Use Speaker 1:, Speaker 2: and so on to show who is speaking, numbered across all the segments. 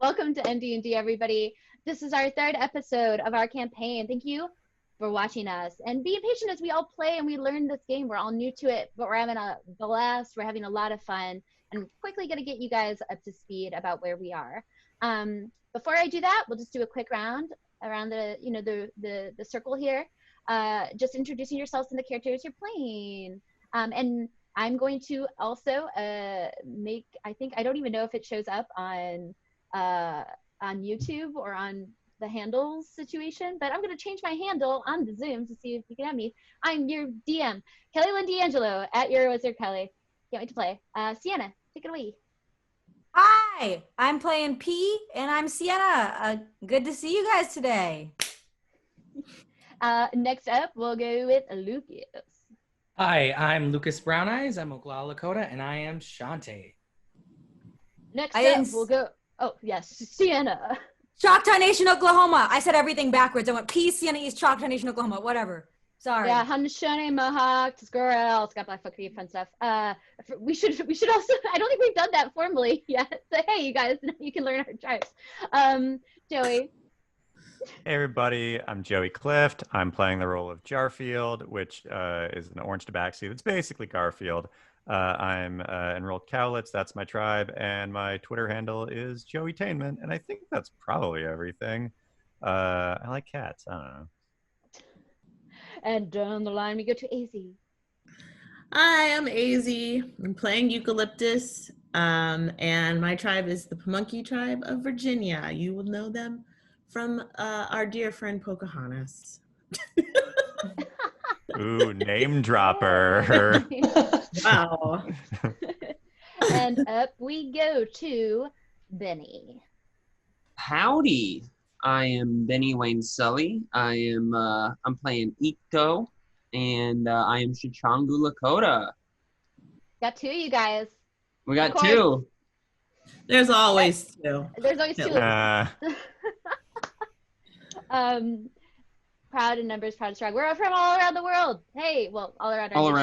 Speaker 1: Welcome to NDND, everybody. This is our third episode of our campaign. Thank you for watching us and being patient as we all play and we learn this game. We're all new to it, but we're having a blast. We're having a lot of fun, and quickly going to get you guys up to speed about where we are. Before I do that, we'll just do a quick round around the circle here, just introducing yourselves and the characters you're playing. And I'm going to also I don't even know if it shows up on YouTube or on the handles situation, but I'm going to change my handle on the Zoom to see if you can have me. I'm your DM, Kelly Lynn D'Angelo, at Eurowizard Kelly. Can't wait to play. Siena, take it away.
Speaker 2: Hi, I'm playing P, and I'm Siena. Good to see you guys today.
Speaker 1: Next up, we'll go with Lucas.
Speaker 3: Hi, I'm Lucas Brown Eyes. I'm Oglala Lakota, and I am Chante.
Speaker 1: Next up, we'll go. Oh yes, Siena.
Speaker 2: Choctaw Nation, Oklahoma. I said everything backwards. I went P, Siena East, Choctaw Nation, Oklahoma. Whatever. Sorry.
Speaker 1: Yeah, Haudenosaunee, Mohawk, Tuscarora, Scott Blackfoot Cree, fun stuff. We should also. I don't think we've done that formally yet. So hey, you guys, you can learn our tribes. Joey.
Speaker 4: Hey everybody, I'm Joey Clift. I'm playing the role of Jarfield, which is an orange tabaxi that's basically Garfield. I'm enrolled Cowlitz, that's my tribe, and my Twitter handle is Joeytainment, and I think that's probably everything. I like cats, I don't know.
Speaker 1: And down the line we go to Azie.
Speaker 5: Hi, I'm Azie. I'm playing Eucalyptus, and my tribe is the Pamunkey tribe of Virginia. You will know them from our dear friend Pocahontas.
Speaker 4: Ooh, name dropper.
Speaker 5: Wow.
Speaker 1: And up we go to Benny.
Speaker 6: Howdy. I am Benny Wayne Sully. I'm playing Ikto, and I am Shichangu Lakota.
Speaker 1: Got two of you guys.
Speaker 6: We got two.
Speaker 5: There's always two.
Speaker 1: There's always two. Proud in numbers, proud and strong. We're from all around the world. Hey, well, all around
Speaker 6: Turtle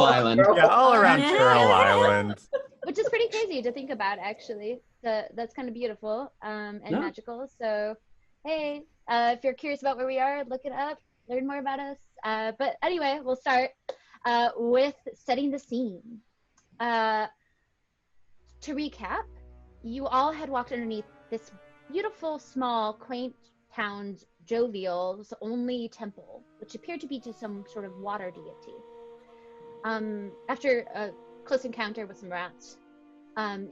Speaker 6: Island.
Speaker 4: Yeah, all around Turtle Island.
Speaker 1: Which is pretty crazy to think about, actually. That's kind of beautiful and magical. So, hey, if you're curious about where we are, look it up, learn more about us. But anyway, we'll start with setting the scene. To recap, you all had walked underneath this beautiful, small, quaint town's Jovial's only temple, which appeared to be to some sort of water deity. After a close encounter with some rats,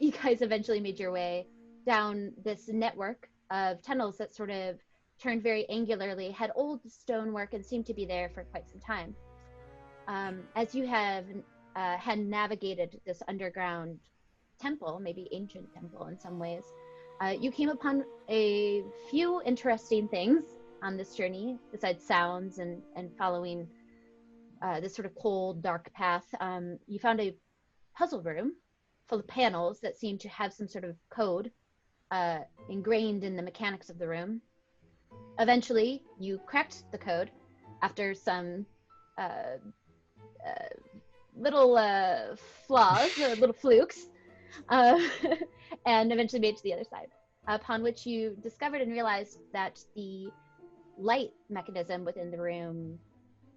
Speaker 1: you guys eventually made your way down this network of tunnels that sort of turned very angularly, had old stonework, and seemed to be there for quite some time. As you have had navigated this underground temple, maybe ancient temple in some ways, you came upon a few interesting things on this journey, besides sounds and following this sort of cold, dark path. You found a puzzle room full of panels that seemed to have some sort of code ingrained in the mechanics of the room. Eventually, you cracked the code after some little flaws, little flukes, and eventually made it to the other side, upon which you discovered and realized that the light mechanism within the room,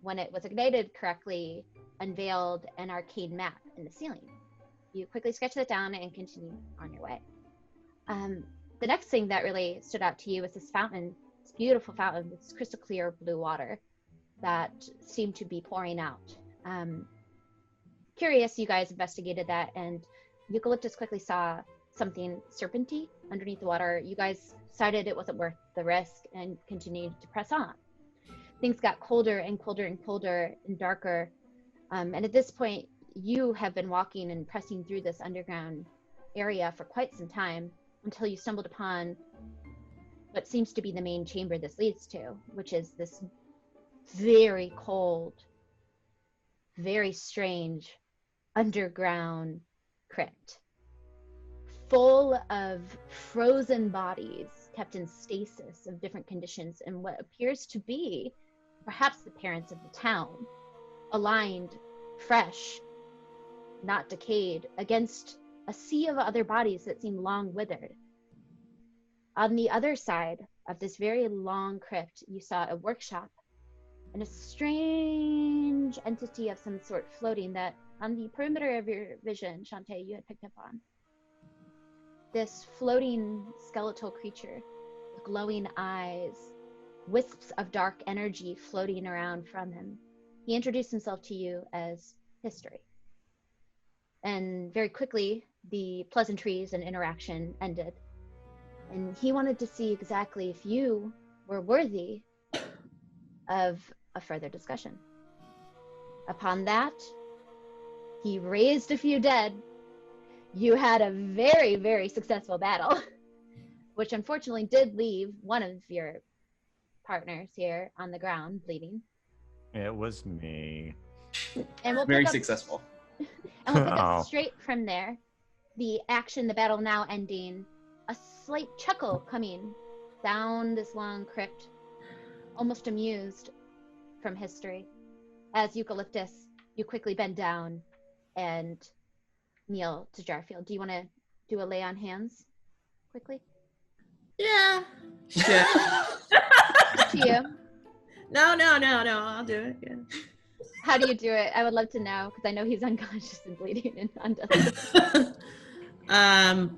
Speaker 1: when it was ignited correctly, unveiled an arcane map in the ceiling. You quickly sketched that down and continued on your way. The next thing that really stood out to you was this fountain, this beautiful fountain with this crystal clear blue water that seemed to be pouring out. Curious, you guys investigated that, and Eucalyptus quickly saw something serpenty underneath the water. You guys decided it wasn't worth the risk and continued to press on. Things got colder and colder and colder and darker. And at this point, you have been walking and pressing through this underground area for quite some time until you stumbled upon what seems to be the main chamber this leads to, which is this very cold, very strange underground crypt, full of frozen bodies kept in stasis of different conditions in what appears to be perhaps the parents of the town, aligned, fresh, not decayed, against a sea of other bodies that seem long withered. On the other side of this very long crypt, you saw a workshop and a strange entity of some sort floating that on the perimeter of your vision, Chante, you had picked up on. This floating skeletal creature with glowing eyes, wisps of dark energy floating around from him. He introduced himself to you as History. And very quickly, the pleasantries and interaction ended. And he wanted to see exactly if you were worthy of a further discussion. Upon that, he raised a few dead. You had a very, very successful battle, which unfortunately did leave one of your partners here on the ground bleeding.
Speaker 4: It was me.
Speaker 1: And we'll
Speaker 6: Very
Speaker 1: pick up,
Speaker 6: successful.
Speaker 1: and we'll pick up straight from there. The action, the battle now ending, a slight chuckle coming down this long crypt, almost amused from History. As Eucalyptus, you quickly bend down and kneel to Jarfield. Do you want to do a lay on hands quickly?
Speaker 5: Yeah. Sure.
Speaker 1: Up to you.
Speaker 5: No, I'll do it. Yeah.
Speaker 1: How do you do it? I would love to know, because I know he's unconscious and bleeding and undone.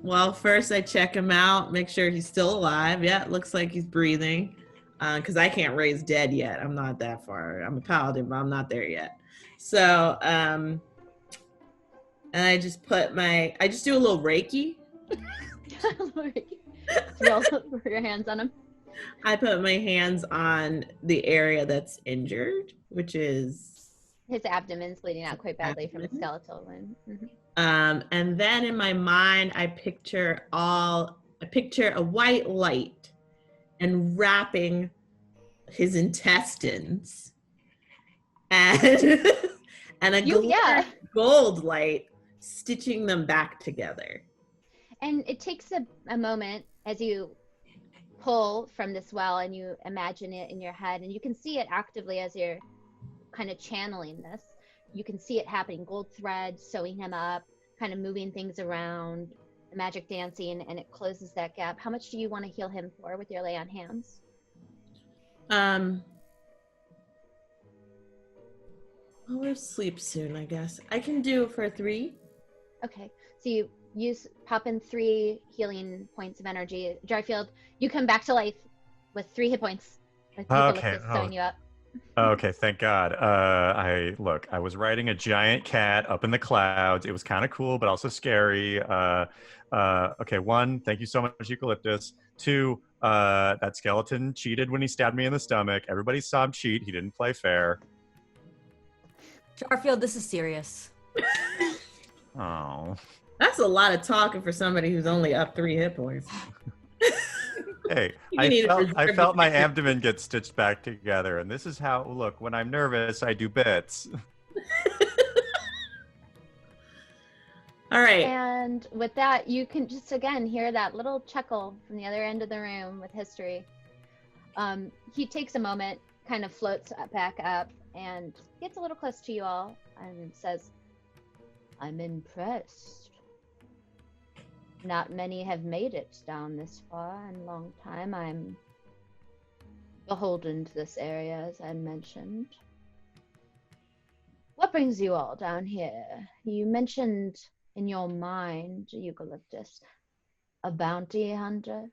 Speaker 5: Well, first I check him out, make sure he's still alive. Yeah, it looks like he's breathing. Because I can't raise dead yet. I'm not that far. I'm a paladin, but I'm not there yet. So, and I just do a little Reiki.
Speaker 1: Roll your hands on him.
Speaker 5: I put my hands on the area that's injured, which is
Speaker 1: his abdomen's bleeding out quite badly from a skeletal wound. Mm-hmm.
Speaker 5: And then in my mind, I picture a white light and his intestines and a gold light stitching them back together.
Speaker 1: And it takes a moment as you pull from this well and you imagine it in your head, and you can see it actively as you're kind of channeling this. You can see it happening, gold thread sewing him up, kind of moving things around, the magic dancing, and it closes that gap. How much do you want to heal him for with your lay on hands?
Speaker 5: We'll sleep soon, I guess. I can do it for 3.
Speaker 1: Okay, so you pop in 3 healing points of energy. Jarfield, you come back to life with 3 hit points.
Speaker 4: Okay.
Speaker 1: Sewing you up.
Speaker 4: Okay, thank God. I was riding a giant cat up in the clouds. It was kind of cool, but also scary. Okay, 1, thank you so much, Eucalyptus. 2, that skeleton cheated when he stabbed me in the stomach. Everybody saw him cheat. He didn't play fair.
Speaker 2: Jarfield, this is serious.
Speaker 4: Oh.
Speaker 5: That's a lot of talking for somebody who's only up 3 hit points.
Speaker 4: Hey, I felt my abdomen get stitched back together, and this is how, look, when I'm nervous, I do bits.
Speaker 5: All right.
Speaker 1: And with that, you can just, again, hear that little chuckle from the other end of the room with History. He takes a moment, kind of floats back up, and gets a little close to you all, and says, I'm impressed. Not many have made it down this far in a long time. I'm beholden to this area, as I mentioned. What brings you all down here? You mentioned in your mind, Eucalyptus, a bounty hunter?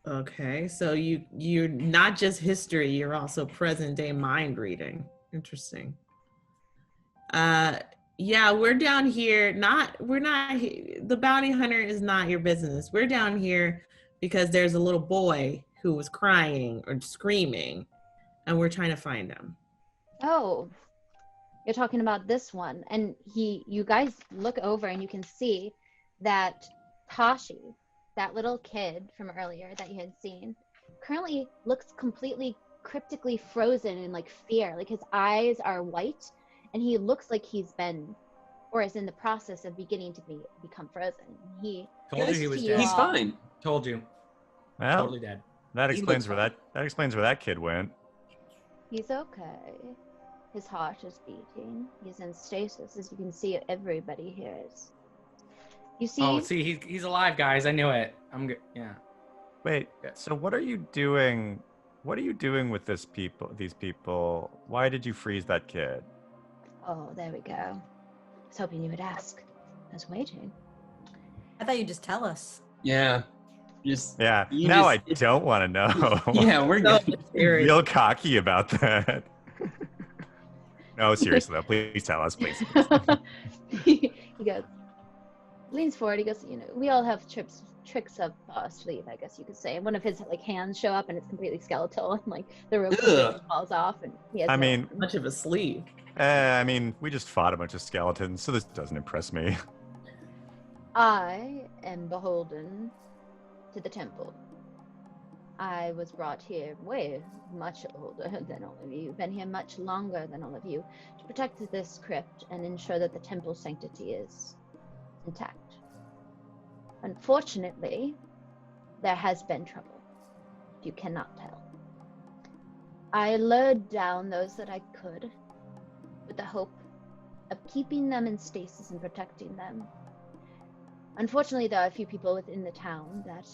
Speaker 5: Okay, so you're not just history, you're also present day mind reading. Interesting. Yeah, we're down here. The bounty hunter is not your business. We're down here because there's a little boy who was crying or screaming, and we're trying to find him.
Speaker 1: Oh, you're talking about this one. And you guys look over and you can see that Tashi, that little kid from earlier that you had seen, currently looks completely cryptically frozen in like fear. Like his eyes are white, and he looks like he's been, or is in the process of beginning to become frozen. He
Speaker 3: told you he was dead.
Speaker 6: He's fine.
Speaker 3: Told you.
Speaker 4: Well,
Speaker 3: Totally dead.
Speaker 4: that explains where that kid went.
Speaker 1: He's okay. His heart is beating. He's in stasis, as you can see. Everybody here is. You see?
Speaker 3: Oh, see, he's alive, guys. I knew it. I'm good. Yeah.
Speaker 4: Wait, so what are you doing? What are you doing with these people? Why did you freeze that kid?
Speaker 1: Oh, there we go. I was hoping you would ask. I was waiting.
Speaker 2: I thought you'd just tell us.
Speaker 6: Yeah.
Speaker 4: Now I don't want to know.
Speaker 6: Yeah, we're good.
Speaker 4: Real cocky about that. No, seriously, though, please tell us, please.
Speaker 1: He goes, leans forward. He goes, we all have tricks up our sleeve, I guess you could say. And one of his hands show up, and it's completely skeletal, and the rope completely falls off, and he has
Speaker 5: much of a sleeve.
Speaker 4: We just fought a bunch of skeletons, so this doesn't impress me.
Speaker 1: I am beholden to the temple. I was brought here way much older than all of you, been here much longer than all of you, to protect this crypt and ensure that the temple sanctity is intact. Unfortunately, there has been trouble, if you cannot tell. I lured down those that I could, with the hope of keeping them in stasis and protecting them. Unfortunately, there are a few people within the town that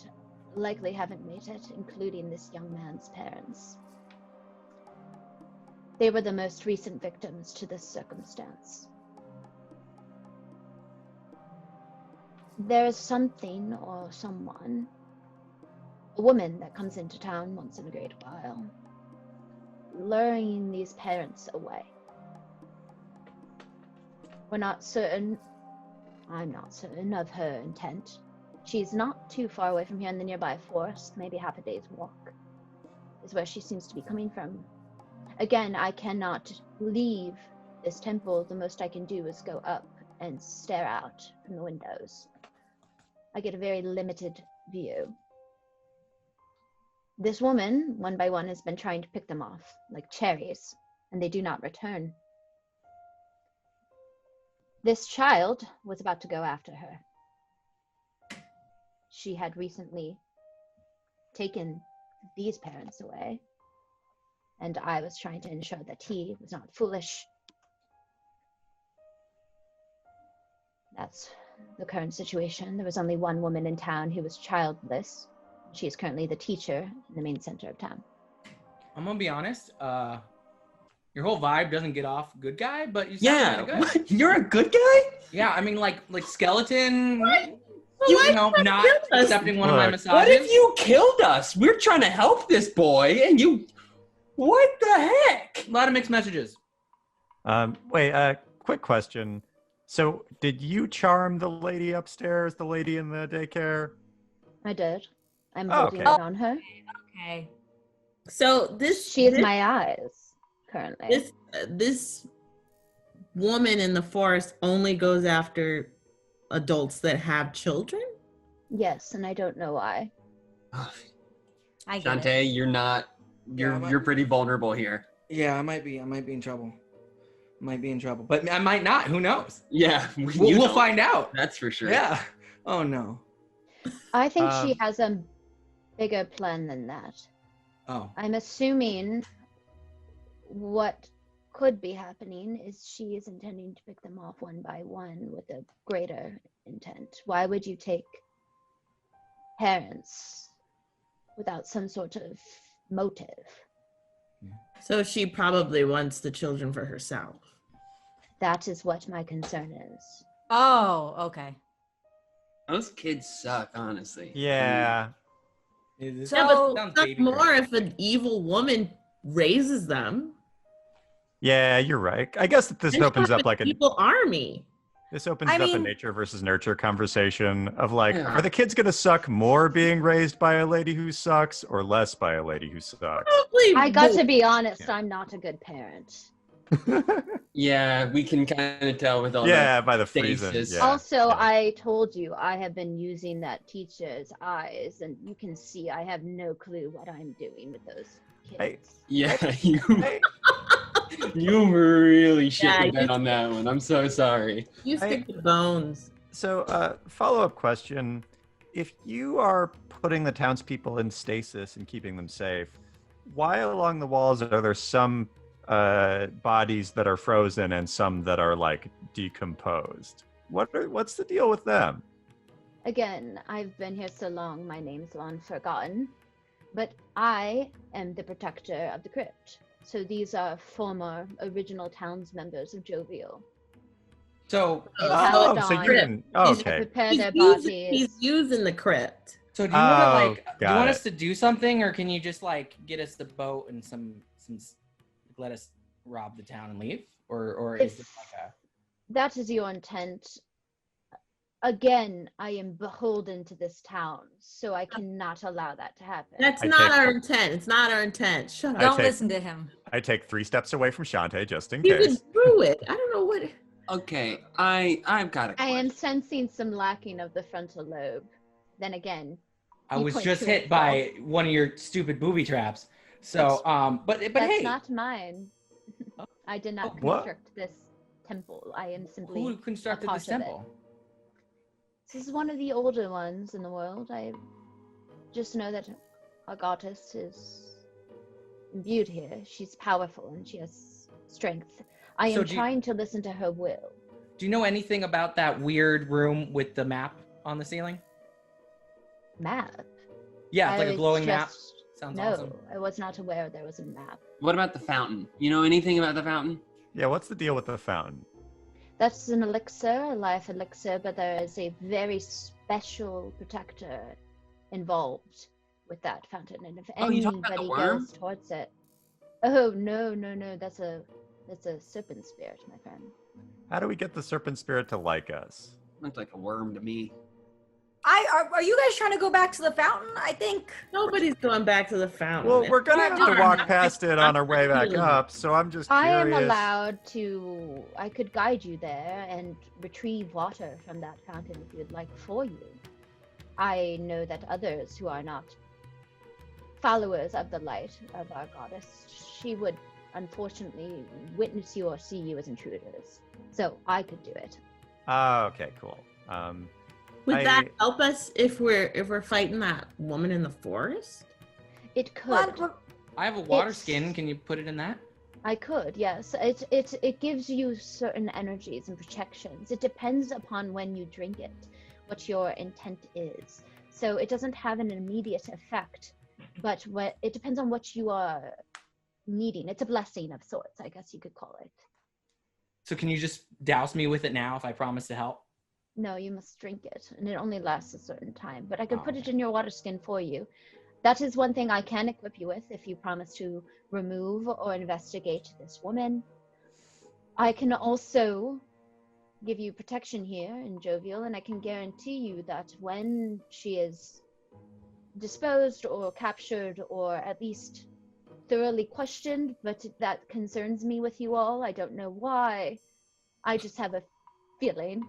Speaker 1: likely haven't made it, including this young man's parents. They were the most recent victims to this circumstance. There is something or someone, a woman that comes into town once in a great while, luring these parents away. We're not certain, I'm not certain of her intent. She's not too far away from here in the nearby forest, maybe half a day's walk, is where she seems to be coming from. Again, I cannot leave this temple. The most I can do is go up and stare out from the windows. I get a very limited view. This woman, one by one, has been trying to pick them off like cherries, and they do not return. This child was about to go after her. She had recently taken these parents away, and I was trying to ensure that he was not foolish. That's the current situation. There was only one woman in town who was childless. She is currently the teacher in the main center of town.
Speaker 3: I'm gonna be honest. Your whole vibe doesn't get off good guy, but you sound kind of good.
Speaker 6: You're a good guy?
Speaker 3: Yeah, I mean, like skeleton.
Speaker 6: What?
Speaker 3: Not accepting one of my massages.
Speaker 6: What if you killed us? We're trying to help this boy, and you... What the heck?
Speaker 3: A lot of mixed messages.
Speaker 4: Quick question. So, did you charm the lady upstairs, the lady in the daycare?
Speaker 1: I did. I'm holding it on her.
Speaker 2: Okay.
Speaker 5: So
Speaker 1: she is my eyes currently.
Speaker 5: This woman in the forest only goes after adults that have children?
Speaker 1: Yes, and I don't know why.
Speaker 6: Chante, you're pretty vulnerable here.
Speaker 3: Yeah, I might be in trouble. But I might not. Who knows?
Speaker 6: Yeah,
Speaker 3: we'll find out.
Speaker 6: That's for sure.
Speaker 3: Yeah. Oh no.
Speaker 1: I think she has a bigger plan than that.
Speaker 3: Oh.
Speaker 1: I'm assuming what could be happening is she is intending to pick them off one by one with a greater intent. Why would you take parents without some sort of motive?
Speaker 5: So she probably wants the children for herself.
Speaker 1: That is what my concern is.
Speaker 2: Oh, okay.
Speaker 6: Those kids suck, honestly.
Speaker 4: Yeah.
Speaker 5: So that's more if an evil woman raises them.
Speaker 4: Yeah, you're right. I guess that this opens up like an
Speaker 5: evil army.
Speaker 4: This opens up a nature versus nurture conversation of are the kids going to suck more being raised by a lady who sucks or less by a lady who sucks?
Speaker 1: I got to be honest, I'm not a good parent.
Speaker 6: Yeah, we can kind of tell with all that.
Speaker 4: By the freezing. Yeah.
Speaker 1: Also, I told you I have been using that teacher's eyes, and you can see I have no clue what I'm doing with those kids.
Speaker 6: You really shit the bed on that one. I'm so sorry.
Speaker 5: You stick to bones.
Speaker 4: So, follow-up question. If you are putting the townspeople in stasis and keeping them safe, why along the walls are there some bodies that are frozen and some that are like decomposed. What's the deal with them?
Speaker 1: Again, I've been here so long, my name's long forgotten. But I am the protector of the crypt. So these are former original towns members of Jovial.
Speaker 3: So,
Speaker 4: so you didn't. Oh, okay.
Speaker 1: Prepare their bodies.
Speaker 5: He's using the crypt.
Speaker 3: So do you want to do you want
Speaker 4: it.
Speaker 3: us to do something, or can you just like get us the boat and some let us rob the town and leave, or is it like a?
Speaker 1: That is your intent. Again, I am beholden to this town, so I cannot allow that to happen.
Speaker 5: That's not our intent. It's not our intent. Shut up.
Speaker 2: Don't listen to him.
Speaker 4: I take 3 steps away from Chante just in
Speaker 5: You
Speaker 4: case.
Speaker 5: could do it. I don't know what.
Speaker 6: Okay, I've got a question.
Speaker 1: I am sensing some lacking of the frontal lobe. Then again,
Speaker 3: I
Speaker 1: he
Speaker 3: was
Speaker 1: points
Speaker 3: just
Speaker 1: to
Speaker 3: hit
Speaker 1: himself.
Speaker 3: by one of your stupid booby traps. So, but
Speaker 1: That's
Speaker 3: hey,
Speaker 1: not mine. I did not
Speaker 4: What?
Speaker 1: construct this temple. I am simply
Speaker 3: who constructed
Speaker 1: part
Speaker 3: this
Speaker 1: of it.
Speaker 3: temple?
Speaker 1: This is one of the older ones in the world. I just know that our goddess is imbued here. She's powerful and she has strength. I
Speaker 3: So
Speaker 1: am
Speaker 3: do you-
Speaker 1: trying to listen to her will.
Speaker 3: Do you know anything about that weird room with the map on the ceiling?
Speaker 1: Map?
Speaker 3: Yeah, it's like a
Speaker 1: I
Speaker 3: glowing map.
Speaker 1: just-
Speaker 3: Sounds
Speaker 1: No,
Speaker 3: awesome.
Speaker 1: I was not aware there was a map.
Speaker 6: What about the fountain? You know anything about the fountain?
Speaker 4: Yeah, what's the deal with the fountain?
Speaker 1: That's an elixir, a life elixir, but there is a very special protector involved with that fountain. And if
Speaker 6: Oh, you talking about the
Speaker 1: anybody
Speaker 6: worm?
Speaker 1: goes towards it, oh no, that's a serpent spirit, my friend.
Speaker 4: How do we get the serpent spirit to like us?
Speaker 6: Looks like a worm to me.
Speaker 2: Are you guys trying to go back to the fountain? I think.
Speaker 5: Nobody's going back to the fountain.
Speaker 4: Well, we're gonna have to
Speaker 5: Alright.
Speaker 4: walk past it on our way back up, so I'm just curious.
Speaker 1: I am allowed to. I could guide you there and retrieve water from that fountain if you'd like for you. I know that others who are not followers of the light of our goddess, she would unfortunately witness you or see you as intruders. So I could do it.
Speaker 4: Oh, okay, cool.
Speaker 5: Would that help us if we're fighting that woman in the forest?
Speaker 1: It could.
Speaker 3: I have a water
Speaker 1: It's-
Speaker 3: skin. Can you put it in that?
Speaker 1: I could, yes. It gives you certain energies and protections. It depends upon when you drink it, what your intent is. So it doesn't have an immediate effect, but it depends on what you are needing. It's a blessing of sorts, I guess you could call it.
Speaker 3: So can you just douse me with it now if I promise to help?
Speaker 1: No, you must drink it, and it only lasts a certain time. But I can put it
Speaker 3: Okay.
Speaker 1: in your water skin for you. That is one thing I can equip you with if you promise to remove or investigate this woman. I can also give you protection here in Jovial, and I can guarantee you that when she is disposed or captured or at least thoroughly questioned, but that concerns me with you all. I don't know why. I just have a feeling.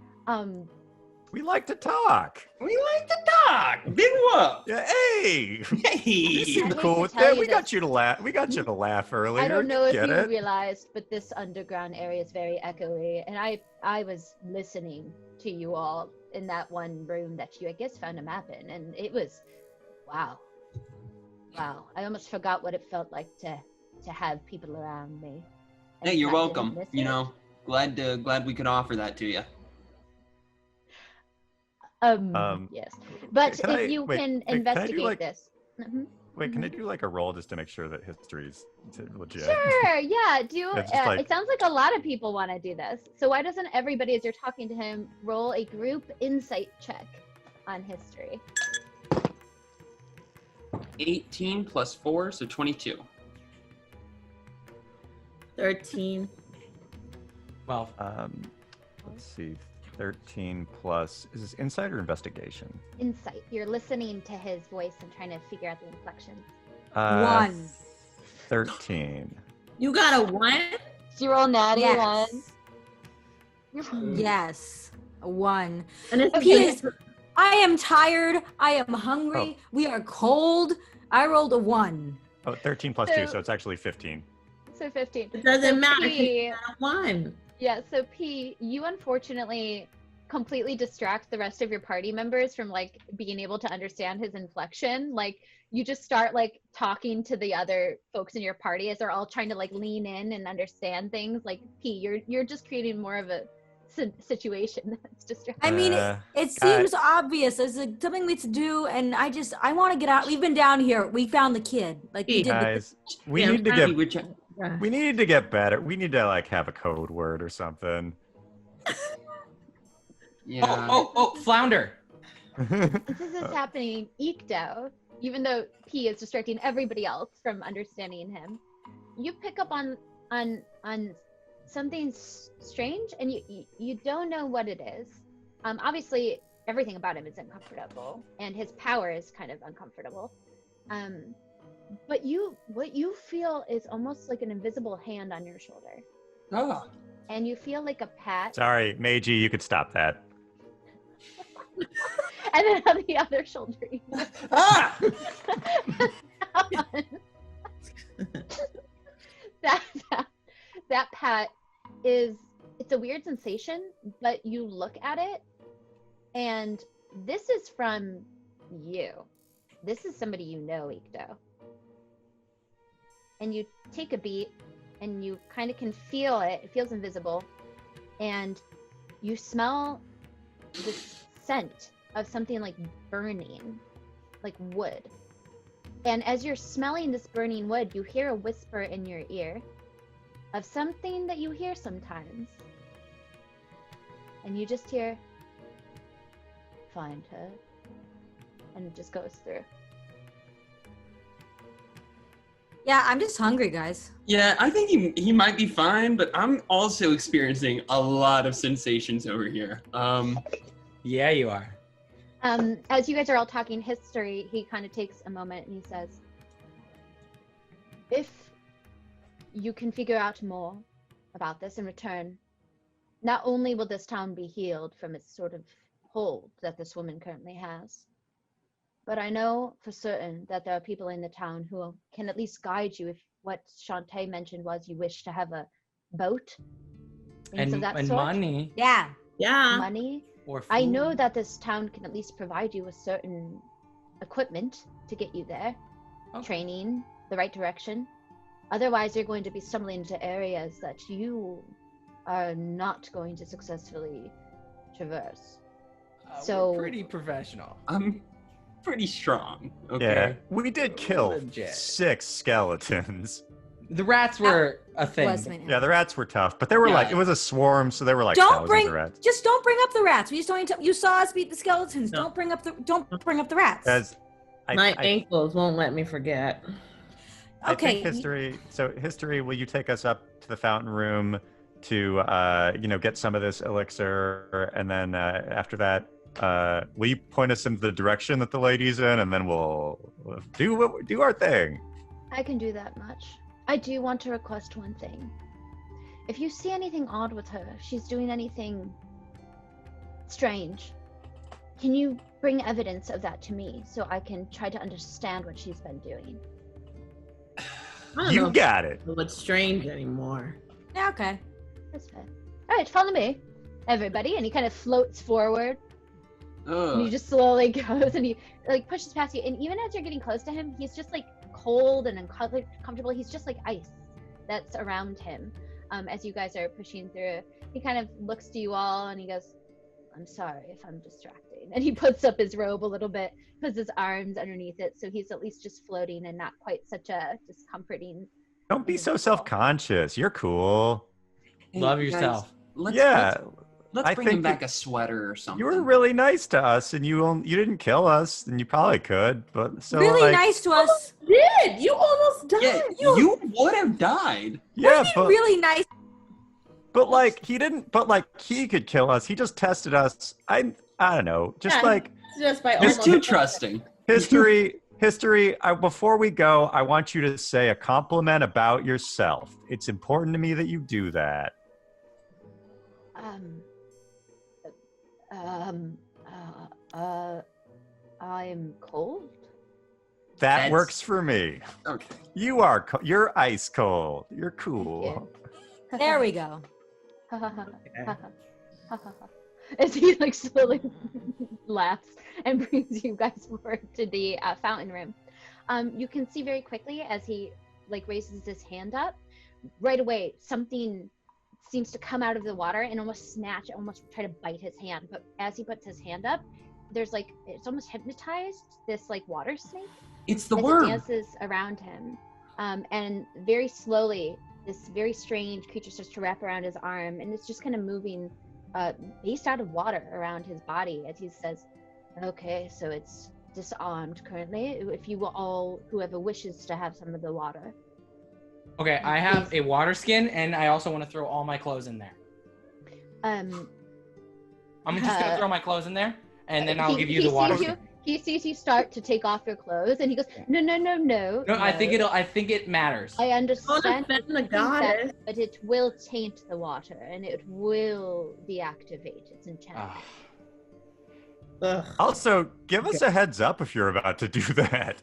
Speaker 4: We like to talk.
Speaker 6: We like to talk. Big whoop.
Speaker 4: Yeah, hey, you
Speaker 6: Hey.
Speaker 4: seem
Speaker 1: I
Speaker 4: cool
Speaker 1: hate
Speaker 4: with
Speaker 1: to tell
Speaker 4: that.
Speaker 1: you
Speaker 4: We got
Speaker 1: this.
Speaker 4: you to laugh. We got you to laugh earlier.
Speaker 1: I don't know if
Speaker 4: Get
Speaker 1: you
Speaker 4: it?
Speaker 1: realized, but this underground area is very echoey, and I was listening to you all in that one room that you, I guess, found a map in, and it was, wow. I almost forgot what it felt like to have people around me.
Speaker 6: Hey, you're
Speaker 1: I didn't
Speaker 6: welcome.
Speaker 1: miss
Speaker 6: You
Speaker 1: it.
Speaker 6: know, glad we could offer that to you.
Speaker 1: Yes, but
Speaker 4: can I-
Speaker 1: if you
Speaker 4: wait,
Speaker 1: can
Speaker 4: wait, can I do,
Speaker 1: investigate
Speaker 4: like-
Speaker 1: this. Mhm.
Speaker 4: Wait, can I do like a roll just to make sure that history's legit?
Speaker 1: Sure, yeah, do
Speaker 4: It's just like-
Speaker 1: it sounds like a lot of people want to do this. So why doesn't everybody, as you're talking to him, roll a group insight check on history?
Speaker 6: 18 plus 4, so 22.
Speaker 5: 13.
Speaker 3: Well,
Speaker 4: Let's see. 13 plus. Is this insight or investigation?
Speaker 1: Insight. You're listening to his voice and trying to figure out the inflections.
Speaker 2: 1.
Speaker 4: 13.
Speaker 5: You got a 1?
Speaker 1: Did you roll natty
Speaker 2: Yes.
Speaker 1: one?
Speaker 2: Yes. A 1.
Speaker 5: And it's
Speaker 2: P is- I am tired. I am hungry.
Speaker 4: Oh.
Speaker 2: We are cold. I rolled a 1.
Speaker 4: Oh, 13 plus 2, so it's actually 15.
Speaker 1: So 15.
Speaker 5: It doesn't
Speaker 1: So
Speaker 5: matter.
Speaker 1: P,
Speaker 5: You got a 1.
Speaker 1: yeah, so P, you unfortunately completely distract the rest of your party members from like being able to understand his inflection. Like you just start like talking to the other folks in your party as they're all trying to like lean in and understand things. Like P, you're just creating more of a situation that's distracting.
Speaker 2: I mean, it seems obvious. It's like something we to do, and I want to get out. We've been down here. We found the kid. Like we did.
Speaker 4: Guys, we need to get better. We need to like have a code word or something.
Speaker 6: Yeah.
Speaker 3: Oh, flounder.
Speaker 1: As this is happening, Ikto, even though P is distracting everybody else from understanding him, you pick up on something strange, and you don't know what it is. Obviously, everything about him is uncomfortable, and his power is kind of uncomfortable. But what you feel is almost like an invisible hand on your shoulder.
Speaker 6: Oh.
Speaker 1: And you feel like a pat.
Speaker 4: Sorry, Meiji, you could stop that.
Speaker 1: And then on the other shoulder.
Speaker 6: Ah!
Speaker 1: that pat it's a weird sensation, but you look at it and this is from you. This is somebody you know, Ikto. And you take a beat and you kind of can feel it. It feels invisible. And you smell this scent of something like burning, like wood. And as you're smelling this burning wood, you hear a whisper in your ear of something that you hear sometimes. And you just hear, find her. And it just goes through.
Speaker 2: Yeah, I'm just hungry, guys.
Speaker 6: Yeah, I think he might be fine, but I'm also experiencing a lot of sensations over here.
Speaker 3: Yeah, you are.
Speaker 1: As you guys are all talking history, he kind of takes a moment and he says, if you can figure out more about this in return, not only will this town be healed from its sort of hold that this woman currently has, but I know for certain that there are people in the town who can at least guide you if what Chante mentioned was you wish to have a boat.
Speaker 3: And money.
Speaker 2: Yeah.
Speaker 1: Money.
Speaker 3: Or food.
Speaker 1: I know that this town can at least provide you with certain equipment to get you there.
Speaker 3: Okay.
Speaker 1: Training, the right direction. Otherwise, you're going to be stumbling into areas that you are not going to successfully traverse. So
Speaker 3: we're pretty professional.
Speaker 6: I'm pretty strong. Okay.
Speaker 4: Yeah, we did kill
Speaker 3: Legit.
Speaker 4: 6 skeletons.
Speaker 3: The rats were a thing.
Speaker 4: Yeah, the rats were tough, but they were like, it was a swarm, so they were like
Speaker 2: don't
Speaker 4: thousands of rats.
Speaker 2: Just don't bring up the rats. We just don't. You saw us beat the skeletons. No. Don't bring up the rats.
Speaker 4: As
Speaker 5: my ankles won't let me forget.
Speaker 2: Okay.
Speaker 4: I think history. Will you take us up to the fountain room to get some of this elixir, and then after that, will you point us in the direction that the lady's in, and then we'll do our thing.
Speaker 1: I can do that much. I do want to request one thing. If you see anything odd with her, if she's doing anything strange, can you bring evidence of that to me so I can try to understand what she's been doing?
Speaker 4: You got it.
Speaker 5: What's strange anymore?
Speaker 2: Yeah, okay.
Speaker 1: That's fair. All right, follow me, everybody. And he kind of floats forward. And he just slowly goes and he like pushes past you. And even as you're getting close to him, he's just like cold and uncomfortable. He's just like ice that's around him. As you guys are pushing through, he kind of looks to you all and he goes, I'm sorry if I'm distracting. And he puts up his robe a little bit, puts his arms underneath it, so he's at least just floating and not quite such a discomforting.
Speaker 4: Don't be so self-conscious. You're cool.
Speaker 6: Hey,
Speaker 3: Love
Speaker 6: guys,
Speaker 3: yourself.
Speaker 6: Let's bring him back a sweater or something.
Speaker 4: You were really nice to us, and you didn't kill us, and you probably could, but so
Speaker 2: really nice to us.
Speaker 5: Did you almost died?
Speaker 6: Yeah, you would have died.
Speaker 4: Yeah,
Speaker 2: but really nice.
Speaker 4: But like he didn't. But like he could kill us. He just tested us. I don't know. Just by
Speaker 6: it's too trusting.
Speaker 4: History. Before we go, I want you to say a compliment about yourself. It's important to me that you do that.
Speaker 1: I'm cold.
Speaker 4: That works for me.
Speaker 6: Okay.
Speaker 4: You're ice cold. You're cool.
Speaker 2: There we go.
Speaker 1: As as he like slowly laughs and brings you guys forward to the fountain room. You can see very quickly as he like raises his hand up, right away something seems to come out of the water and almost try to bite his hand. But as he puts his hand up, there's like, it's almost hypnotized, this like water snake.
Speaker 6: It's the
Speaker 1: as
Speaker 6: worm.
Speaker 1: It dances around him. And very slowly, this very strange creature starts to wrap around his arm, and it's just kind of moving based out of water around his body as he says, okay, so it's disarmed currently. If you will all, whoever wishes to have some of the water.
Speaker 3: Okay, I have a water skin, and I also want to throw all my clothes in there. I'm just gonna throw my clothes in there, and then I'll give you the water skin.
Speaker 1: He sees you start to take off your clothes, and he goes, no. No,
Speaker 3: I think it matters.
Speaker 1: I understand
Speaker 5: the goddess.
Speaker 1: but it will taint the water, and it will deactivate its enchantment.
Speaker 4: Also, give us a heads up if you're about to do that.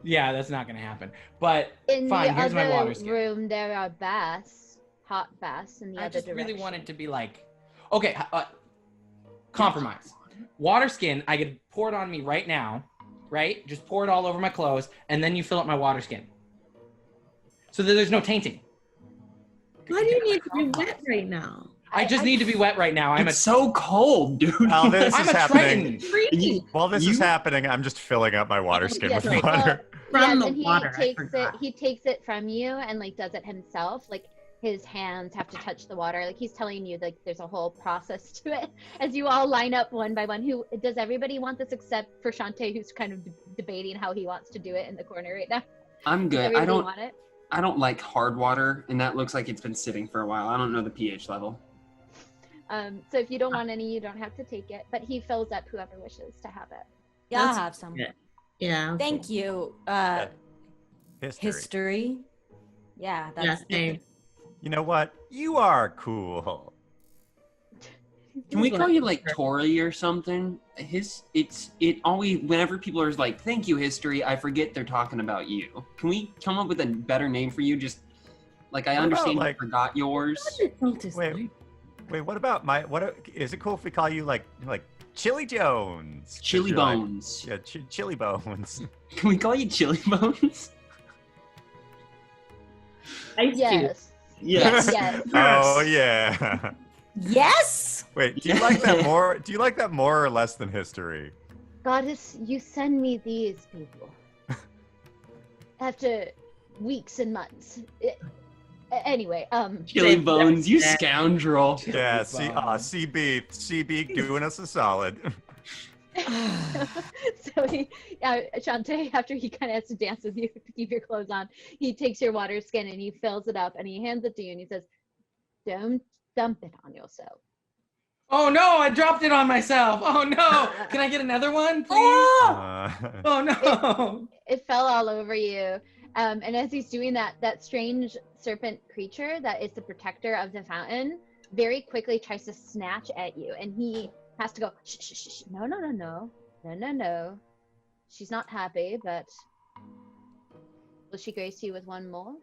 Speaker 3: Yeah, that's not gonna happen. But
Speaker 1: in
Speaker 3: fine, here's my water
Speaker 1: the
Speaker 3: skin.
Speaker 1: other room, there are baths, hot baths in the other direction.
Speaker 3: I just really wanted to be like, okay, compromise. Water skin, I could pour it on me right now, right? Just pour it all over my clothes, and then you fill up my water skin. So that there's no tainting.
Speaker 5: Why do you need to be wet right now?
Speaker 3: I just need to be wet right now.
Speaker 6: It's so cold, dude.
Speaker 4: While this
Speaker 3: I'm
Speaker 4: is
Speaker 3: a
Speaker 4: happening,
Speaker 3: Triton.
Speaker 4: while this is happening, I'm just filling up my water skin with water.
Speaker 5: From the
Speaker 1: and
Speaker 5: water.
Speaker 1: he takes it from you and like does it himself. Like his hands have to touch the water. Like he's telling you like there's a whole process to it as you all line up one by one. Who does everybody want this except for Chante, who's kind of debating how he wants to do it in the corner right now?
Speaker 6: I'm good.
Speaker 1: I don't want it.
Speaker 6: I don't like hard water, and that looks like it's been sitting for a while. I don't know the pH level.
Speaker 1: So if you don't want any, you don't have to take it. But he fills up whoever wishes to have it.
Speaker 2: Yeah, I'll have some.
Speaker 5: Yeah. Okay.
Speaker 2: Thank you. History. Yeah, that's
Speaker 5: same.
Speaker 4: You know what? You are cool.
Speaker 6: Can we call you like Tori or something? It always, whenever people are like, thank you, history, I forget they're talking about you. Can we come up with a better name for you? Just like, I understand you forgot yours.
Speaker 4: Wait, what about is it cool if we call you like Chili Jones?
Speaker 6: Chili Bones.
Speaker 4: Like, yeah, Chili Bones.
Speaker 6: Can we call you Chili Bones?
Speaker 1: Yes.
Speaker 6: Yes.
Speaker 1: Yes.
Speaker 4: Oh yeah.
Speaker 2: Yes.
Speaker 4: Wait, do you like that more? Do you like that more or less than history?
Speaker 1: Goddess, you send me these people after weeks and months. Anyway,
Speaker 6: Chili Bones, you scoundrel.
Speaker 4: Yeah, CB doing us a solid.
Speaker 1: So Chante, after he kind of has to dance with you to keep your clothes on, he takes your water skin and he fills it up and he hands it to you and he says, "Don't dump it on yourself."
Speaker 3: Oh no, I dropped it on myself. Oh no. Can I get another one, please? Oh no.
Speaker 1: It fell all over you. And as he's doing that, that strange serpent creature that is the protector of the fountain very quickly tries to snatch at you. And he has to go, shh, shh, shh, no. She's not happy, but will she grace you with one more?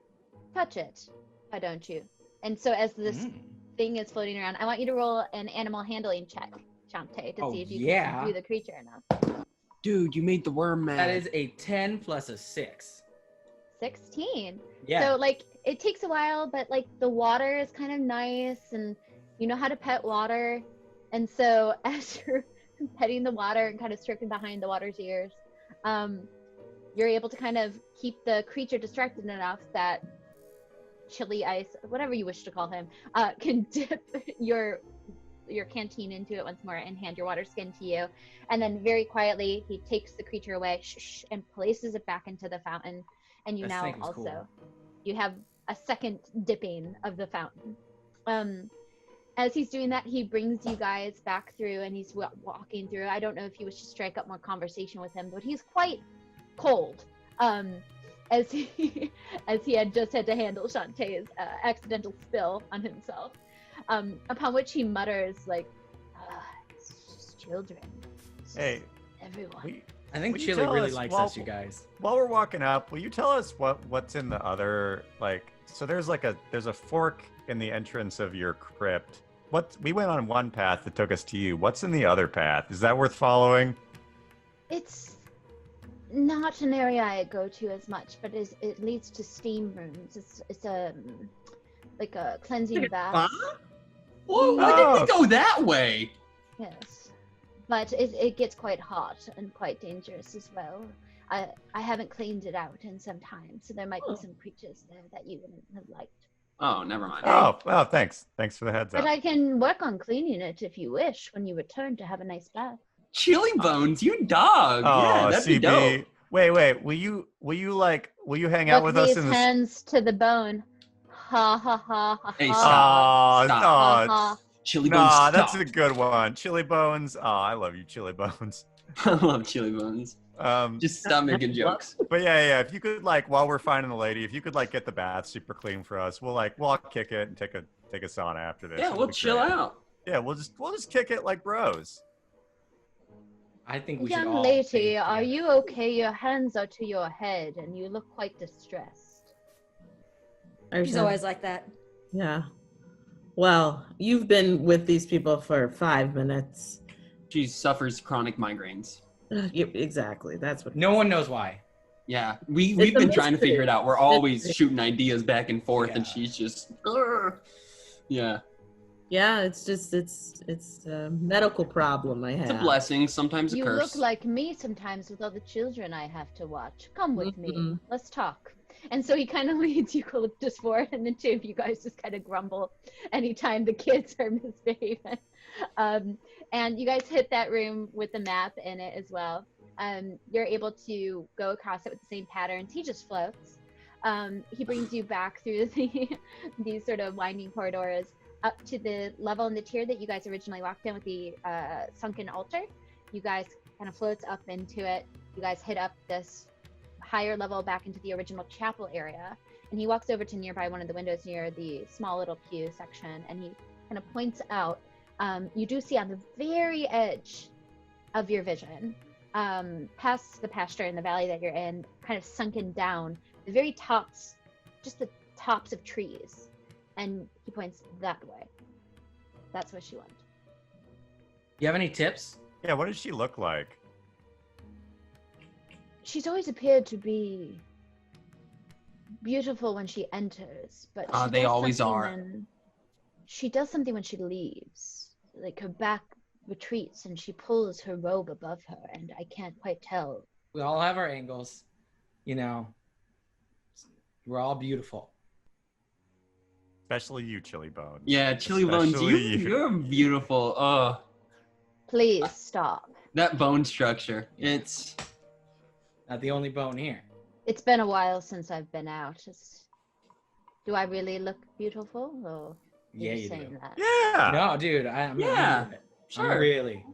Speaker 1: Touch it. Why don't you? And so as this thing is floating around, I want you to roll an animal handling check, Chante, to see if you can do the creature enough.
Speaker 6: Dude, you made the worm mad.
Speaker 3: That is a 10 plus a 6.
Speaker 1: 16.
Speaker 3: Yeah.
Speaker 1: So like it takes a while, but like the water is kind of nice and you know how to pet water. And so as you're petting the water and kind of stroking behind the water's ears, you're able to kind of keep the creature distracted enough that Chili Ice, whatever you wish to call him, can dip your canteen into it once more and hand your water skin to you. And then very quietly, he takes the creature away and places it back into the fountain. And you now also, you have a second dipping of the fountain. As he's doing that, he brings you guys back through and he's walking through. I don't know if you wish to strike up more conversation with him, but he's quite cold. As he had just had to handle Chante's accidental spill on himself. Upon which he mutters like, it's just children. It's
Speaker 4: hey,
Speaker 1: everyone.
Speaker 3: I think Chili really likes us, you guys.
Speaker 4: While we're walking up, will you tell us what's in the other, like, so there's a fork in the entrance of your crypt, we went on one path that took us to you. What's in the other path? Is that worth following?
Speaker 1: It's not an area I go to as much, but it leads to steam rooms. It's a like a cleansing bath.
Speaker 6: Whoa, why did we go that way?
Speaker 1: Yes, but it gets quite hot and quite dangerous as well. I haven't cleaned it out in some time, so there might be some creatures there that you wouldn't have liked.
Speaker 6: Oh, never mind.
Speaker 4: Oh, well, thanks. Thanks for the heads up.
Speaker 1: But I can work on cleaning it if you wish when you return to have a nice bath.
Speaker 6: Chili Bones, you dog.
Speaker 4: Oh,
Speaker 6: Yeah, that'd be
Speaker 4: CB.
Speaker 6: dope.
Speaker 4: Wait. Will you hang out with us in the
Speaker 1: hands to the bone. Ha ha ha ha.
Speaker 6: Hey,
Speaker 1: ha.
Speaker 6: stop.
Speaker 1: Ha, ha.
Speaker 6: Chili Bones.
Speaker 4: Nah,
Speaker 6: stop.
Speaker 4: that's a good one. Chili Bones. Oh, I love you, Chili Bones.
Speaker 6: I love Chili Bones. Just stop making jokes.
Speaker 4: But yeah. If you could while we're finding the lady, if you could get the bath super clean for us, we'll all kick it and take a sauna after this.
Speaker 6: Yeah,
Speaker 4: It'll
Speaker 6: we'll
Speaker 4: be
Speaker 6: chill
Speaker 4: great.
Speaker 6: out.
Speaker 4: Yeah, we'll just kick it like bros.
Speaker 3: I think we should
Speaker 1: Young
Speaker 3: all
Speaker 1: lady,
Speaker 3: stay
Speaker 1: are
Speaker 3: together.
Speaker 1: you okay? Your hands are to your head, and you look quite distressed.
Speaker 2: She's always like that.
Speaker 5: Yeah. Well, you've been with these people for 5 minutes.
Speaker 6: She suffers chronic migraines.
Speaker 5: Exactly. That's what.
Speaker 6: No
Speaker 3: one knows why.
Speaker 6: Yeah, we've
Speaker 5: It's a
Speaker 6: been trying to
Speaker 5: mystery.
Speaker 6: figure it out. We're always
Speaker 5: Mystery.
Speaker 6: shooting ideas back and forth, and
Speaker 3: Yeah.
Speaker 6: she's just, yeah.
Speaker 5: Yeah, it's just it's a medical problem I have.
Speaker 6: It's a blessing, sometimes a
Speaker 1: You
Speaker 6: curse.
Speaker 1: look like me sometimes with all the children I have to watch. Come with me.
Speaker 5: Mhm.
Speaker 1: Let's talk. And so he kind of leads Eucalyptus forward, and the two of you guys just kind of grumble anytime the kids are misbehaving. And you guys hit that room with the map in it as well. You're able to go across it with the same patterns. He just floats. He brings you back through these sort of winding corridors up to the level in the tier that you guys originally walked in with the sunken altar. You guys kind of floats up into it. You guys hit up this higher level back into the original chapel area, and he walks over to nearby one of the windows near the small little pew section, and he kind of points out, you do see on the very edge of your vision, past the pasture in the valley that you're in, kind of sunken down, the very tops, just the tops of trees, and he points that way. That's what she wants.
Speaker 3: You have any tips?
Speaker 4: Yeah, what does she look like?
Speaker 1: She's always appeared to be beautiful when she enters, but she
Speaker 6: They
Speaker 1: does
Speaker 6: always
Speaker 1: something
Speaker 6: are.
Speaker 1: she does something when she leaves. Like her back retreats and she pulls her robe above her, and I can't quite tell.
Speaker 3: We all have our angles. You know, we're all beautiful.
Speaker 4: Especially you, Chili Bones.
Speaker 6: Yeah, Chili Bones,
Speaker 4: Especially
Speaker 6: you're beautiful. Oh,
Speaker 1: Please stop.
Speaker 6: that bone structure. It's
Speaker 3: Not the only bone here.
Speaker 1: It's been a while since I've been out. Do I really look beautiful, or are
Speaker 3: Yeah,
Speaker 1: you
Speaker 3: you
Speaker 1: saying
Speaker 3: do.
Speaker 1: that?
Speaker 4: Yeah.
Speaker 3: No, dude, I'm
Speaker 6: Yeah,
Speaker 3: I'm
Speaker 6: sure.
Speaker 3: really.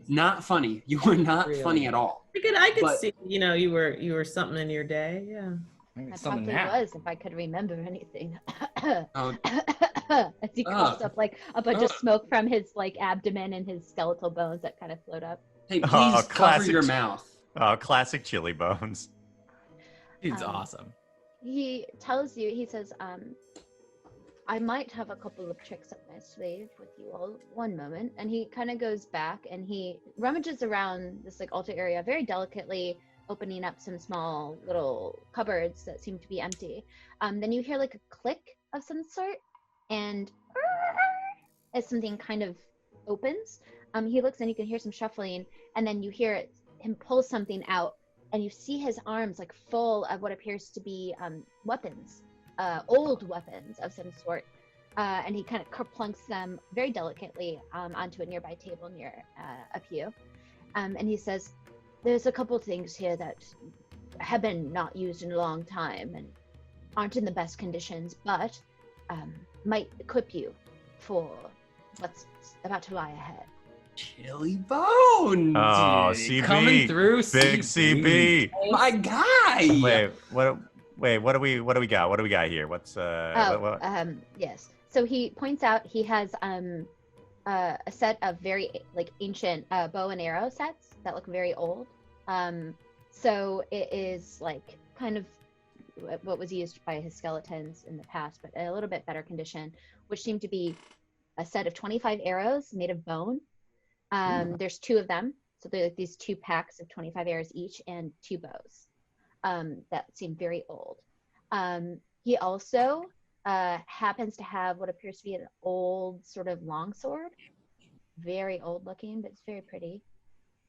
Speaker 6: not funny. You were not
Speaker 3: Really?
Speaker 6: funny at all.
Speaker 5: I could
Speaker 6: But-
Speaker 5: see, you were something in your day. Yeah.
Speaker 3: I think
Speaker 1: I
Speaker 3: it's something
Speaker 1: probably
Speaker 3: now.
Speaker 1: was if I could remember anything.
Speaker 6: Oh,
Speaker 1: As he coughs up a bunch of
Speaker 6: Ugh.
Speaker 1: smoke from his abdomen and his skeletal bones that kind of float up.
Speaker 6: hey,
Speaker 4: Oh,
Speaker 6: please cover
Speaker 4: classic
Speaker 6: your
Speaker 4: ch-
Speaker 6: mouth.
Speaker 4: Oh, classic Chili Bones.
Speaker 3: It's
Speaker 1: Um,
Speaker 3: awesome.
Speaker 1: He tells you, he says, I might have a couple of tricks up my sleeve with you all. One moment. And he kind of goes back and he rummages around this altar area very delicately, opening up some small little cupboards that seem to be empty. Then you hear a click of some sort, and as something kind of opens, he looks and you can hear some shuffling, and then you hear him pull something out, and you see his arms full of what appears to be weapons, old weapons of some sort, and he kind of kerplunks them very delicately onto a nearby table near a pew, and he says, there's a couple things here that have been not used in a long time and aren't in the best conditions, but might equip you for what's about to lie ahead.
Speaker 6: Chili Bones.
Speaker 4: Oh,
Speaker 6: dude.
Speaker 4: CB.
Speaker 3: Coming through,
Speaker 4: Big CB.
Speaker 6: My guy.
Speaker 4: Wait, what do we got? What do we got here? What's
Speaker 1: Yes. So he points out he has a set of very ancient bow and arrow sets that look very old. So it is kind of what was used by his skeletons in the past, but a little bit better condition, which seem to be a set of 25 arrows made of bone. There's 2 of them. So they're like these 2 packs of 25 arrows each and 2 bows that seem very old. He also happens to have what appears to be an old sort of longsword. Very old looking, but it's very pretty.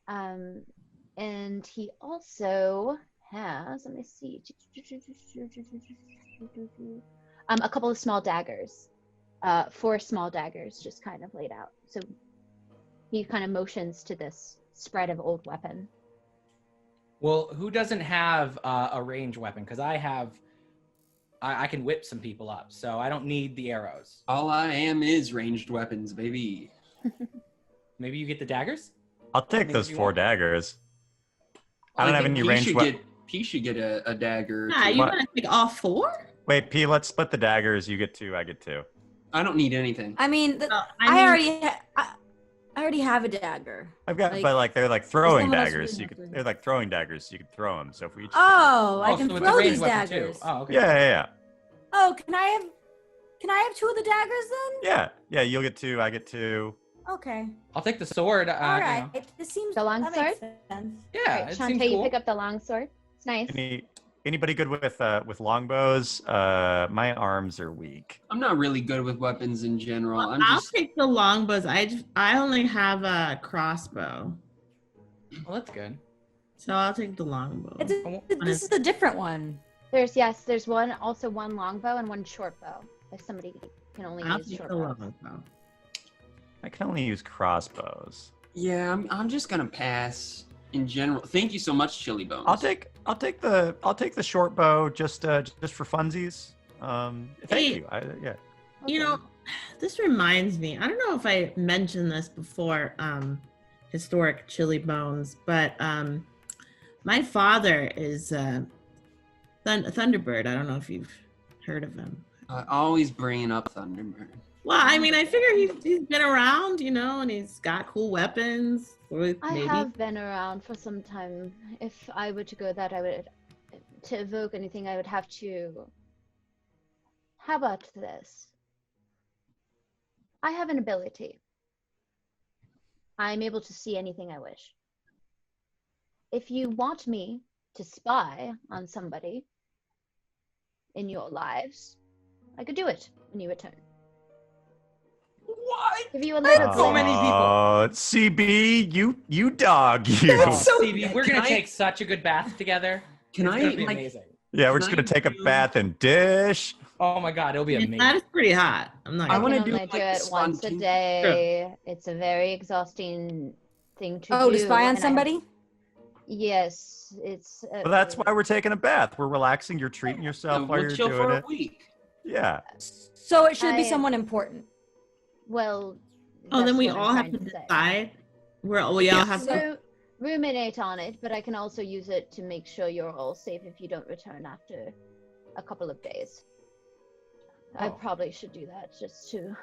Speaker 1: And he also has, let me see, a couple of small daggers, 4 small daggers just kind of laid out. So he kind of motions to this spread of old weapon.
Speaker 3: Well, who doesn't have a ranged weapon? Because I can whip some people up, so I don't need the arrows.
Speaker 6: All I am is ranged weapons, baby.
Speaker 3: Maybe you get the daggers?
Speaker 4: I'll take those 4 daggers. I don't have any ranged weapons.
Speaker 6: P should get a dagger.
Speaker 5: Yeah, you want to take all 4?
Speaker 4: Wait, P, let's split the daggers. You get 2, I get 2.
Speaker 6: I don't need anything.
Speaker 2: I mean, I already have a dagger.
Speaker 4: I've got,
Speaker 2: like,
Speaker 4: but like they're like throwing daggers. They're like throwing daggers. So you could throw them. So if we each
Speaker 2: I can
Speaker 3: so it's a
Speaker 2: throw
Speaker 3: ranged
Speaker 2: these
Speaker 3: weapon
Speaker 2: daggers.
Speaker 3: too. Oh, okay.
Speaker 4: Yeah.
Speaker 2: Oh, can I have 2 of the daggers then?
Speaker 4: Yeah. You'll get 2. I get 2.
Speaker 2: Okay.
Speaker 3: I'll take the sword.
Speaker 2: All right.
Speaker 3: You know.
Speaker 2: This seems
Speaker 1: The long
Speaker 2: that
Speaker 1: sword?
Speaker 2: makes sense.
Speaker 3: Yeah,
Speaker 1: Right,
Speaker 3: it
Speaker 1: Chante,
Speaker 3: seems cool.
Speaker 1: you pick up the long sword. It's nice.
Speaker 4: Anybody good with longbows? My arms are weak.
Speaker 6: I'm not really good with weapons in general.
Speaker 5: I'll take the longbows. I only have a crossbow,
Speaker 3: Well, that's good.
Speaker 5: so I'll take the longbow.
Speaker 2: This is a different one.
Speaker 1: There's one longbow and 1 short bow. If somebody can only
Speaker 5: I'll
Speaker 1: use
Speaker 5: take
Speaker 1: short
Speaker 5: the
Speaker 1: bows.
Speaker 5: longbow.
Speaker 4: I can only use crossbows.
Speaker 6: Yeah, I'm just gonna pass in general. Thank you so much, Chili Bones.
Speaker 4: I'll take the short bow just for funsies. Thank you. Yeah.
Speaker 5: You know, this reminds me. I don't know if I mentioned this before, historic Chili Bones, but my father is Thunderbird. I don't know if you've heard of him.
Speaker 6: Always bringing up Thunderbird.
Speaker 5: Well, I mean, I figure he's been around, and he's got cool weapons.
Speaker 1: I have been around for some time. If I were to go that, to evoke anything, I would have to. How about this? I have an ability. I'm able to see anything I wish. If you want me to spy on somebody in your lives, I could do it when you return.
Speaker 3: What?
Speaker 1: Give you a little
Speaker 3: So many people.
Speaker 4: CB, you dog, you.
Speaker 3: That's so CB, we're gonna take such a good bath together.
Speaker 6: Can
Speaker 3: it's
Speaker 6: I
Speaker 3: gonna be
Speaker 6: like,
Speaker 3: amazing.
Speaker 4: Yeah, we're just gonna take a bath and dish.
Speaker 3: Oh my god, it'll be amazing.
Speaker 5: That is pretty hot. I'm not.
Speaker 6: I
Speaker 1: I
Speaker 6: want
Speaker 1: can
Speaker 6: to do
Speaker 1: only
Speaker 6: like
Speaker 1: do it once a day. It's a very exhausting thing to do.
Speaker 2: Oh, to spy on
Speaker 1: and
Speaker 2: somebody?
Speaker 1: Yes, it's.
Speaker 4: Well, that's why we're taking a bath. We're relaxing. You're treating yourself while
Speaker 6: we'll
Speaker 4: you're
Speaker 6: chill
Speaker 4: doing
Speaker 6: for
Speaker 4: it.
Speaker 6: a week.
Speaker 4: Yeah.
Speaker 2: So it should be someone important.
Speaker 1: Well.
Speaker 5: Oh, then
Speaker 1: that's
Speaker 5: we
Speaker 1: what I'm
Speaker 5: all have
Speaker 1: trying
Speaker 5: to
Speaker 1: say.
Speaker 5: decide. We all have to.
Speaker 1: Ruminate on it, but I can also use it to make sure you're all safe if you don't return after a couple of days. I probably should do that just to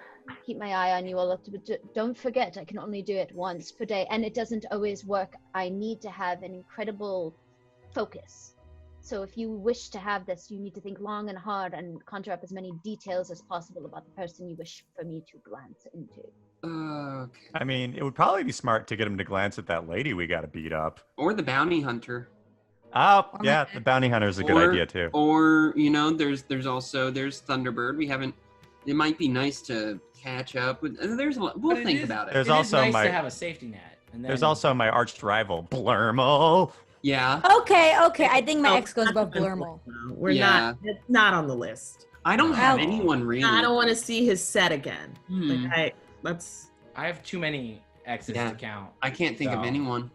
Speaker 1: keep my eye on you all. But don't forget, I can only do it once per day, and it doesn't always work. I need to have an incredible focus. So if you wish to have this, you need to think long and hard and conjure up as many details as possible about the person you wish for me to glance into.
Speaker 6: Okay.
Speaker 4: I mean, it would probably be smart to get him to glance at that lady we got to beat up.
Speaker 6: Or the bounty hunter.
Speaker 4: Oh, yeah, the bounty hunter is a good idea too.
Speaker 6: Or there's Thunderbird. It might be nice to catch up with. We'll think about it.
Speaker 4: There's
Speaker 3: It is
Speaker 4: also
Speaker 3: nice to have a safety net. And then,
Speaker 4: There's also my arch rival, Blurmo.
Speaker 6: Yeah.
Speaker 2: Okay. I think my ex goes above Blurmo.
Speaker 5: We're not. It's not on the list.
Speaker 6: I don't have anyone really.
Speaker 5: I don't want to see his set again. I
Speaker 3: have too many exes to count.
Speaker 6: I can't think of anyone.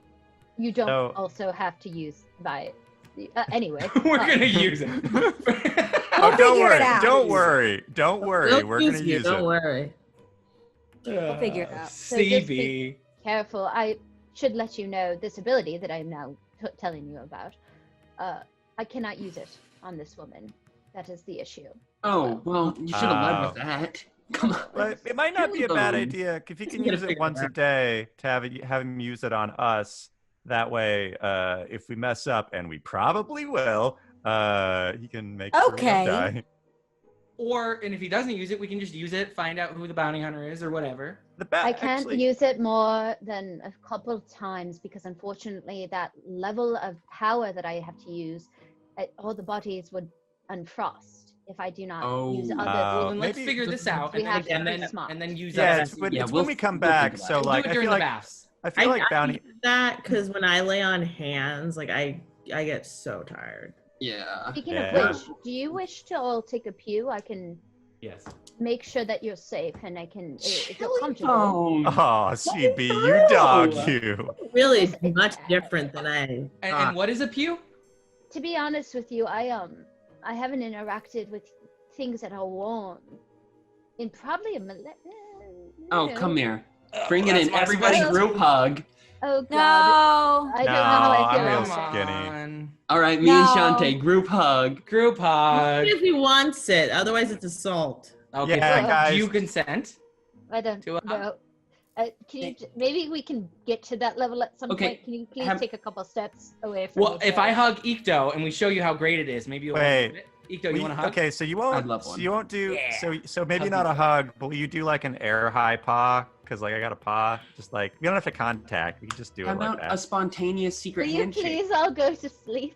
Speaker 1: You don't also have to use by anyway.
Speaker 3: We're gonna use it.
Speaker 4: Don't worry. We're gonna use it.
Speaker 5: Don't worry.
Speaker 2: We'll figure it out.
Speaker 1: So just
Speaker 3: CB.
Speaker 1: be careful. I should let you know this ability that I'm now telling you about. I cannot use it on this woman. That is the issue.
Speaker 6: Oh, well, you should have led with that. Come on.
Speaker 4: But it might not be a bad idea if you can use it once a day to have him use it on us. That way, if we mess up, and we probably will, he can make sure we don't die.
Speaker 3: and if he doesn't use it, we can just use it, find out who the bounty hunter is or whatever.
Speaker 1: I can't use it more than a couple of times because unfortunately that level of power that I have to use, all the bodies would unfrost if I do not use other.
Speaker 3: Well, then let's figure this out and then use
Speaker 4: it's when we come back. So like
Speaker 3: I feel like baths.
Speaker 4: I feel like bounty
Speaker 5: that because when I lay on hands, like I get so tired.
Speaker 6: Yeah.
Speaker 1: Speaking of which, do you wish to all take a pew? I can make sure that you're safe and I can feel comfortable.
Speaker 4: Oh, CB, you dog you.
Speaker 5: Really much different than I
Speaker 3: and what is a pew?
Speaker 1: To be honest with you, I haven't interacted with things that are warm in probably a millennium.
Speaker 6: Oh, come here. Bring it in. Everybody group hug.
Speaker 1: Oh, God.
Speaker 2: No.
Speaker 1: I don't know how I feel.
Speaker 4: I'm real skinny.
Speaker 6: All right, me and Chante, group hug.
Speaker 3: Group hug.
Speaker 5: If he wants it, otherwise it's assault.
Speaker 3: Okay,
Speaker 4: guys.
Speaker 3: Do you consent?
Speaker 1: I don't know. Can you, maybe we can get to that level at some point. Can you please take a couple steps away from me?
Speaker 3: Well, if I hug Ikto and we show you how great it is, maybe you'll
Speaker 4: Wait.
Speaker 3: Ikto, you want to hug?
Speaker 4: Okay, so you won't.
Speaker 6: I'd love one.
Speaker 4: So you won't do. So maybe not a hug, but will you do like an air high paw? Because like I got a paw. Just like we don't have to contact. We can just do
Speaker 6: How
Speaker 4: it like
Speaker 6: about
Speaker 4: that.
Speaker 6: a spontaneous secret
Speaker 1: Will you
Speaker 6: handshake?
Speaker 1: please all go to sleep?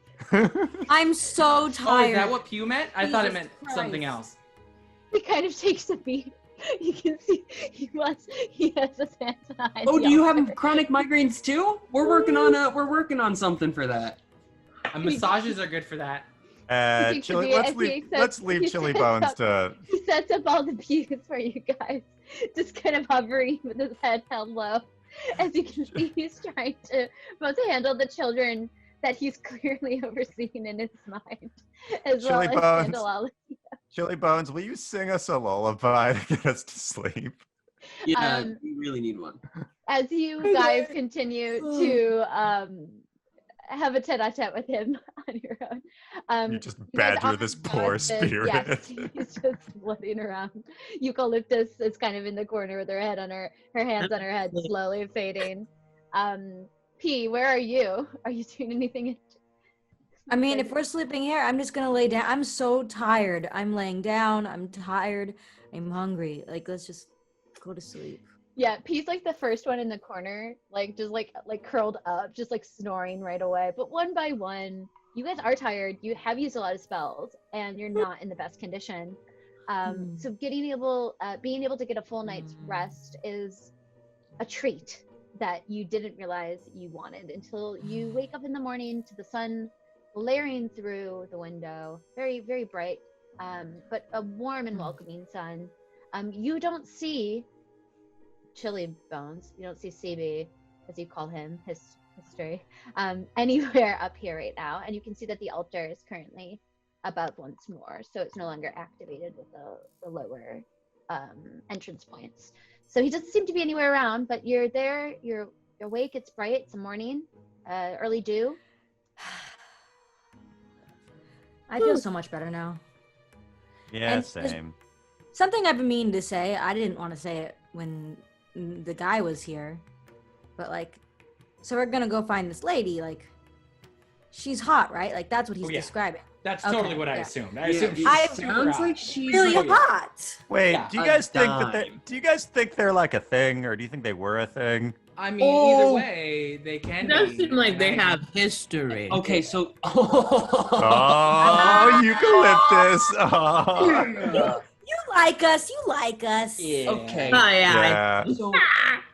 Speaker 2: I'm so tired.
Speaker 3: Oh, is that what pew meant? I thought it
Speaker 2: Jesus
Speaker 3: meant
Speaker 2: Christ.
Speaker 3: something else.
Speaker 1: He kind of takes a beat. You can see he has his hands behind.
Speaker 6: Oh, do you have chronic migraines too? We're working on something for that.
Speaker 3: Massages are good for that.
Speaker 4: Chili, let's leave Chili Bones to.
Speaker 1: He sets up all the pews for you guys, just kind of hovering with his head held low. As you can see, he's trying to both handle the children that he's clearly overseeing in his mind, as
Speaker 4: Chili
Speaker 1: well as
Speaker 4: Bones.
Speaker 1: handle all of you.
Speaker 4: Chili Bones, will you sing us a lullaby to get us to sleep?
Speaker 6: Yeah, we really need one.
Speaker 1: As you guys continue to have a tete-a-tete with him on your own.
Speaker 4: You just
Speaker 1: you guys
Speaker 4: badger
Speaker 1: are
Speaker 4: this poor
Speaker 1: exhausted.
Speaker 4: spirit.
Speaker 1: Yes, he's just floating around. Eucalyptus is kind of in the corner with her head on her hands on her head, slowly fading. P, where are you? Are you doing anything?
Speaker 2: I mean, if we're sleeping here, I'm just gonna lay down. I'm so tired. I'm laying down. I'm tired. I'm hungry. Like, let's just go to sleep.
Speaker 1: Yeah, P's like the first one in the corner, like just like curled up, just like snoring right away. But one by one, you guys are tired. You have used a lot of spells, and you're not in the best condition. So being able to get a full night's rest is a treat that you didn't realize you wanted until you wake up in the morning to the sun layering through the window, very, very bright, but a warm and welcoming sun. You don't see Chili Bones, you don't see CB, as you call him, his history, anywhere up here right now. And you can see that the altar is currently above once more, so it's no longer activated with the lower entrance points. So he doesn't seem to be anywhere around, but you're there, you're awake, it's bright, it's a morning, early dew.
Speaker 2: I feel so much better now.
Speaker 4: Yeah,
Speaker 2: And
Speaker 4: same.
Speaker 2: Something I've been meaning to say, I didn't want to say it when the guy was here, but like, so we're gonna go find this lady, like, she's hot, right? Like, that's what he's describing.
Speaker 3: That's totally what I assumed. I assumed
Speaker 2: I
Speaker 3: she's
Speaker 6: sounds like she's
Speaker 2: really
Speaker 6: like,
Speaker 2: hot.
Speaker 4: Wait,
Speaker 3: Yeah,
Speaker 4: do you guys think they're like a thing, or do you think they were a thing?
Speaker 3: I mean, either way, they can
Speaker 5: It does
Speaker 3: be.
Speaker 5: seem like
Speaker 3: and
Speaker 5: they
Speaker 3: I-
Speaker 5: have history.
Speaker 6: Okay, so
Speaker 4: Oh, eucalyptus! Oh.
Speaker 2: You like us. You like us.
Speaker 3: Yeah.
Speaker 6: okay.
Speaker 5: Oh yeah.
Speaker 4: Yeah.
Speaker 6: So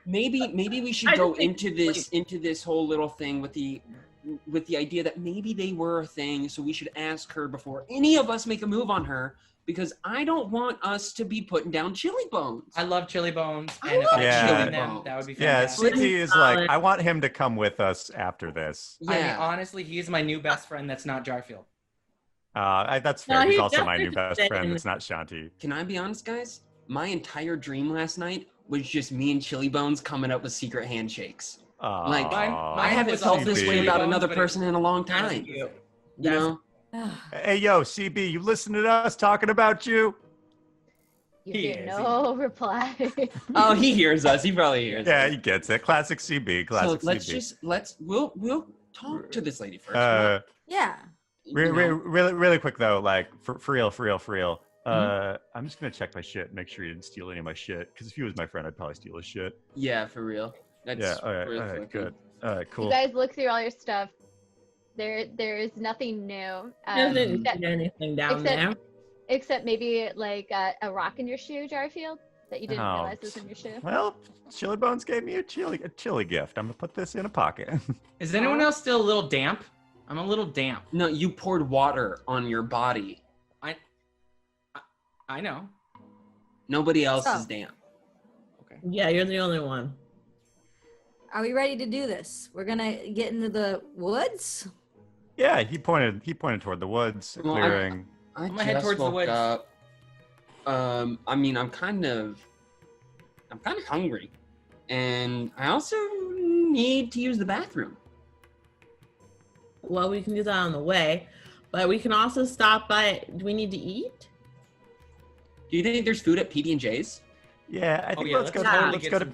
Speaker 6: maybe we should
Speaker 5: I
Speaker 6: go
Speaker 5: just think-
Speaker 6: into this whole little thing with the idea that maybe they were a thing, so we should ask her before any of us make a move on her, because I don't want us to be putting down Chili Bones.
Speaker 3: I love Chili Bones,
Speaker 6: I
Speaker 3: and if
Speaker 6: love
Speaker 3: I
Speaker 4: Chili
Speaker 3: join them,
Speaker 6: Bones.
Speaker 3: that would be
Speaker 4: Yeah,
Speaker 3: fantastic.
Speaker 4: CB is like, I want him to come with us after this.
Speaker 6: Yeah.
Speaker 3: I mean, honestly, he's my new best friend that's not Jarfield.
Speaker 4: That's
Speaker 5: No,
Speaker 4: fair. He's
Speaker 5: he
Speaker 4: also my
Speaker 5: definitely
Speaker 4: new best
Speaker 5: said
Speaker 4: friend.
Speaker 5: in-
Speaker 4: It's not Chante.
Speaker 6: Can I be honest, guys? My entire dream last night was just me and Chili Bones coming up with secret handshakes. Like, I haven't
Speaker 3: was
Speaker 6: felt
Speaker 3: also
Speaker 6: this
Speaker 3: Chili
Speaker 6: way about
Speaker 3: Bones,
Speaker 6: another
Speaker 3: but
Speaker 6: person in a long
Speaker 3: That's
Speaker 6: time.
Speaker 3: cute.
Speaker 6: You know?
Speaker 4: Hey, yo, CB, you listen to us talking about you?
Speaker 1: You
Speaker 3: He
Speaker 1: hear
Speaker 3: is.
Speaker 1: no reply.
Speaker 6: Oh, he hears us. He probably hears
Speaker 4: Yeah,
Speaker 6: us.
Speaker 4: he gets it. Classic CB. Classic
Speaker 6: So
Speaker 4: CB.
Speaker 6: we'll talk to this lady first.
Speaker 2: Yeah.
Speaker 6: You know?
Speaker 4: Really quick though, like for real. I'm just gonna check my shit and make sure he didn't steal any of my shit. Because if he was my friend, I'd probably steal his shit.
Speaker 6: Yeah, for real. That's
Speaker 4: Yeah. All
Speaker 6: worth
Speaker 4: right.
Speaker 6: looking.
Speaker 4: Good. All right. Cool.
Speaker 1: You guys look through all your stuff. There is nothing new.
Speaker 5: Doesn't get anything down there.
Speaker 1: Except maybe like a rock in your shoe, Jarfield, that you didn't realize was in your shoe.
Speaker 4: Well, Chili Bones gave me a chili gift. I'm gonna put this in a pocket.
Speaker 3: Is anyone else still a little damp? I'm a little damp.
Speaker 6: No, you poured water on your body.
Speaker 3: I know.
Speaker 6: Nobody else is damp.
Speaker 3: Okay.
Speaker 5: Yeah, you're the only one.
Speaker 2: Are we ready to do this? We're gonna get into the woods?
Speaker 4: Yeah, he pointed toward the woods,
Speaker 6: Well,
Speaker 4: clearing.
Speaker 6: I'm
Speaker 3: gonna head towards the woods.
Speaker 6: Up. I mean, I'm kind of hungry, and I also need to use the bathroom.
Speaker 5: Well, we can do that on the way, but we can also stop by. Do we need to eat?
Speaker 6: Do you think there's food at PB&J's?
Speaker 4: Yeah, I think
Speaker 3: yeah,
Speaker 4: let's go
Speaker 3: totally
Speaker 4: to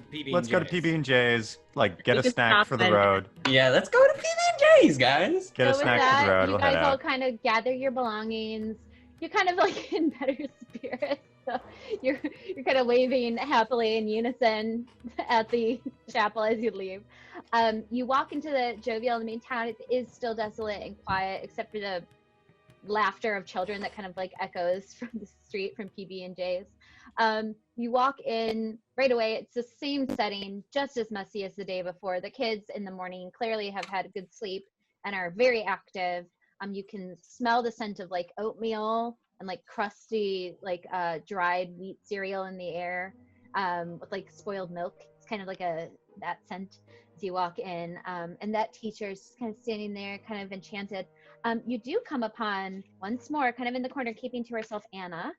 Speaker 4: PB&J's. Like, get
Speaker 5: We
Speaker 4: a
Speaker 5: can
Speaker 4: snack
Speaker 5: stop
Speaker 4: for the
Speaker 5: by
Speaker 4: road.
Speaker 6: Yeah, let's go to PB&J's, guys.
Speaker 4: Get a
Speaker 1: So with
Speaker 4: snack for the road.
Speaker 1: you
Speaker 4: We'll
Speaker 1: guys
Speaker 4: head
Speaker 1: all
Speaker 4: out.
Speaker 1: kind of gather your belongings. You're kind of like in better spirits. So you're kind of waving happily in unison at the chapel as you leave. You walk into the jovial main town. It is still desolate and quiet, except for the laughter of children that kind of like echoes from the street from PB&J's. You walk in right away. It's the same setting, just as messy as the day before. The kids in the morning clearly have had a good sleep and are very active. You can smell the scent of like oatmeal and like crusty, like dried wheat cereal in the air, with like spoiled milk. It's kind of like that scent as you walk in. And that teacher is just kind of standing there, kind of enchanted. You do come upon once more, kind of in the corner, keeping to herself, Anna,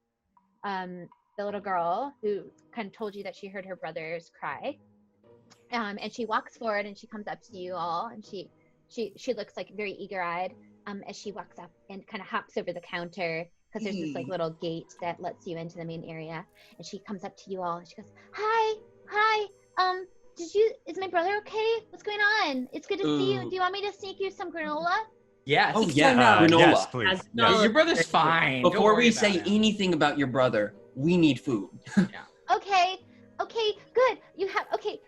Speaker 1: the little girl who kind of told you that she heard her brothers cry. And she walks forward and she comes up to you all, and she looks like very eager-eyed as she walks up and kind of hops over the counter, because there's this like little gate that lets you into the main area. And she comes up to you all and she goes, hi, is my brother okay? What's going on? It's good to see you. Do you want me to sneak you some granola?
Speaker 3: Yes.
Speaker 6: Oh yeah, granola.
Speaker 4: Yes, please.
Speaker 3: Yeah, your brother's fine. Don't
Speaker 6: Before
Speaker 3: worry
Speaker 6: we
Speaker 3: about
Speaker 6: say
Speaker 3: it.
Speaker 6: anything about your brother, we need food.
Speaker 1: Okay, good. You have, okay,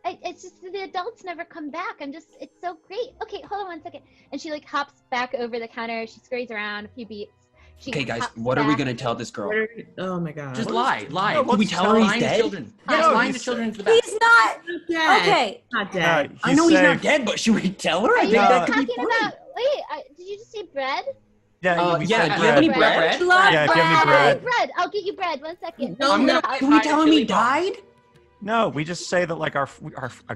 Speaker 1: it's just the adults never come back. It's so great. Okay, hold on one second. And she like hops back over the counter. She scurries around a few beats.
Speaker 6: Okay, guys, what are we gonna tell this girl?
Speaker 5: Oh my god.
Speaker 3: Just lie.
Speaker 4: No,
Speaker 6: Do we tell her he's
Speaker 3: Lying to
Speaker 6: dead?
Speaker 3: children.
Speaker 1: No,
Speaker 3: Just lying to
Speaker 4: he's-
Speaker 3: children into the back.
Speaker 2: He's not.
Speaker 5: Dead.
Speaker 2: Okay.
Speaker 5: Not dead.
Speaker 6: I know he's not
Speaker 4: safe.
Speaker 6: dead, but should we tell her?
Speaker 1: Are
Speaker 6: I
Speaker 1: you
Speaker 6: think
Speaker 1: guys
Speaker 6: that could
Speaker 1: talking
Speaker 6: be funny.
Speaker 1: about, wait, did you just say bread?
Speaker 4: Yeah, we
Speaker 6: Yeah,
Speaker 4: said
Speaker 6: do you have any
Speaker 4: bread.
Speaker 6: bread?
Speaker 2: Love
Speaker 4: Yeah, if you have any
Speaker 2: bread.
Speaker 4: bread.
Speaker 1: I'll get you bread. 1 second.
Speaker 5: No,
Speaker 3: I'm gonna
Speaker 6: Can we tell him he died?
Speaker 4: No, we just say that like our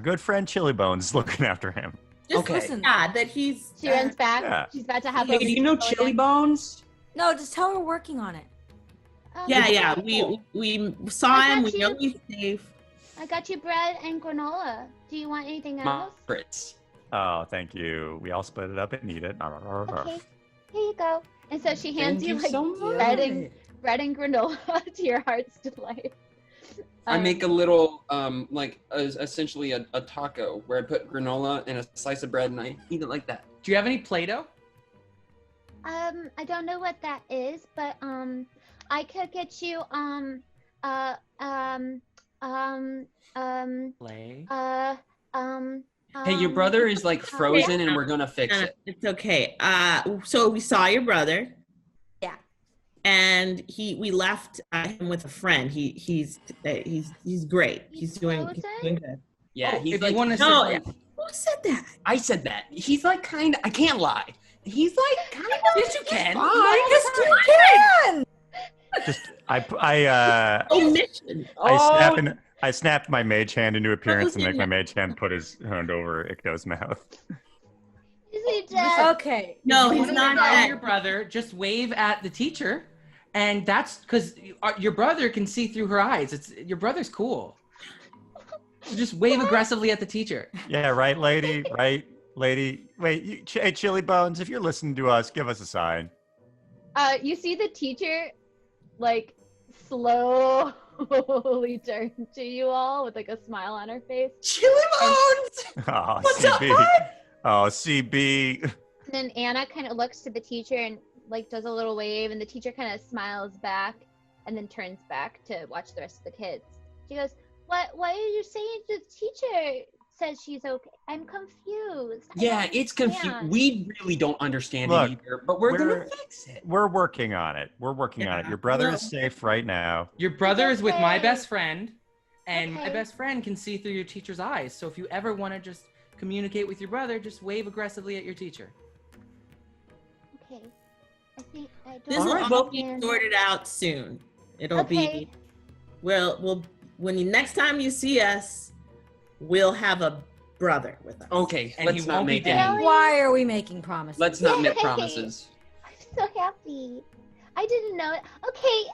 Speaker 4: good friend Chili Bones is looking after him.
Speaker 5: Just
Speaker 6: Okay.
Speaker 5: listen. Yeah, that he's.
Speaker 1: She runs back.
Speaker 4: Yeah.
Speaker 1: She's about to hop
Speaker 6: Hey,
Speaker 1: over.
Speaker 6: do you know Chili Bones?
Speaker 2: No, just tell her we're working on it.
Speaker 5: Yeah.
Speaker 1: Cool.
Speaker 5: We saw
Speaker 1: I
Speaker 5: him.
Speaker 1: got
Speaker 5: We
Speaker 1: you.
Speaker 5: know he's safe.
Speaker 1: I got you bread and granola. Do you want anything
Speaker 6: My
Speaker 1: else?
Speaker 6: Fritz.
Speaker 4: Oh, thank you. We all split it up and eat it.
Speaker 1: Okay, here you go. And so she hands
Speaker 6: Thank
Speaker 1: you
Speaker 6: you
Speaker 1: like
Speaker 6: so much.
Speaker 1: bread and granola to your heart's delight.
Speaker 6: I make a little, essentially a taco where I put granola and a slice of bread and I eat it like that.
Speaker 3: Do you have any Play-Doh?
Speaker 1: I don't know what that is, but I could get you
Speaker 3: Play.
Speaker 6: Hey, your brother is like frozen and we're gonna fix it.
Speaker 5: It's okay. So we saw your brother.
Speaker 2: Yeah.
Speaker 5: And we left him with a friend. He's great. He's doing good.
Speaker 6: Yeah,
Speaker 3: Oh,
Speaker 6: he's
Speaker 3: if
Speaker 6: like,
Speaker 3: you want to
Speaker 5: No,
Speaker 3: say,
Speaker 5: who said that?
Speaker 6: I said that. He's like I can't lie. He's like kind of.
Speaker 3: yes, you can.
Speaker 6: Fine.
Speaker 2: Yes, you can.
Speaker 4: Just
Speaker 5: Omission.
Speaker 4: I snapped my mage hand into appearance and make my mage hand put his hand over Ikto's mouth.
Speaker 1: Is he dead?
Speaker 2: Okay.
Speaker 5: No,
Speaker 3: If you
Speaker 5: he's
Speaker 3: wanna
Speaker 5: not
Speaker 3: know
Speaker 5: dead.
Speaker 3: your brother, just wave at the teacher, and that's because your brother can see through her eyes. Your brother's cool. So just wave aggressively at the teacher.
Speaker 4: Yeah, right, lady. Right, lady. Wait, hey, Chili Bones, if you're listening to us, give us a sign.
Speaker 1: You see the teacher, like, slowly turn to you all with like a smile on her face.
Speaker 6: Chili Bones.
Speaker 4: Oh,
Speaker 6: What's up,
Speaker 4: CB.
Speaker 6: bud?
Speaker 4: Oh, CB.
Speaker 1: And then Anna kind of looks to the teacher and like does a little wave, and the teacher kind of smiles back and then turns back to watch the rest of the kids. She goes, why are you saying the teacher says she's okay? I'm confused.
Speaker 6: Yeah, it's confused. We really don't understand
Speaker 4: Look,
Speaker 6: it either, but we're gonna fix it.
Speaker 4: We're working on it. We're working on it. Your brother is safe right now.
Speaker 3: Your brother is with my
Speaker 1: okay.
Speaker 3: best friend, and my
Speaker 1: Okay.
Speaker 3: best friend can see through your teacher's eyes. So if you ever want to just communicate with your brother, just wave aggressively at your teacher.
Speaker 1: Okay. I think I don't
Speaker 5: This will
Speaker 6: Alright,
Speaker 5: all
Speaker 6: well-
Speaker 5: be sorted out soon. It'll
Speaker 1: Okay.
Speaker 5: be, we'll next time you see us, we'll have a brother with us.
Speaker 6: Okay,
Speaker 3: And
Speaker 6: let's
Speaker 3: he
Speaker 6: not
Speaker 3: won't be
Speaker 6: make
Speaker 3: dead.
Speaker 6: any.
Speaker 2: Why are we making promises?
Speaker 6: Let's not make
Speaker 1: Yay!
Speaker 6: promises.
Speaker 1: I'm so happy. I didn't know it. Okay,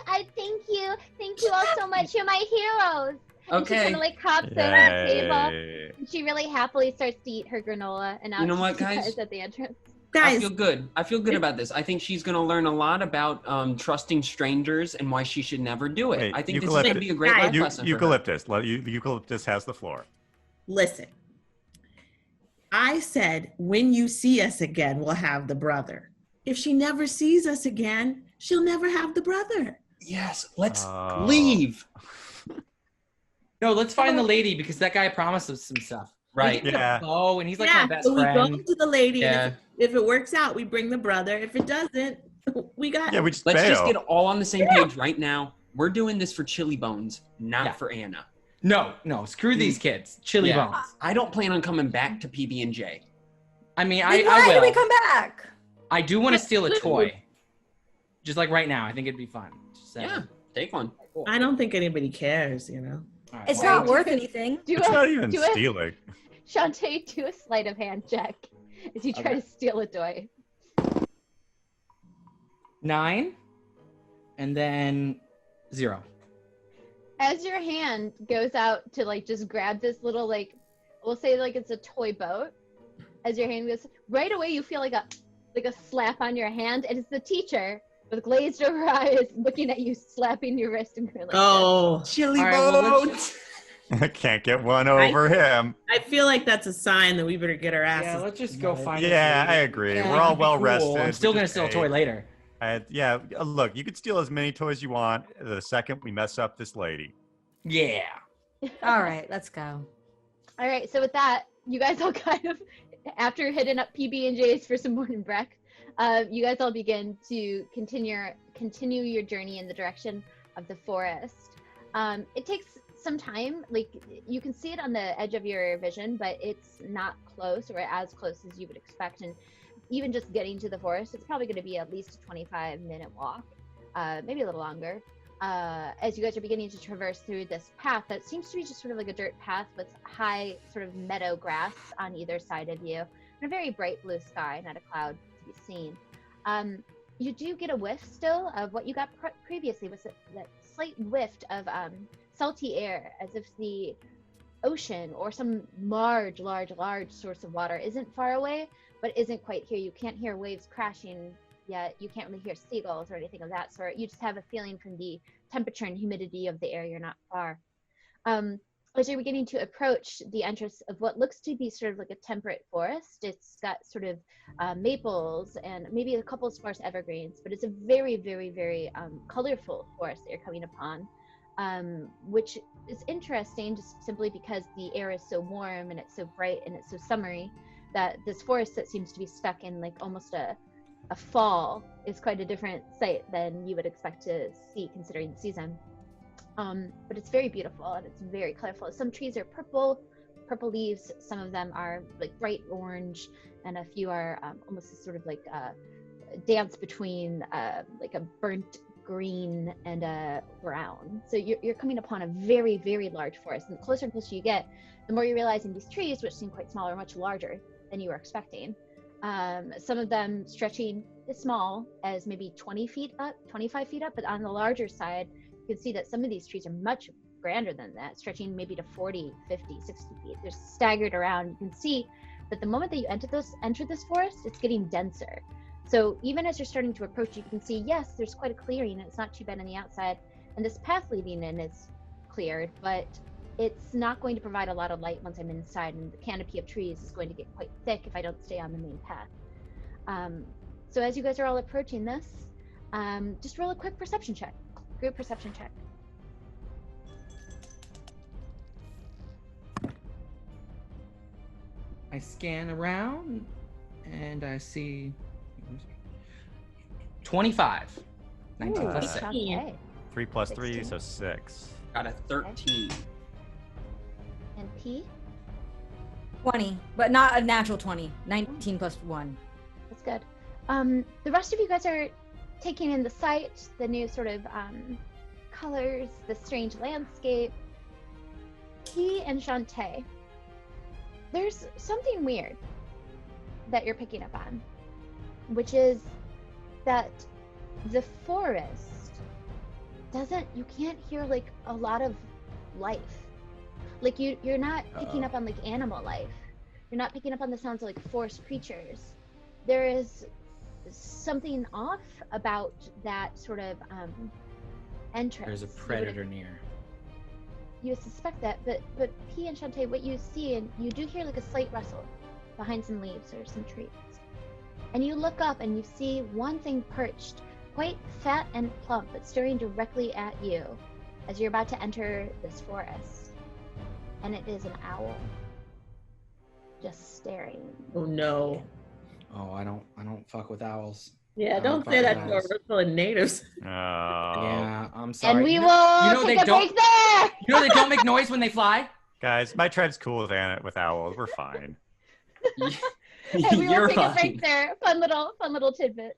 Speaker 1: I thank you. Thank you all so much. You're my heroes. And she
Speaker 6: Okay.
Speaker 1: kind of like hops over the table.
Speaker 4: Yay.
Speaker 1: And she really happily starts to eat her granola. And
Speaker 6: You know
Speaker 1: out
Speaker 6: what,
Speaker 1: she
Speaker 6: guys?
Speaker 1: goes at the entrance.
Speaker 6: I
Speaker 5: Guys,
Speaker 6: feel good. I feel good about this. I think she's going to learn a lot about trusting strangers and why she should never do it.
Speaker 4: Wait,
Speaker 6: I think this is going to
Speaker 4: Eucalyptus.
Speaker 6: be a great life lesson for her.
Speaker 4: Eucalyptus. Eucalyptus has the floor.
Speaker 5: listen. I said, when you see us again, we'll have the brother. If she never sees us again, she'll never have the brother.
Speaker 6: Yes, let's
Speaker 4: Oh.
Speaker 6: leave.
Speaker 3: No, let's find the lady because that guy promised us some stuff.
Speaker 6: Right.
Speaker 4: Yeah.
Speaker 3: Oh, and he's like my best
Speaker 5: so we go
Speaker 3: friend.
Speaker 5: to the lady, and
Speaker 6: Yeah.
Speaker 5: if it works out, we bring the brother. If it doesn't, we got
Speaker 4: Yeah, we just
Speaker 6: Let's
Speaker 4: bail.
Speaker 6: just get all on the same page right now. We're doing this for Chili Bones, not
Speaker 3: Yeah.
Speaker 6: for Anna.
Speaker 3: No, screw these kids. Chili
Speaker 6: Yeah.
Speaker 3: bones.
Speaker 6: I don't plan on coming back to PB&J.
Speaker 3: I mean,
Speaker 2: Then
Speaker 3: I
Speaker 2: why
Speaker 3: will.
Speaker 2: do we come back?
Speaker 3: I do want to steal a
Speaker 5: Good.
Speaker 3: toy. Just like right now, I think it'd be fun. Just saying.
Speaker 6: Yeah, take one.
Speaker 3: Cool.
Speaker 5: I don't think anybody cares, you know.
Speaker 3: All right,
Speaker 2: It's
Speaker 3: well,
Speaker 2: not worth anything.
Speaker 1: Do
Speaker 4: It's not even
Speaker 1: do it.
Speaker 4: stealing.
Speaker 1: Chante, do a sleight of hand check as you try
Speaker 3: Okay.
Speaker 1: to steal a toy.
Speaker 3: 9, and then 0.
Speaker 1: As your hand goes out to like just grab this little like, we'll say like it's a toy boat. As your hand goes, right away you feel like a slap on your hand, and it's the teacher with glazed over eyes looking at you, slapping your wrist and going like,
Speaker 5: Oh,
Speaker 6: Chili
Speaker 3: All right, well,
Speaker 6: Bones.
Speaker 4: I can't get one over him.
Speaker 5: I feel like that's a sign that we better get our asses.
Speaker 3: Yeah, let's just go find. this
Speaker 4: Yeah, I
Speaker 3: lady.
Speaker 4: agree.
Speaker 3: Yeah,
Speaker 4: We're all
Speaker 3: it'd be
Speaker 4: well
Speaker 3: cool.
Speaker 4: rested.
Speaker 3: I'm still
Speaker 4: We
Speaker 3: gonna
Speaker 4: just
Speaker 3: steal a
Speaker 4: ate.
Speaker 3: toy later.
Speaker 4: Look, you could steal as many toys you want the second we mess up this lady.
Speaker 3: Yeah.
Speaker 2: All right, let's go.
Speaker 1: All right, so with that, you guys all kind of, after hitting up PB&J's for some morning brec, you guys all begin to continue your journey in the direction of the forest. It takes some time, like you can see it on the edge of your vision, but it's not close or as close as you would expect. And even just getting to the forest, it's probably going to be at least a 25-minute walk, maybe a little longer. As you guys are beginning to traverse through this path that seems to be just sort of like a dirt path with high sort of meadow grass on either side of you, and a very bright blue sky, not a cloud to be seen. You do get a whiff still of what you got previously, was that slight whiff of salty air, as if the ocean or some large source of water isn't far away, but isn't quite here. You can't hear waves crashing yet. You can't really hear seagulls or anything of that sort. You just have a feeling from the temperature and humidity of the air you're not far. As you're beginning to approach the entrance of what looks to be sort of like a temperate forest, it's got sort of maples and maybe a couple of sparse evergreens, but it's a very, very, very colorful forest that you're coming upon, which is interesting just simply because the air is so warm and it's so bright and it's so summery that this forest that seems to be stuck in like almost a fall is quite a different sight than you would expect to see considering the season. But it's very beautiful and it's very colorful. Some trees are purple leaves, some of them are like bright orange, and a few are almost a sort of like a dance between like a burnt green and a brown. So you're coming upon a very, very large forest, and the closer and closer you get, the more you're realizing these trees, which seem quite small, are much larger than you were expecting. Some of them stretching as small as maybe 20 feet up, 25 feet up, but on the larger side, you can see that some of these trees are much grander than that, stretching maybe to 40, 50, 60 feet. They're staggered around. You can see that the moment that you enter this forest, it's getting denser. So even as you're starting to approach, you can see, yes, there's quite a clearing, and it's not too bad on the outside. And this path leading in is cleared, but it's not going to provide a lot of light once I'm inside, and the canopy of trees is going to get quite thick if I don't stay on the main path. So as you guys are all approaching this, just roll a quick perception check. Group perception check.
Speaker 3: I scan around and I see 25. 19 plus 6.
Speaker 1: Okay.
Speaker 4: 3 plus 3,
Speaker 1: 16.
Speaker 4: so 6.
Speaker 6: Got a 13.
Speaker 1: And P?
Speaker 2: 20, but not a natural 20. 19 plus 1.
Speaker 1: That's good. The rest of you guys are taking in the sight, the new sort of colors, the strange landscape. P and Chante, there's something weird that you're picking up on, which is that the forest you can't hear like a lot of life. Like you're not picking up on like animal life. You're not picking up on the sounds of like forest creatures. There is something off about that sort of entrance.
Speaker 3: There's a predator near.
Speaker 1: You suspect that, but P and Chante, what you see, and you do hear like a slight rustle behind some leaves or some trees. And you look up and you see one thing perched, quite fat and plump, but staring directly at you as you're about to enter this forest. And it is an owl. Just staring.
Speaker 5: Oh no.
Speaker 3: Oh, I don't fuck with owls.
Speaker 5: Yeah,
Speaker 3: I
Speaker 5: don't
Speaker 3: fuck
Speaker 5: say
Speaker 3: with
Speaker 5: that to our
Speaker 3: owls.
Speaker 5: Brooklyn natives.
Speaker 4: Oh.
Speaker 3: Yeah, I'm sorry.
Speaker 1: And we
Speaker 3: you
Speaker 1: will
Speaker 3: know
Speaker 1: take
Speaker 3: they
Speaker 1: a
Speaker 3: don't.
Speaker 1: break there!
Speaker 3: You know they don't make noise when they fly.
Speaker 4: Guys, my tribe's cool with owls. We're fine.
Speaker 1: And we will
Speaker 6: You're
Speaker 1: take a break
Speaker 6: fine.
Speaker 1: there. Fun little tidbit.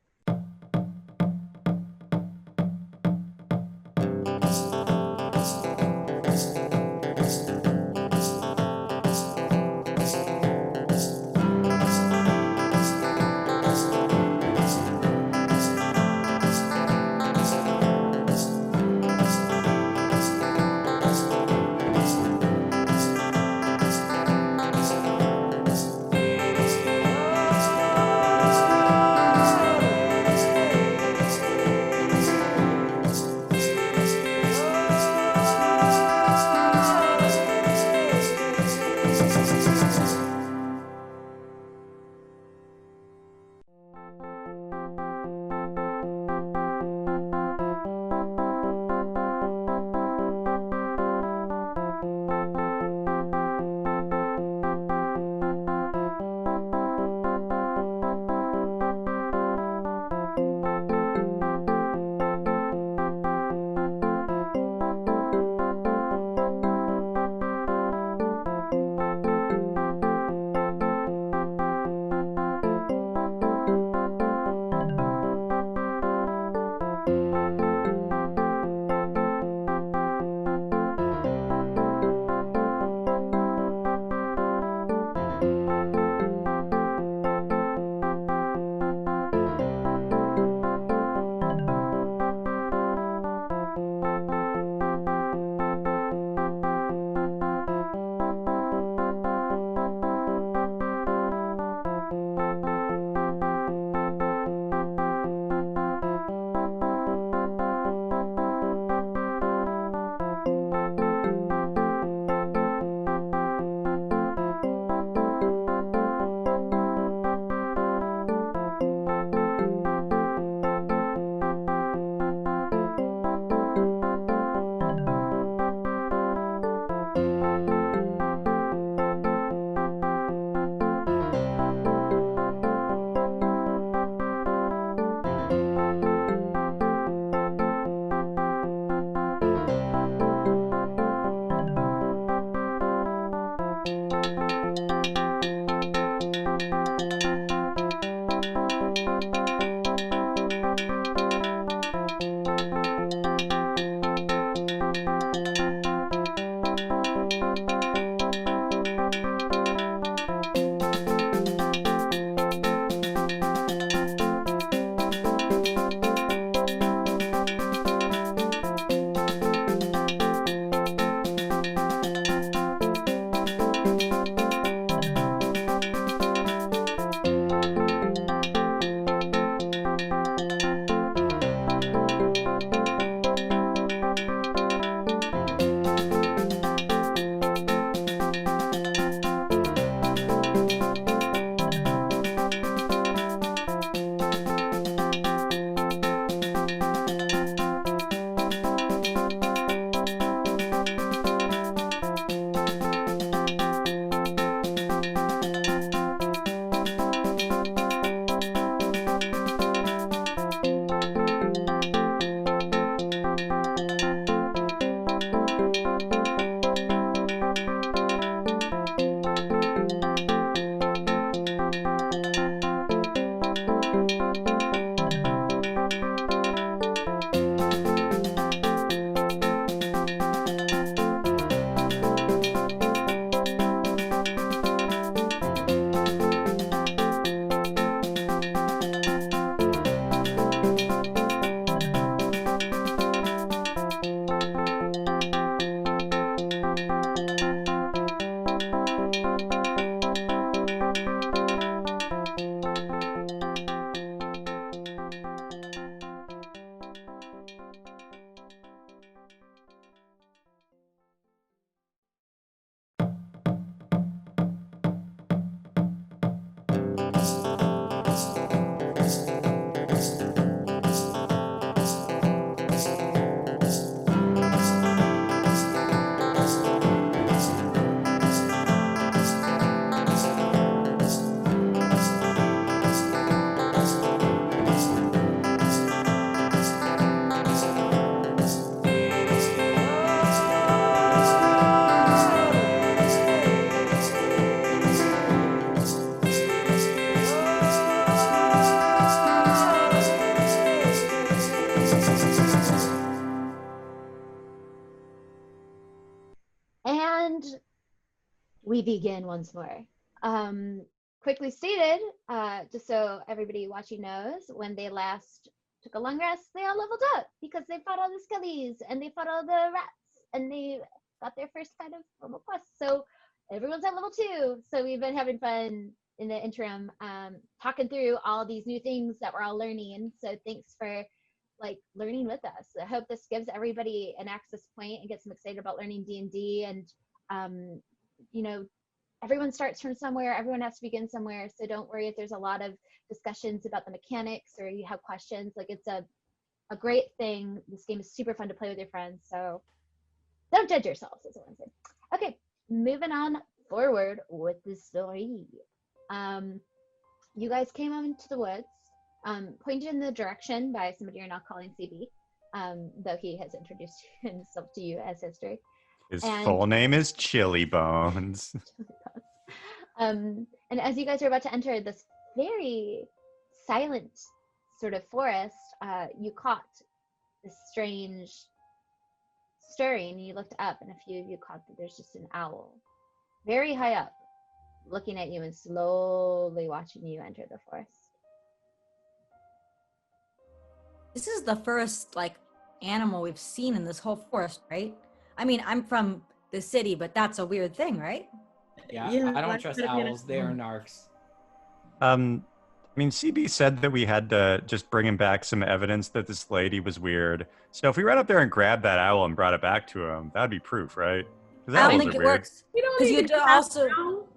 Speaker 1: begin once more. Quickly stated, just so everybody watching knows, when they last took a long rest, they all leveled up because they fought all the skellies and they fought all the rats and they got their first kind of normal quest. So everyone's at level 2. So we've been having fun in the interim, talking through all these new things that we're all learning. So thanks for like learning with us. I hope this gives everybody an access point and gets them excited about learning D&D. And you know, everyone starts from somewhere, everyone has to begin somewhere. So don't worry if there's a lot of discussions about the mechanics or you have questions. Like, it's a great thing. This game is super fun to play with your friends. So don't judge yourselves, is what I'm saying. Okay, moving on forward with the story. You guys came out into the woods, pointed in the direction by somebody you're not calling CB, though he has introduced himself to you as history.
Speaker 4: His full name is Chili Bones.
Speaker 1: And as you guys are about to enter this very silent sort of forest, you caught this strange stirring. You looked up, and a few of you caught that there's just an owl very high up, looking at you and slowly watching you enter the forest.
Speaker 2: This is the first like animal we've seen in this whole forest, right? I mean, I'm from the city, but that's a weird thing, right?
Speaker 3: Yeah,
Speaker 5: Yeah,
Speaker 3: I don't
Speaker 5: why
Speaker 3: trust
Speaker 5: could it be an
Speaker 3: owls. They are
Speaker 5: animal?
Speaker 3: narcs.
Speaker 4: I mean, CB said that we had to just bring him back some evidence that this lady was weird. So if we ran up there and grabbed that owl and brought it back to him, that'd be proof, right? 'Cause
Speaker 2: I don't
Speaker 4: owls
Speaker 2: think
Speaker 4: are
Speaker 2: it
Speaker 4: weird.
Speaker 2: works.
Speaker 5: You don't
Speaker 2: Because
Speaker 5: need
Speaker 2: you
Speaker 5: to
Speaker 2: also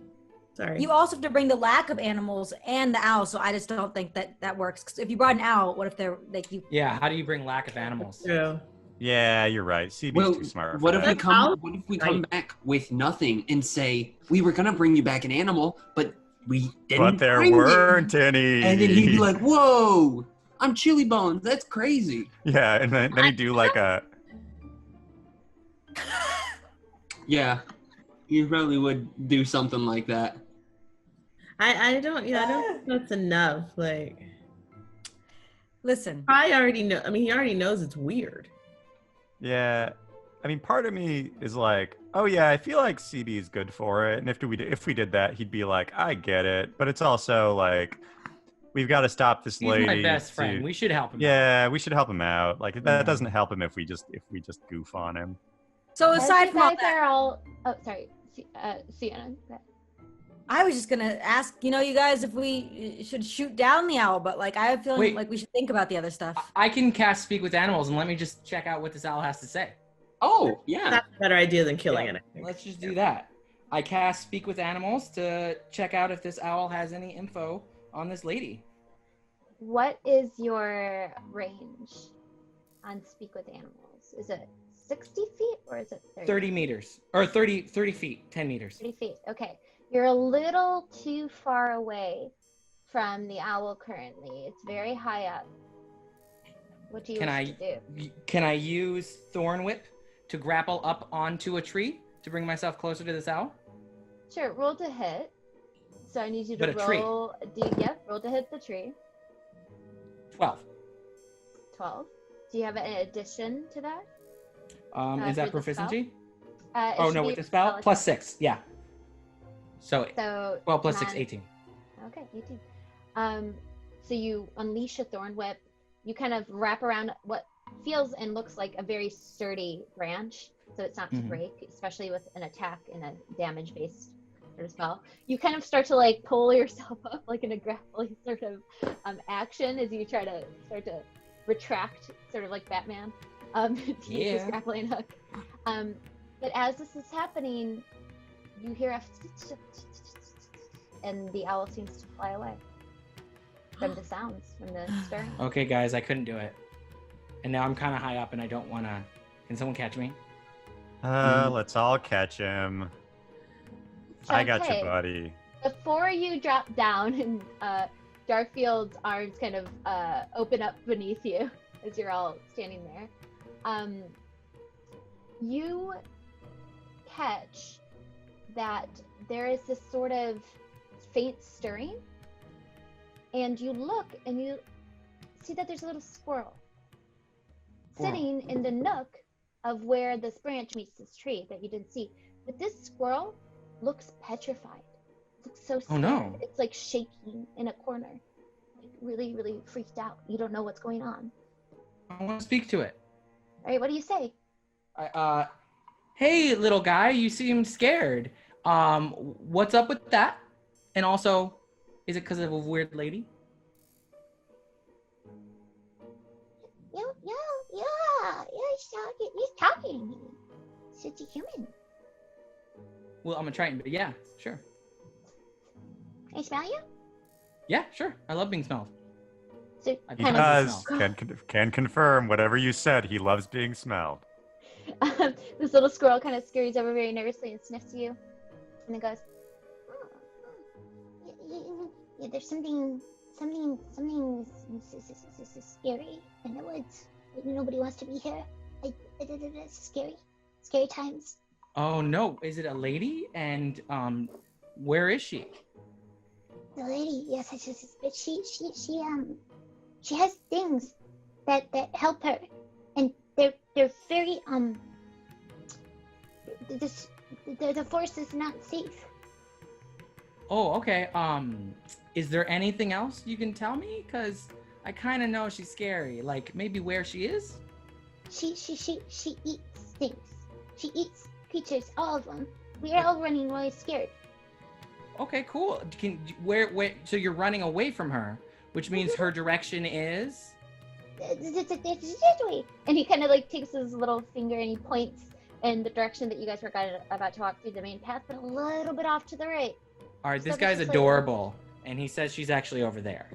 Speaker 5: Sorry.
Speaker 2: you also have to bring the lack of animals and the owl. So I just don't think that works. 'Cause if you brought an owl, what if they're like you?
Speaker 3: Yeah, how do you bring lack of animals?
Speaker 5: True.
Speaker 4: Yeah, you're right. CB's
Speaker 6: Well,
Speaker 4: too smart for
Speaker 6: what if
Speaker 4: that.
Speaker 6: what if we come back with nothing and say we were gonna bring you back an animal, but we didn't
Speaker 4: But there
Speaker 6: bring
Speaker 4: weren't
Speaker 6: it.
Speaker 4: any.
Speaker 6: And then he'd be like, "Whoa, I'm Chili Bones. That's crazy."
Speaker 4: Yeah, and then he'd do like a.
Speaker 6: Yeah, you probably would do something like that.
Speaker 5: I don't think that's enough. Like,
Speaker 2: Listen,
Speaker 5: I already know. I mean, he already knows it's weird.
Speaker 4: Yeah, I mean, part of me is like, oh yeah, I feel like CB is good for it, and if we did that, he'd be like, I get it. But it's also like, we've got to stop this
Speaker 3: He's
Speaker 4: lady.
Speaker 3: my best friend. We should help him.
Speaker 4: Yeah, we should help him out. Like
Speaker 3: Yeah.
Speaker 4: that doesn't help him if we just goof on him.
Speaker 2: so
Speaker 1: As
Speaker 2: aside
Speaker 1: you
Speaker 2: from all
Speaker 1: guys
Speaker 2: that,
Speaker 1: are all, oh, sorry, Siena.
Speaker 2: I was just gonna ask, you guys, if we should shoot down the owl, but like I have a feeling
Speaker 3: Wait.
Speaker 2: like we should think about the other stuff.
Speaker 3: I can cast Speak with Animals, and let me just check out what this owl has to say.
Speaker 6: Oh, yeah.
Speaker 5: That's a better idea than killing
Speaker 3: Yeah,
Speaker 5: it. I think.
Speaker 3: Let's just do that. I cast Speak with Animals to check out if this owl has any info on this lady.
Speaker 1: What is your range on Speak with Animals? Is it 60 feet or is it 30?
Speaker 3: 30 meters. Or 30 feet, 10 meters.
Speaker 1: 30 feet, okay. You're a little too far away from the owl currently. It's very high up. What do you wish to do?
Speaker 3: Can I use Thorn Whip to grapple up onto a tree to bring myself closer to this owl?
Speaker 1: Sure, roll to hit. So I need you to
Speaker 3: But a tree.
Speaker 1: roll roll to hit the tree.
Speaker 3: 12.
Speaker 1: 12. Do you have an addition to that?
Speaker 3: Is that
Speaker 1: for the spell?
Speaker 3: proficiency?
Speaker 1: It
Speaker 3: Oh,
Speaker 1: should
Speaker 3: no,
Speaker 1: be
Speaker 3: with the
Speaker 1: a
Speaker 3: spell?
Speaker 1: spell
Speaker 3: Plus
Speaker 1: attack.
Speaker 3: 6, yeah. So,
Speaker 1: So
Speaker 3: 12 plus 6,
Speaker 1: 9.
Speaker 3: 18.
Speaker 1: Okay, 18. So you unleash a thorn whip. You kind of wrap around what feels and looks like a very sturdy branch, so it's not to
Speaker 3: Mhm.
Speaker 1: break, especially with an attack in a damage-based sort of spell. You kind of start to like pull yourself up like in a grappling sort of action as you try to start to retract, sort of like Batman, to use this
Speaker 3: Yeah.
Speaker 1: grappling hook. But as this is happening, you hear a and the owl seems to fly away from the sounds, from the stirring.
Speaker 3: Okay, guys, I couldn't do it. And now I'm kind of high up and I don't want to... Can someone catch me?
Speaker 4: Let's all catch him. I got you,
Speaker 1: Chante,
Speaker 4: buddy.
Speaker 1: Before you drop down and Jarfield's arms kind of open up beneath you as you're all standing there, you catch that there is this sort of faint stirring, and you look and you see that there's a little squirrel sitting in the nook of where this branch meets this tree that you didn't see. But this squirrel looks petrified. Looks so scared.
Speaker 3: Oh, no.
Speaker 1: It's like shaking in a corner. Like really, really freaked out. You don't know what's going on.
Speaker 3: I want to speak to it.
Speaker 1: All right, what do you say?
Speaker 3: Hey, little guy, you seem scared. What's up with that? And also, is it because of a weird lady?
Speaker 1: He's talking to me. Such a human.
Speaker 3: Well, I'm a Triton, but yeah, sure.
Speaker 1: Can I smell you?
Speaker 3: Yeah, sure. I love being smelled.
Speaker 1: So,
Speaker 3: I
Speaker 4: He
Speaker 3: promise
Speaker 4: does.
Speaker 3: to
Speaker 4: Can confirm whatever you said. He loves being smelled.
Speaker 1: this little squirrel kind of scurries over very nervously and sniffs you, and then goes, yeah, there's something scary in the woods. Nobody wants to be here. It's scary times.
Speaker 3: Oh no, is it a lady? And where is she?
Speaker 1: The lady, yes, but she has things that help her, and they're very the forest is not safe.
Speaker 3: Oh, okay. Is there anything else you can tell me? Cause I kind of know she's scary. Like maybe where she is.
Speaker 1: She eats things. She eats creatures, all of them. We are all running really scared.
Speaker 3: Okay, cool. Where? So you're running away from her, which means her direction is.
Speaker 1: This way. And he kind of like takes his little finger and he points in the direction that you guys were about to walk through the main path, but a little bit off to the right.
Speaker 3: All right, this
Speaker 1: So
Speaker 3: guy's
Speaker 1: this is
Speaker 3: adorable, and he says she's actually over there.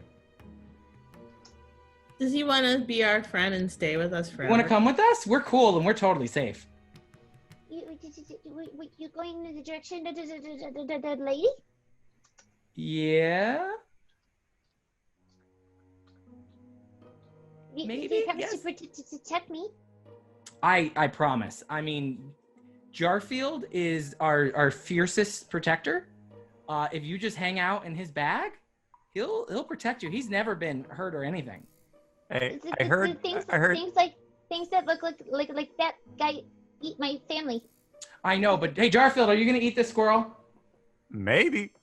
Speaker 5: Does he want to be our friend and stay with us
Speaker 3: You
Speaker 5: forever?
Speaker 3: want to come with us? We're cool and we're totally safe.
Speaker 1: You going in the direction of the lady?
Speaker 3: Yeah.
Speaker 1: Maybe,
Speaker 3: Maybe,
Speaker 1: promise
Speaker 3: yes.
Speaker 1: to protect me.
Speaker 3: I promise. I mean, Jarfield is our fiercest protector. If you just hang out in his bag, he'll protect you. He's never been hurt or anything.
Speaker 4: Hey, I heard.
Speaker 1: Things that look like that guy eat my family.
Speaker 3: I know, but hey, Jarfield, are you gonna eat this squirrel?
Speaker 4: Maybe.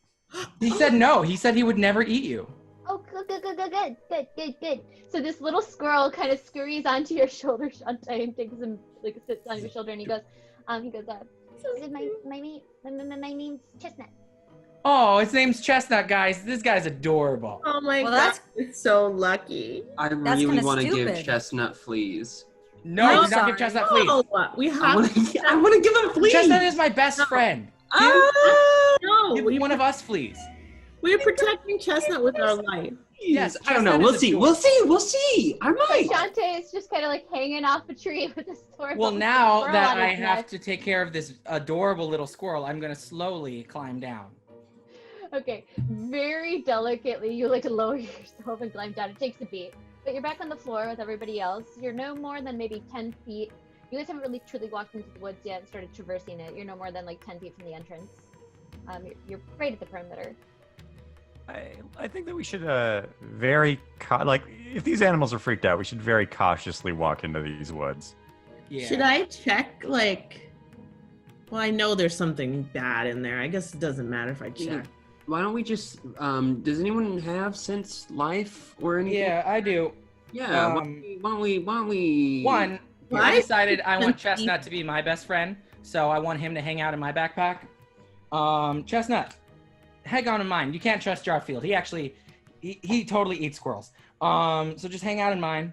Speaker 3: He said no. He said he would never eat you.
Speaker 1: Oh, good. So this little squirrel kind of scurries onto your shoulder, Chante, and takes him, like, sits on your shoulder, and he goes, my name's Chestnut.
Speaker 3: Oh, his name's Chestnut, guys. This guy's adorable.
Speaker 5: Oh my
Speaker 2: Well,
Speaker 5: god,
Speaker 2: that's-
Speaker 5: it's so lucky.
Speaker 6: I
Speaker 2: That's
Speaker 6: really
Speaker 2: kinda
Speaker 6: want to give
Speaker 2: stupid.
Speaker 6: Chestnut fleas.
Speaker 3: No,
Speaker 2: I'm
Speaker 3: do not
Speaker 2: sorry.
Speaker 3: give Chestnut fleas.
Speaker 5: Oh, we
Speaker 6: I
Speaker 5: have
Speaker 6: want to give him fleas.
Speaker 3: Chestnut is my best friend.
Speaker 5: no.
Speaker 3: Give one of us fleas.
Speaker 5: We're protecting Chestnut with our life.
Speaker 3: Yes,
Speaker 6: I don't know.
Speaker 3: Chestnut
Speaker 6: We'll
Speaker 3: is
Speaker 6: see.
Speaker 3: adorable.
Speaker 6: We'll see. I might.
Speaker 1: Chante is just kind of like hanging off a tree with a sword.
Speaker 3: Well,
Speaker 1: with a
Speaker 3: now
Speaker 1: squirrel
Speaker 3: that
Speaker 1: on
Speaker 3: I
Speaker 1: his
Speaker 3: have
Speaker 1: neck.
Speaker 3: to take care of this adorable little squirrel, I'm gonna slowly climb down.
Speaker 1: Okay, very delicately, you like lower yourself and climb down. It takes a beat, but you're back on the floor with everybody else. You're no more than maybe 10 feet. You guys haven't really truly walked into the woods yet and started traversing it. You're no more than like 10 feet from the entrance. You're right at the perimeter.
Speaker 4: I think that we should if these animals are freaked out, we should very cautiously walk into these woods.
Speaker 3: Yeah.
Speaker 5: Should I check, like... Well, I know there's something bad in there. I guess it doesn't matter if I check.
Speaker 6: Yeah. Why don't we just? Does anyone have sense life or anything?
Speaker 3: Yeah, I do.
Speaker 6: Yeah. Why don't we?
Speaker 3: One,
Speaker 5: Well,
Speaker 3: I
Speaker 5: I
Speaker 3: decided I want
Speaker 5: think-
Speaker 3: Chestnut to be my best friend, so I want him to hang out in my backpack. Chestnut, hang on in mine. You can't trust Jarfield. He totally eats squirrels. So just hang out in mine.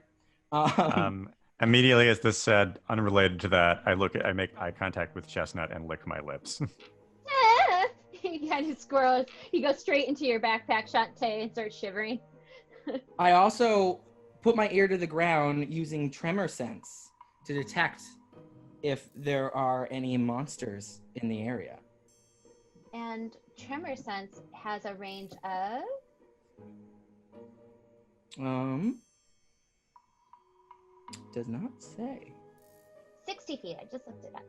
Speaker 4: Immediately as this said, unrelated to that, I make eye contact with Chestnut and lick my lips.
Speaker 1: He kind of squirrels. He goes straight into your backpack, Chante, and starts shivering.
Speaker 3: I also put my ear to the ground using tremor sense to detect if there are any monsters in the area.
Speaker 1: And tremor sense has a range of
Speaker 3: does not say.
Speaker 1: 60 feet. I just looked it up.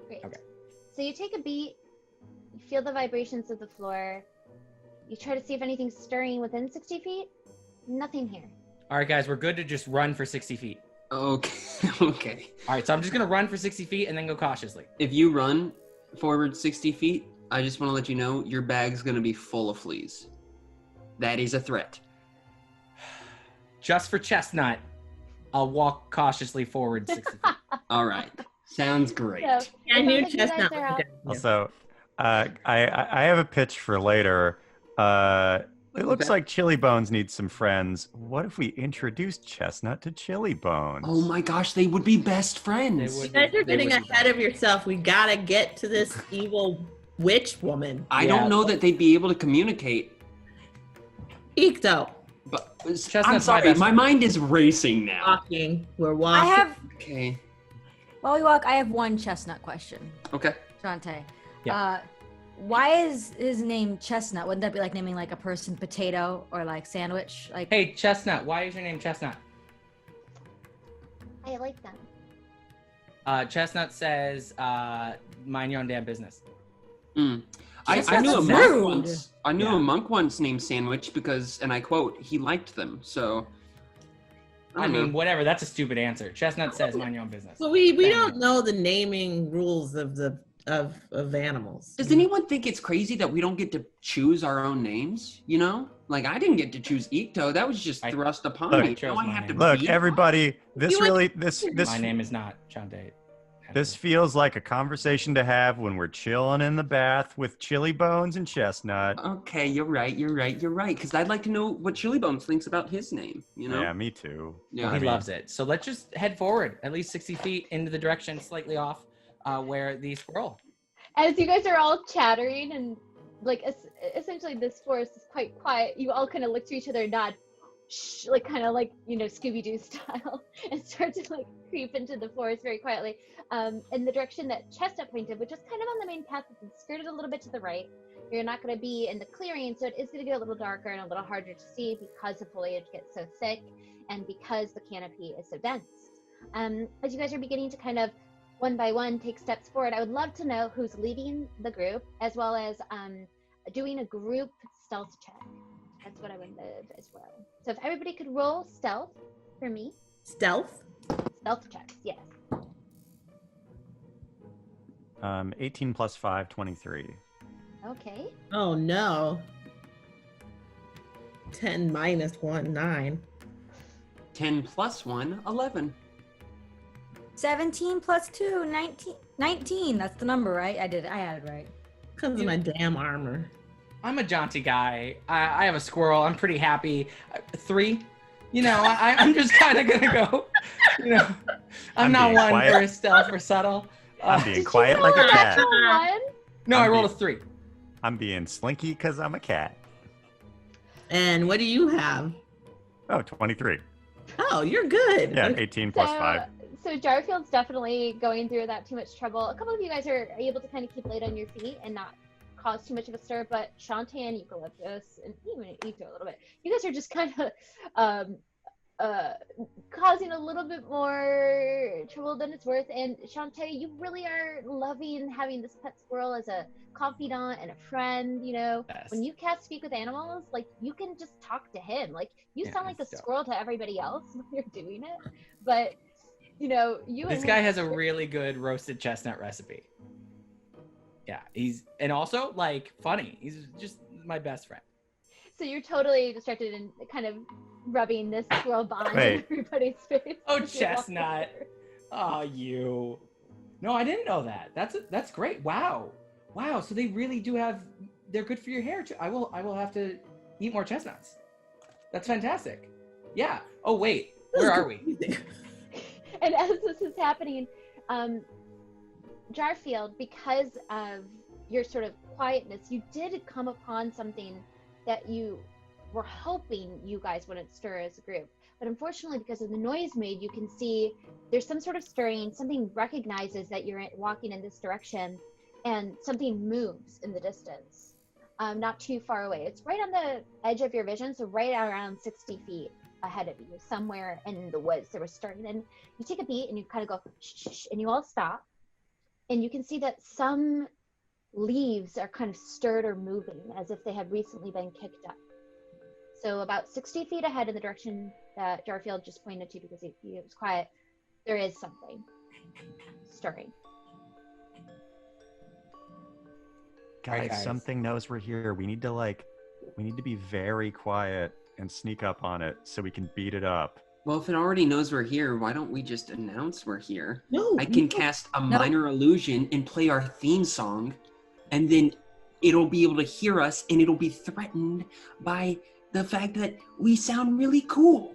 Speaker 1: Great.
Speaker 3: Okay.
Speaker 1: So you take a beat. You feel the vibrations of the floor. You try to see if anything's stirring within 60 feet. Nothing here.
Speaker 3: All right, guys, we're good to just run for 60 feet.
Speaker 6: Okay. Okay.
Speaker 3: All right, so I'm just going to run for 60 feet and then go cautiously.
Speaker 6: If you run forward 60 feet, I just want to let you know your bag's going to be full of fleas. That is a threat.
Speaker 3: Just for Chestnut, I'll walk cautiously forward 60 feet.
Speaker 6: All right. Sounds great.
Speaker 1: So,
Speaker 5: I
Speaker 1: it
Speaker 5: knew
Speaker 1: sounds like you guys
Speaker 5: Chestnut
Speaker 1: are
Speaker 5: was
Speaker 1: out.
Speaker 5: good.
Speaker 4: Also, I have a pitch for later. It looks
Speaker 6: Okay.
Speaker 4: like Chili Bones needs some friends. What if we introduce Chestnut to Chili Bones?
Speaker 6: Oh my gosh, they would be best friends.
Speaker 3: They
Speaker 5: You
Speaker 3: would
Speaker 5: guys are
Speaker 3: They
Speaker 5: getting
Speaker 3: would be
Speaker 5: ahead
Speaker 3: bad.
Speaker 5: of yourself. We gotta get to this evil witch woman.
Speaker 6: I
Speaker 3: Yeah.
Speaker 6: don't know that they'd be able to communicate.
Speaker 5: Ikto.
Speaker 6: But
Speaker 3: Chestnut's
Speaker 6: I'm
Speaker 3: my
Speaker 6: sorry,
Speaker 3: best
Speaker 6: my
Speaker 3: friend.
Speaker 6: mind is racing now.
Speaker 5: Walking. We're
Speaker 2: I
Speaker 5: walking.
Speaker 2: have,
Speaker 6: Okay.
Speaker 2: while we walk, I have one Chestnut question.
Speaker 6: Okay.
Speaker 2: Chante.
Speaker 3: Yeah.
Speaker 2: Why is his name Chestnut? Wouldn't that be like naming like a person potato or like sandwich? Like,
Speaker 3: Hey, Chestnut, why is your name Chestnut?
Speaker 1: I like them.
Speaker 3: Chestnut says, mind your own damn business.
Speaker 6: I knew a
Speaker 2: Chestnut's
Speaker 6: monk
Speaker 2: rude.
Speaker 6: once. I knew
Speaker 3: Yeah.
Speaker 6: a monk once named Sandwich because, and I quote, he liked them. So.
Speaker 3: I
Speaker 6: don't
Speaker 3: mean,
Speaker 6: know.
Speaker 3: whatever. That's a stupid answer. Chestnut says, mind your own business.
Speaker 5: Well, we
Speaker 3: Bang.
Speaker 5: don't know the naming rules of animals.
Speaker 6: Does anyone think it's crazy that we don't get to choose our own names? You know, like I didn't get to choose Ikto. That was just
Speaker 3: I-
Speaker 6: thrust upon
Speaker 4: Look,
Speaker 6: me.
Speaker 3: I chose
Speaker 6: Now I
Speaker 3: my
Speaker 6: have to
Speaker 3: name.
Speaker 4: Look,
Speaker 6: be
Speaker 4: everybody, this
Speaker 5: You would-
Speaker 4: really, this
Speaker 3: My name is not Chante.
Speaker 4: This feels like a conversation to have when we're chilling in the bath with Chili Bones and Chestnut.
Speaker 6: Okay, you're right. Because I'd like to know what Chili Bones thinks about his name. You know?
Speaker 4: Yeah, me too.
Speaker 6: Yeah.
Speaker 3: He
Speaker 4: I mean,
Speaker 3: loves it. So let's just head forward at least 60 feet into the direction slightly off where the squirrel.
Speaker 1: As you guys are all chattering and like essentially this forest is quite quiet, you all kind of look to each other and nod, shh, like kind of like, you know, Scooby-Doo style, and start to like creep into the forest very quietly in the direction that Chestnut pointed, which is kind of on the main path, it's skirted a little bit to the right. You're not going to be in the clearing, so it is going to get a little darker and a little harder to see because the foliage gets so thick and because the canopy is so dense. As you guys are beginning to kind of one by one take steps forward, I would love to know who's leading the group, as well as doing a group stealth check. That's what I would love as well. So if everybody could roll stealth for me.
Speaker 5: Stealth?
Speaker 1: Stealth checks, yes.
Speaker 4: 18 plus 5, 23.
Speaker 1: Okay.
Speaker 5: Oh no. 10 minus 1, 9.
Speaker 6: 10 plus 1, 11.
Speaker 2: 17 plus 2, 19. 19. That's the number, right? I had it right.
Speaker 5: Because of my damn armor.
Speaker 3: I'm a jaunty guy. I have a squirrel. I'm pretty happy. 3. You know, I'm just kind of going to go, you know, I'm not
Speaker 4: being
Speaker 3: one
Speaker 4: quiet.
Speaker 3: for stealth or subtle.
Speaker 4: I'm being
Speaker 1: Did
Speaker 4: quiet
Speaker 1: you
Speaker 4: like
Speaker 1: roll
Speaker 4: a
Speaker 1: a
Speaker 4: cat.
Speaker 1: natural one?
Speaker 3: No,
Speaker 4: I'm
Speaker 3: I rolled a
Speaker 4: being-
Speaker 3: 3.
Speaker 4: I'm being slinky because I'm a cat.
Speaker 5: And what do you have?
Speaker 4: Oh, 23.
Speaker 5: Oh, you're good.
Speaker 4: Yeah,
Speaker 5: Okay.
Speaker 4: 18 plus 5.
Speaker 1: So Jarfield's definitely going through without too much trouble. A couple of you guys are able to kind of keep light on your feet and not cause too much of a stir, but Chante and Eucalyptus, and even Ikto a little bit, you guys are just kind of causing a little bit more trouble than it's worth. And Chante, you really are loving having this pet squirrel as a confidant and a friend. You know,
Speaker 3: Yes.
Speaker 1: when you cast Speak with Animals, like you can just talk to him. Like you
Speaker 3: Yeah,
Speaker 1: sound like the
Speaker 3: it's dope.
Speaker 1: squirrel to everybody else when you're doing it, but you know, you.
Speaker 3: This
Speaker 1: and
Speaker 3: guy
Speaker 1: him-
Speaker 3: has a really good roasted chestnut recipe. Yeah, and also like funny. He's just my best friend.
Speaker 1: So you're totally distracted and kind of rubbing this squirrel bond
Speaker 4: Wait.
Speaker 1: in everybody's face.
Speaker 3: Oh,
Speaker 1: as you walk
Speaker 3: Chestnut.
Speaker 1: over.
Speaker 3: Oh, you. No, I didn't know that. That's great. Wow. So they really do have. They're good for your hair too. I will have to eat more chestnuts. That's fantastic. Yeah. Oh wait, where are we?
Speaker 1: And as this is happening, Jarfield, because of your sort of quietness, you did come upon something that you were hoping you guys wouldn't stir as a group. But unfortunately, because of the noise made, you can see there's some sort of stirring. Something recognizes that you're walking in this direction, and something moves in the distance, not too far away. It's right on the edge of your vision, so right around 60 feet ahead of you, somewhere in the woods. There was stirring, and you take a beat and you kind of go shh, shh, and you all stop, and you can see that some leaves are kind of stirred or moving as if they had recently been kicked up. So about 60 feet ahead in the direction that Jarfield just pointed to because he was quiet, there is something stirring.
Speaker 4: Guys, something knows we're here. We need to be very quiet and sneak up on it so we can beat it up.
Speaker 6: Well, if it already knows we're here, why don't we just announce we're here?
Speaker 5: No.
Speaker 6: I can cast a minor illusion and play our theme song, and then it'll be able to hear us, and it'll be threatened by the fact that we sound really cool.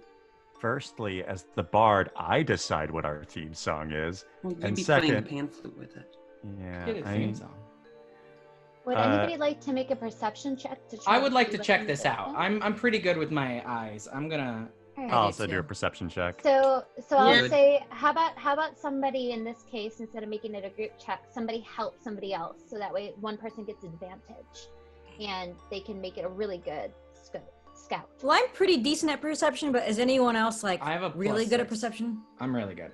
Speaker 4: Firstly, as the bard, I decide what our theme song is.
Speaker 6: Well, you'd
Speaker 4: and
Speaker 6: be
Speaker 4: second,
Speaker 6: playing the pan flute with it.
Speaker 4: Yeah,
Speaker 3: Get a theme song.
Speaker 1: Would anybody like to make a perception check to try
Speaker 3: I would like to
Speaker 1: see
Speaker 3: check
Speaker 1: what
Speaker 3: this out. I'm pretty good with my eyes. I'm gonna.
Speaker 1: All
Speaker 4: I'll
Speaker 1: right.
Speaker 4: also do a perception check.
Speaker 1: So I'll
Speaker 5: Yeah.
Speaker 1: say, how about somebody in this case, instead of making it a group check, somebody help somebody else, so that way one person gets advantage, and they can make it a really good scout.
Speaker 2: Well, I'm pretty decent at perception, but is anyone else like
Speaker 3: I have a
Speaker 2: really
Speaker 3: +6.
Speaker 2: good at perception?
Speaker 3: I'm really good.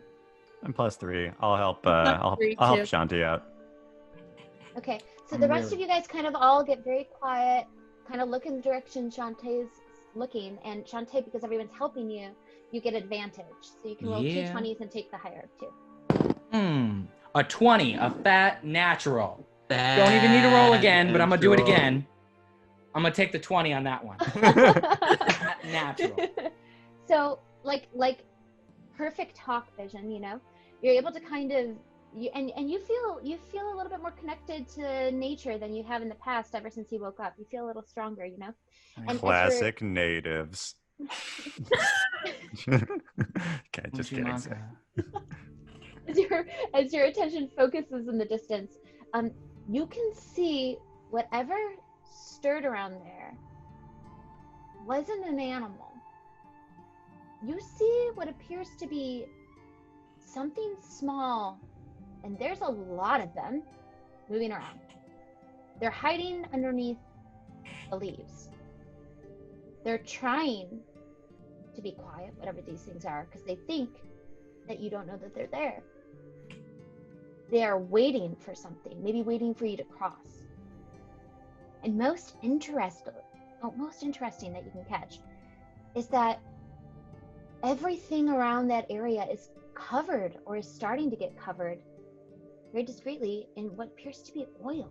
Speaker 4: I'm +3. I'll help.
Speaker 5: I'll +3
Speaker 4: I'll help
Speaker 5: too.
Speaker 4: Chante out.
Speaker 1: Okay, so
Speaker 3: I'm
Speaker 1: the rest
Speaker 3: really-
Speaker 1: of you guys kind of all get very quiet, kind of look in the direction Shantae's looking, and Chante, because everyone's helping you, you get advantage. So you can roll
Speaker 3: Yeah.
Speaker 1: 2 20s and take the higher of 2.
Speaker 3: A 20, a fat natural. Don't even need to roll again, but I'm gonna do it again. I'm gonna take the 20 on that one. Fat natural.
Speaker 1: So like perfect hawk vision, you know, you're able to kind of you feel a little bit more connected to nature than you have in the past. Ever since you woke up, you feel a little stronger, you know. And
Speaker 4: Classic natives. Okay, just kidding.
Speaker 1: as your attention focuses in the distance, you can see whatever stirred around there wasn't an animal. You see what appears to be something small, and there's a lot of them moving around. They're hiding underneath the leaves. They're trying to be quiet, whatever these things are, because they think that you don't know that they're there. They are waiting for something, maybe waiting for you to cross. And most interesting that you can catch is that everything around that area is covered, or is starting to get covered very discreetly, in what appears to be oil.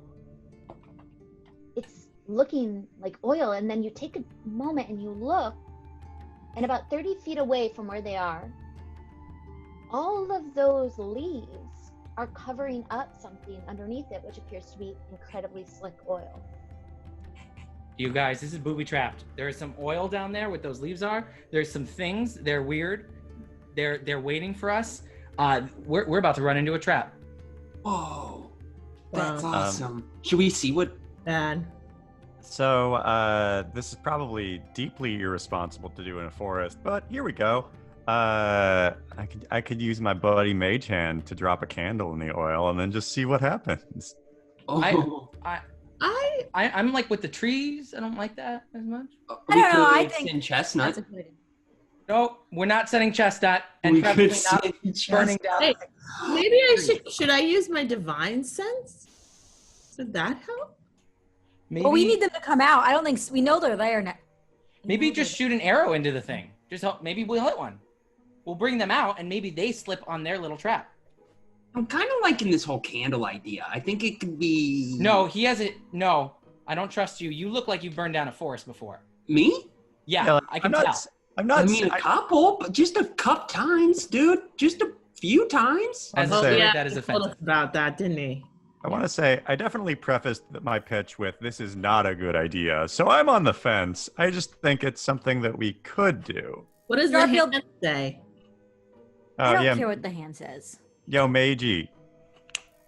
Speaker 1: It's looking like oil, and then you take a moment and you look, and about 30 feet away from where they are, all of those leaves are covering up something underneath it, which appears to be incredibly slick oil.
Speaker 3: You guys, this is booby trapped. There is some oil down there where those leaves are. There's some things. They're weird. They're waiting for us. We're about to run into a trap.
Speaker 6: Whoa, that's
Speaker 5: Wow.
Speaker 6: awesome. Should we see what?
Speaker 5: Bad.
Speaker 4: So, this is probably deeply irresponsible to do in a forest, but here we go. I could use my buddy Mage Hand to drop a candle in the oil and then just see what happens.
Speaker 6: Oh,
Speaker 3: I'm like with the trees. I don't like that as much.
Speaker 2: I don't know, I
Speaker 6: could
Speaker 2: think
Speaker 6: send Chestnut.
Speaker 2: That's a good idea.
Speaker 3: No, we're not setting Chestnut, and
Speaker 6: We
Speaker 3: preferably
Speaker 6: could
Speaker 3: not
Speaker 6: send
Speaker 3: burning
Speaker 6: Chestnut.
Speaker 3: down.
Speaker 5: Hey, maybe I should I use my divine sense? Would that help?
Speaker 3: Maybe,
Speaker 2: Well, we need them to come out. I don't think we know they're there now.
Speaker 3: maybe just shoot an arrow into the thing. Just help. Maybe we'll hit one. We'll bring them out, and maybe they slip on their little trap.
Speaker 6: I'm kind of liking this whole candle idea. I think it could be.
Speaker 3: No, he has it. No, I don't trust you. You look like you've burned down a forest before.
Speaker 6: Me?
Speaker 3: Yeah, I can tell.
Speaker 4: I'm not.
Speaker 6: I mean, a couple, but just a couple times, dude. Just a few times.
Speaker 3: As a
Speaker 4: I'm
Speaker 3: druid,
Speaker 4: saying-
Speaker 3: that is
Speaker 5: he told us
Speaker 3: offensive.
Speaker 5: about that, didn't he?
Speaker 4: I want to say I definitely prefaced my pitch with "This is not a good idea," so I'm on the fence. I just think it's something that we could do.
Speaker 5: What does the
Speaker 2: Jarfield-
Speaker 5: hand say?
Speaker 2: I don't
Speaker 4: Yeah,
Speaker 2: care what the hand says.
Speaker 4: yo, Meiji.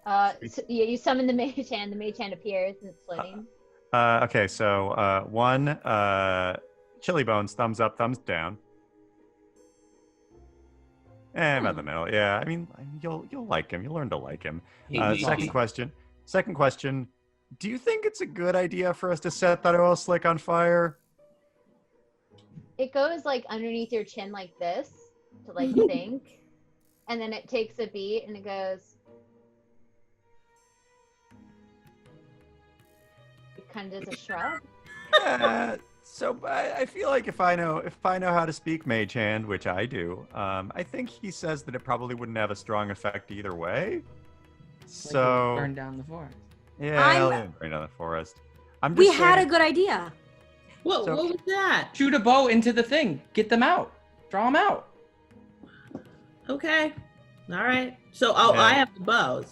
Speaker 1: So you summon the Mage Hand. The Mage Hand appears and it's floating.
Speaker 4: Okay, so one, Chili Bones, thumbs up, thumbs down. And about the middle, yeah. I mean, you'll like him. You'll learn to like him.
Speaker 6: Hey,
Speaker 4: Second
Speaker 6: Meiji.
Speaker 4: question. Do you think it's a good idea for us to set that oil slick on fire?
Speaker 1: It goes like underneath your chin like this to like think, and then it takes a beat and it goes. It kind of does a shrug.
Speaker 4: So I feel like if I know how to speak Mage Hand, which I do, I think he says that it probably wouldn't have a strong effect either way.
Speaker 3: Like
Speaker 4: So
Speaker 3: burn down the forest.
Speaker 4: Yeah, I'll even bring down the forest.
Speaker 2: We had a good idea.
Speaker 5: What was that?
Speaker 3: Shoot a bow into the thing. Get them out. Draw them out.
Speaker 5: Okay. All right. So I have the bows.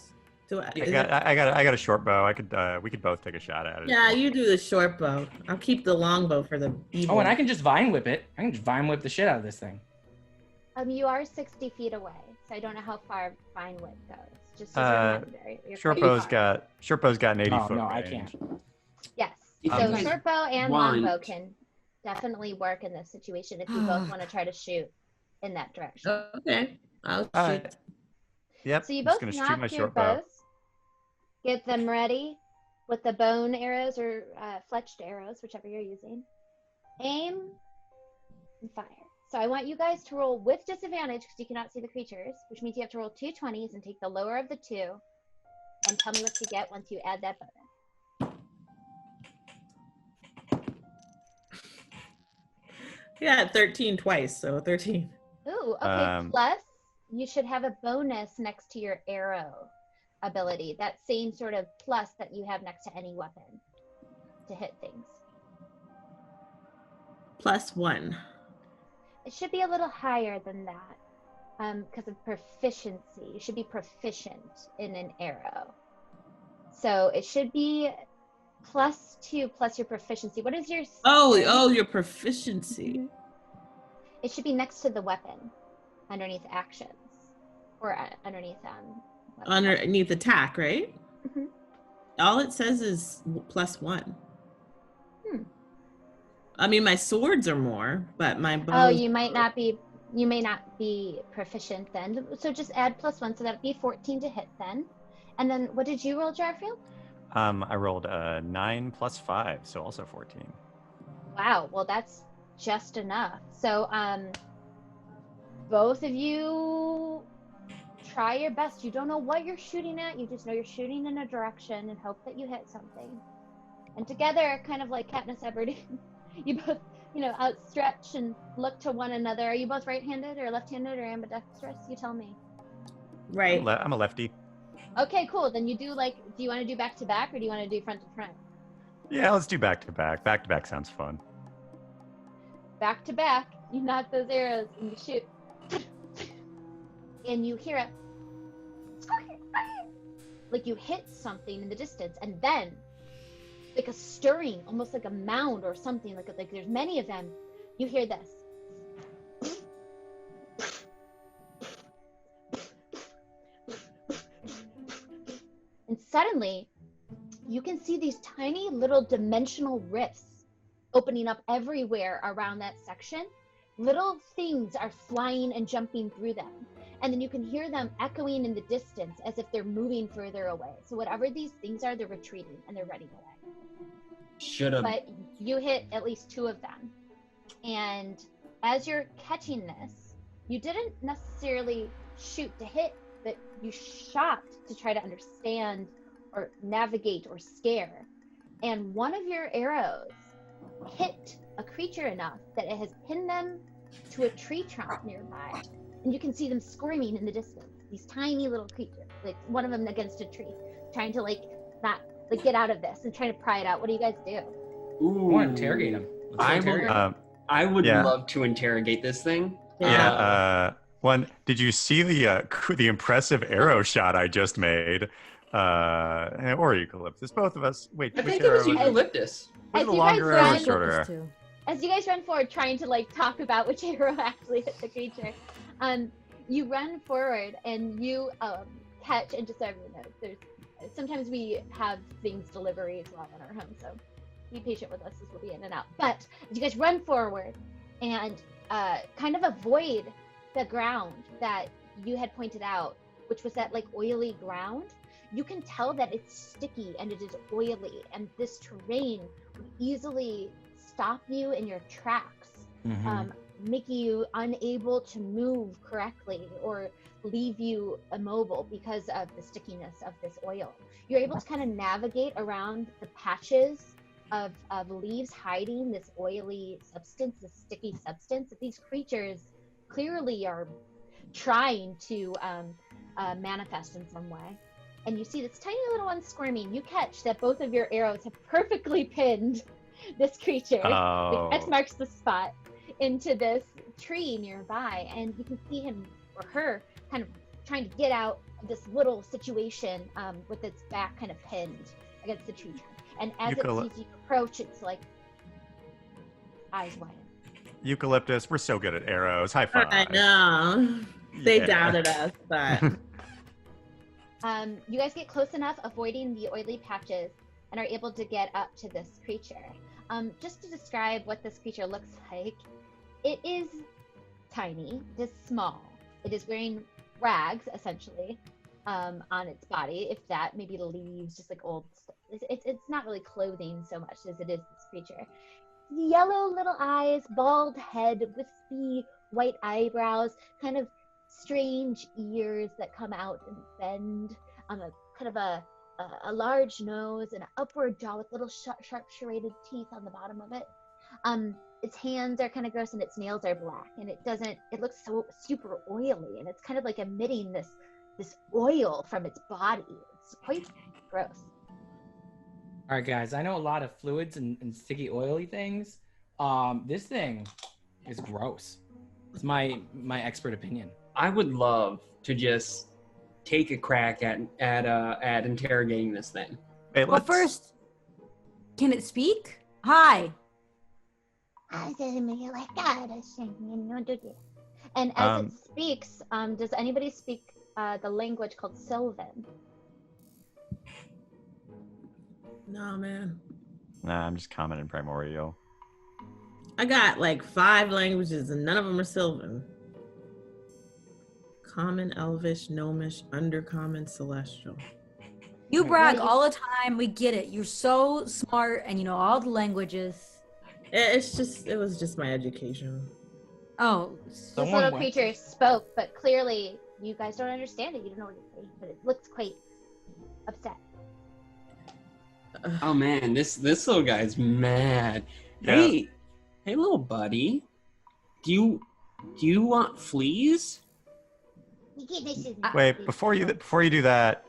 Speaker 4: I got a short bow. We could both take a shot at it.
Speaker 5: Yeah, you do the short bow. I'll keep the long bow for the evil.
Speaker 3: Oh, and I can just vine whip it. I can just vine whip the shit out of this thing.
Speaker 1: You are 60 feet away, so I don't know how far vine whip goes. Just as a reminder.
Speaker 4: Short bow's got an 80 foot
Speaker 3: No,
Speaker 4: range.
Speaker 3: I can't.
Speaker 1: Yes.
Speaker 6: If
Speaker 1: So
Speaker 6: you guys
Speaker 1: short bow and
Speaker 6: want-
Speaker 1: long bow can definitely work in this situation if you both want to try to shoot in that direction.
Speaker 5: Okay. I'll
Speaker 4: All
Speaker 5: shoot.
Speaker 4: right. Yep.
Speaker 1: So you
Speaker 4: I'm just
Speaker 1: both
Speaker 4: gonna shoot my
Speaker 1: knock your
Speaker 4: short bow.
Speaker 1: bows, get them ready with the bone arrows or fletched arrows, whichever you're using. Aim and fire. So I want you guys to roll with disadvantage because you cannot see the creatures, which means you have to roll 2 20s and take the lower of the two and tell me what you get once you add that bonus.
Speaker 5: Yeah, 13 twice, so 13.
Speaker 1: Ooh, okay. Plus, you should have a bonus next to your arrow ability. That same sort of plus that you have next to any weapon to hit things.
Speaker 5: +1.
Speaker 1: It should be a little higher than that because of proficiency. You should be proficient in an arrow. So it should be +2 plus your proficiency. What is your...
Speaker 5: Oh, your proficiency.
Speaker 1: It should be next to the weapon, underneath actions, or underneath
Speaker 5: Underneath attack, right?
Speaker 1: Mhm.
Speaker 5: All it says is +1. I mean, my swords are more, but my bow.
Speaker 1: Oh, you may not be proficient then. So just add +1, so that'd be 14 to hit then. And then what did you roll, Jarfield?
Speaker 4: I rolled 9 + 5, so also 14.
Speaker 1: Wow, well that's just enough. So both of you try your best. You don't know what you're shooting at, you just know you're shooting in a direction and hope that you hit something. And together, kind of like Katniss Everdeen, you both, outstretch and look to one another. Are you both right-handed or left-handed or ambidextrous? You tell me.
Speaker 5: Right.
Speaker 4: I'm a lefty.
Speaker 1: Okay, cool. Then do you want to do back to back or do you want to do front to front?
Speaker 4: Yeah, let's do back to back. Back to back sounds fun.
Speaker 1: Back to back, you knock those arrows and you shoot. And you hear it. Like you hit something in the distance, and then like a stirring, almost like a mound or something, like there's many of them. You hear this. And suddenly, you can see these tiny little dimensional rifts opening up everywhere around that section. Little things are flying and jumping through them. And then you can hear them echoing in the distance as if they're moving further away. So whatever these things are, they're retreating and they're running away.
Speaker 6: Should've.
Speaker 1: But you hit at least 2 of them. And as you're catching this, you didn't necessarily shoot to hit, but you shot to try to understand or navigate or scare. And one of your arrows hit a creature enough that it has pinned them to a tree trunk nearby. And you can see them screaming in the distance. These tiny little creatures, like one of them against a tree, trying to get out of this and trying to pry it out. What do you guys do?
Speaker 6: Ooh.
Speaker 3: I want to interrogate him.
Speaker 6: I would love to interrogate this thing.
Speaker 4: Yeah. Did you see the impressive arrow shot I just made? Or Eucalyptus? Both of us. Wait,
Speaker 6: I
Speaker 4: which
Speaker 6: think it was
Speaker 4: arrow
Speaker 6: Eucalyptus.
Speaker 4: Was it a
Speaker 1: you
Speaker 4: longer
Speaker 1: guys
Speaker 4: arrow or
Speaker 1: run-
Speaker 4: shorter arrow?
Speaker 1: As you guys run forward, trying to talk about which arrow actually hit the creature, you run forward and you catch. And just so everyone knows, sometimes we have things deliveries while in our home, so be patient with us as we'll be in and out. But as you guys run forward and kind of avoid the ground that you had pointed out, which was that oily ground, you can tell that it's sticky and it is oily, and this terrain would easily stop you in your tracks, making you unable to move correctly or leave you immobile because of the stickiness of this oil. You're able to kind of navigate around the patches of leaves hiding this oily substance, this sticky substance that these creatures clearly are trying to manifest in some way. and you see this tiny little one squirming. You catch that both of your arrows have perfectly pinned this creature.
Speaker 4: Oh.
Speaker 1: Like, X marks the spot into this tree nearby, and you can see him or her kind of trying to get out of this little situation with its back kind of pinned against the tree trunk. And as it sees you approach, it's like eyes wide.
Speaker 4: Eucalyptus, we're so good at arrows. High five.
Speaker 5: I know. They
Speaker 4: Yeah.
Speaker 5: doubted us, but
Speaker 1: you guys get close enough, avoiding the oily patches, and are able to get up to this creature. Just to describe what this creature looks like, it is tiny, it is small. It is wearing rags, essentially, on its body, if that, maybe leaves, just like old stuff. It's not really clothing so much as it is this creature. Yellow little eyes, bald head, wispy white eyebrows, kind of strange ears that come out and bend, a large nose and an upward jaw with little sharp serrated teeth on the bottom of it. Its hands are kind of gross and its nails are black, and it looks so super oily, and it's kind of like emitting this oil from its body. It's quite gross.
Speaker 3: All right, guys, I know a lot of fluids and sticky oily things. This thing is gross. It's my expert opinion.
Speaker 6: I would love to just take a crack at interrogating this thing.
Speaker 4: Hey,
Speaker 2: Well, first, can it speak? Hi.
Speaker 1: And as it speaks, does anybody speak the language called Sylvan?
Speaker 5: no, man.
Speaker 4: Nah, I'm just commenting primordial.
Speaker 5: I got like 5 languages and none of them are Sylvan. Common, Elvish, Gnomish, Undercommon, Celestial.
Speaker 2: You brag all the time. We get it. You're so smart and you know all the languages.
Speaker 5: It was just my education.
Speaker 2: Oh,
Speaker 1: This little creature spoke, but clearly you guys don't understand it. You don't know what it's saying, but it looks quite upset.
Speaker 6: Oh man, this little guy's mad.
Speaker 4: Yeah.
Speaker 6: Hey, little buddy, do you want fleas?
Speaker 4: Wait, before you do that,